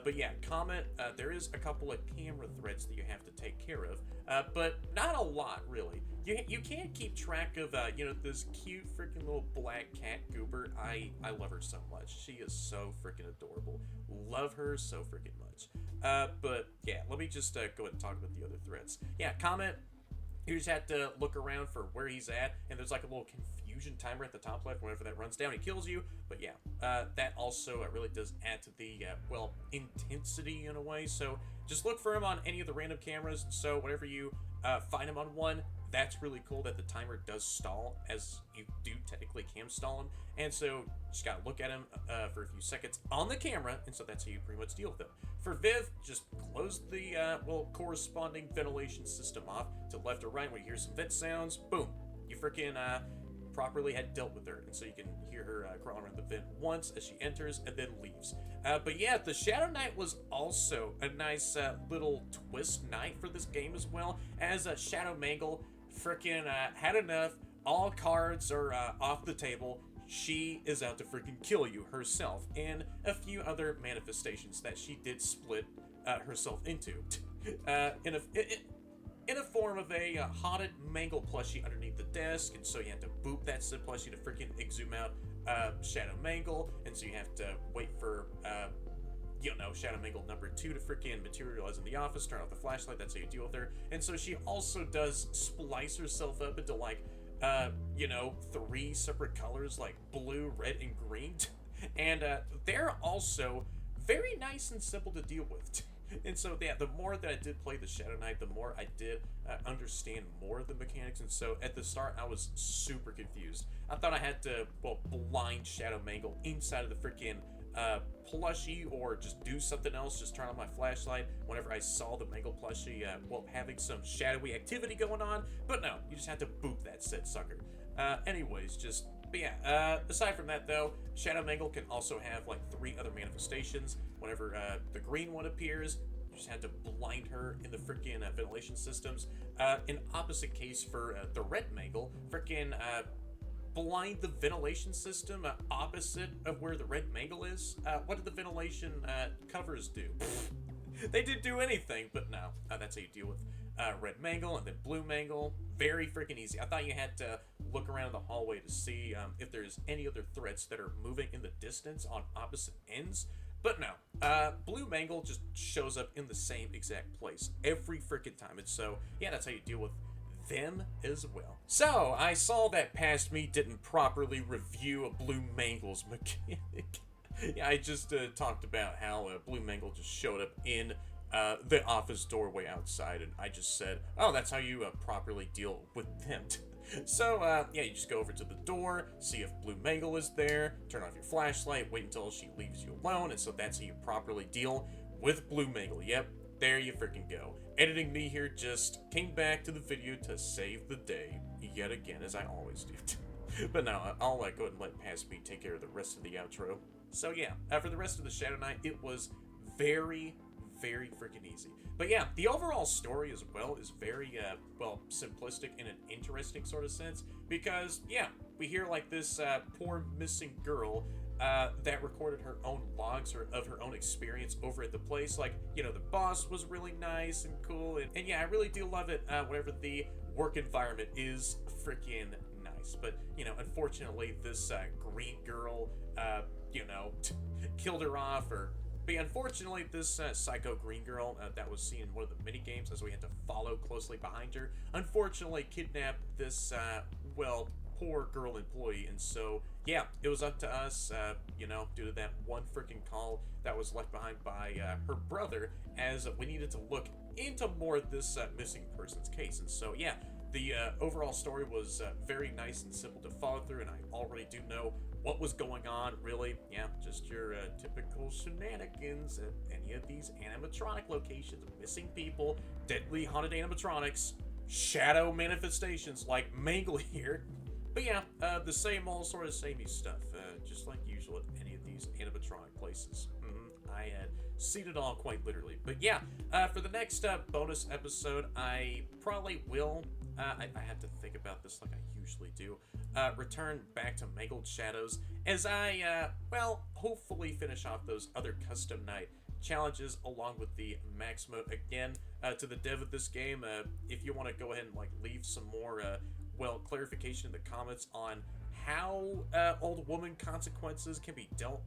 But yeah, Comet, there is a couple of camera threads that you have to take care of, but not a lot, really. You can't keep track of, you know, this cute freaking little black cat goober. I love her so much. She is so freaking adorable. Love her so freaking much. But yeah, let me just go ahead and talk about the other threads. Yeah, Comet, you just have to look around for where he's at, and there's like a little confusion timer at the top left. Whenever that runs down, he kills you. But yeah, that also really does add to the, well, intensity in a way. So just look for him on any of the random cameras. So whenever you find him on one, that's really cool that the timer does stall, as you do technically cam stall him. And so just gotta look at him for a few seconds on the camera, and so that's how you pretty much deal with him. For Viv, just close the, well, corresponding ventilation system off to left or right. When you hear some vent sounds, boom, you freaking properly had dealt with her. And so you can hear her crawling around the vent once as she enters and then leaves. But yeah, the Shadow Night was also a nice little twist night for this game as well, as Shadow Mangle freaking had enough. All cards are off the table. She is out to freaking kill you herself, and a few other manifestations that she did split herself into. In a form of a haunted Mangle plushie underneath the desk, and so you have to boop that said plushie to freaking exhume out Shadow Mangle, and so you have to wait for you know, Shadow Mangle number 2 to freaking materialize in the office, turn off the flashlight. That's how you deal with her. And so she also does splice herself up into like you know, 3 separate colors, like blue, red, and green. And they're also very nice and simple to deal with. And so, yeah, the more that I did play the Shadow Knight, the more I did understand more of the mechanics. And so, at the start, I was super confused. I thought I had to, well, blind Shadow Mangle inside of the freaking plushie, or just do something else, just turn on my flashlight whenever I saw the Mangle plushie, well, having some shadowy activity going on. But no, you just have to boop that said sucker. Anyways, but yeah, aside from that though, Shadow Mangle can also have like 3 other manifestations. Whenever the green one appears, you just had to blind her in the freaking ventilation systems. In opposite case for the red Mangle, freaking blind the ventilation system opposite of where the red Mangle is. What did the ventilation covers do? They didn't do anything, but no, that's how you deal with red Mangle. And then blue Mangle, very freaking easy. I thought you had to look around the hallway to see if there's any other threats that are moving in the distance on opposite ends. But no, blue Mangle just shows up in the same exact place every freaking time. And so, yeah, that's how you deal with them as well. So, I saw that Past Me didn't properly review a blue Mangle's mechanic. Yeah, I just talked about how blue Mangle just showed up in the office doorway outside, and I just said, oh, that's how you properly deal with them. So, yeah, you just go over to the door, see if blue Mangle is there, turn off your flashlight, wait until she leaves you alone, and so that's how you properly deal with blue Mangle. Yep, there you freaking go. Editing me here just came back to the video to save the day, yet again, as I always do. But now, I'll go ahead and let Past Me take care of the rest of the outro. So yeah, for the rest of the Shadow Knight, it was very, very freaking easy. But yeah, the overall story as well is very, well, simplistic in an interesting sort of sense. Because, yeah, we hear like this poor missing girl that recorded her own logs of her own experience over at the place. Like, you know, the boss was really nice and cool. And yeah, I really do love it whenever the work environment is freaking nice. But, you know, unfortunately, this green girl, you know, killed her off, but yeah, unfortunately, this psycho green girl that was seen in one of the mini games, as we had to follow closely behind her, unfortunately kidnapped this, well, poor girl employee, and so, yeah, it was up to us, you know, due to that one freaking call that was left behind by her brother, as we needed to look into more of this missing person's case, and so, yeah, the overall story was very nice and simple to follow through, and I already do know what was going on, really. Yeah, just your typical shenanigans at any of these animatronic locations, missing people, deadly haunted animatronics, shadow manifestations like Mangle here. But yeah, the same old sort of samey stuff, just like usual at any of these animatronic places. I had seen it all quite literally. But yeah, for the next bonus episode, I probably will, I have to think about this like I usually do, return back to Mangled Shadows as I, well, hopefully finish off those other custom night challenges along with the max mode. Again, to the dev of this game, if you want to go ahead and like leave some more, well, clarification in the comments on how old woman consequences can be dealt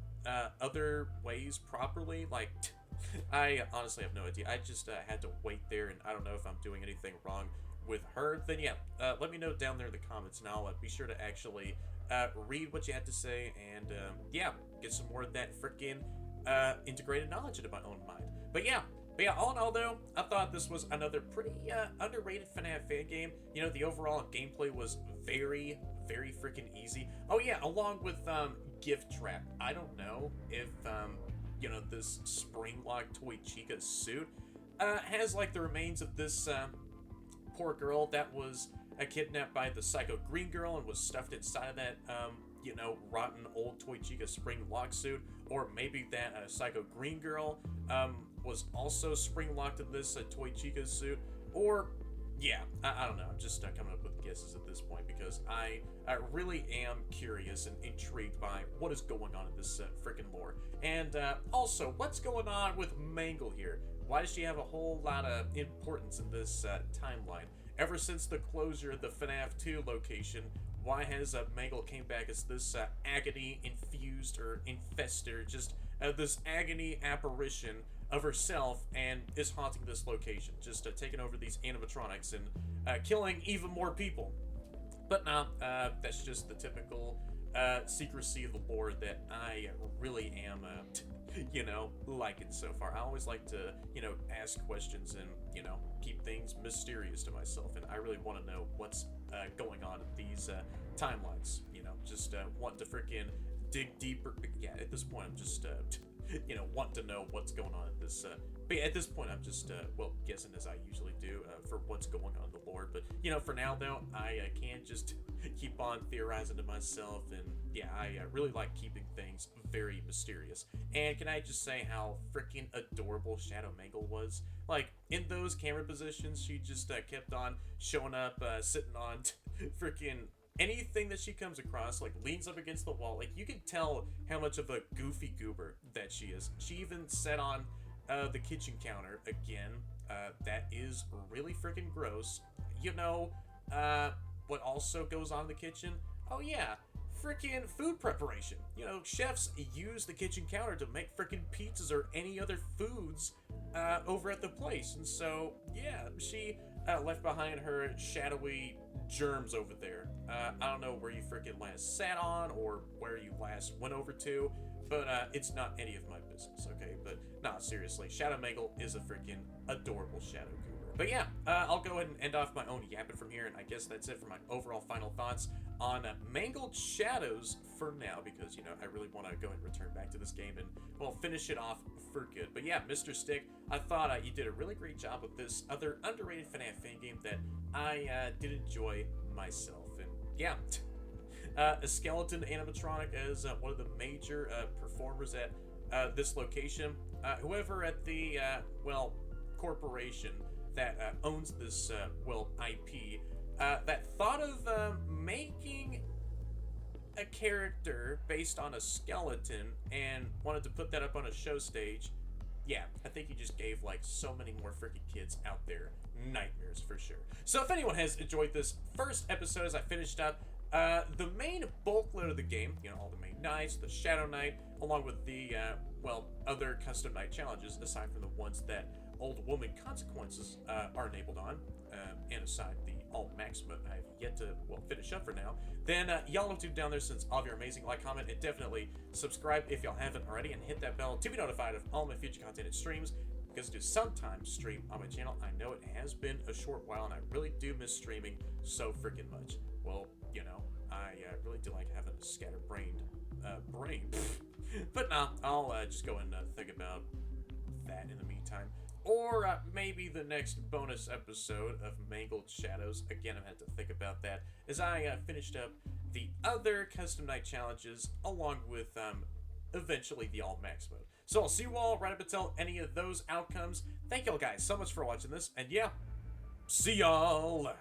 other ways properly, like, I honestly have no idea. I just had to wait there, and I don't know if I'm doing anything wrong with her. Then yeah, let me know down there in the comments, and I'll be sure to actually read what you had to say, and yeah, get some more of that freaking integrated knowledge into my own mind. But yeah, all in all though, I thought this was another pretty underrated FNAF fan game. You know, the overall gameplay was very, very freaking easy. Oh yeah, along with Gift Trap. I don't know if you know, this spring lock Toy Chica suit has like the remains of this poor girl that was kidnapped by the psycho green girl and was stuffed inside of that you know, rotten old Toy Chica spring lock suit, or maybe that psycho green girl was also spring locked in this Toy Chica suit, or yeah, I don't know. I'm just coming up with guesses at this point because I really am curious and intrigued by what is going on in this freaking lore. And also, what's going on with Mangle here? Why does she have a whole lot of importance in this timeline? Ever since the closure of the FNAF 2 location, why has Mangle came back as this agony-infused or infested, just this agony apparition of herself, and is haunting this location, just taking over these animatronics and killing even more people. But no, that's just the typical secrecy of the lore that I really am, you know, liking so far. I always like to, you know, ask questions and, you know, keep things mysterious to myself, and I really want to know what's going on in these timelines. You know, just want to freaking dig deeper. Yeah, at this point, I'm just you know, want to know what's going on in this But yeah, at this point, I'm just, well, guessing as I usually do for what's going on in the lore. But, you know, for now, though, I can't just keep on theorizing to myself. And, yeah, I really like keeping things very mysterious. And can I just say how freaking adorable Shadow Mangle was? Like, in those camera positions, she just kept on showing up, sitting on freaking anything that she comes across, like, leans up against the wall. Like, you can tell how much of a goofy goober that she is. She even sat on the kitchen counter again. That is really freaking gross. You know, what also goes on in the kitchen? Oh yeah, freaking food preparation. You know, chefs use the kitchen counter to make freaking pizzas or any other foods over at the place. And so, yeah, she left behind her shadowy germs over there. I don't know where you freaking last sat on or where you last went over to, but it's not any of my business, okay? But nah, seriously, Shadow Mangle is a freaking adorable shadow goober. But yeah, I'll go ahead and end off my own yapping from here, and I guess that's it for my overall final thoughts on Mangled Shadows for now, because, you know, I really want to go and return back to this game and, well, finish it off for good. But yeah, Mr. Stick, I thought you did a really great job with this other underrated FNAF fan game that I did enjoy myself. And yeah, a skeleton animatronic as one of the major performers at this location. Whoever at the, well, corporation that owns this, well, IP, that thought of making a character based on a skeleton and wanted to put that up on a show stage, yeah, I think you just gave, like, so many more freaking kids out there nightmares for sure. So if anyone has enjoyed this first episode as I finished up the main bulk load of the game, you know, all the main nights, the Shadow Night, along with the, well, other custom night challenges, aside from the ones that Old Woman Consequences are enabled on, and aside the all max mode I have yet to, well, finish up for now, then y'all have to down there since all of you are amazing. Like, comment, and definitely subscribe if y'all haven't already, and hit that bell to be notified of all my future content and streams, because I do sometimes stream on my channel. I know it has been a short while, and I really do miss streaming so freaking much. Well, you know, I really do like having a scatterbrained brain. But nah, I'll just go and think about that in the meantime. Or maybe the next bonus episode of Mangled Shadows. Again, I had to think about that as I finished up the other custom night challenges, along with eventually the all max mode. So I'll see you all right up until any of those outcomes. Thank y'all guys so much for watching this, and yeah, see y'all.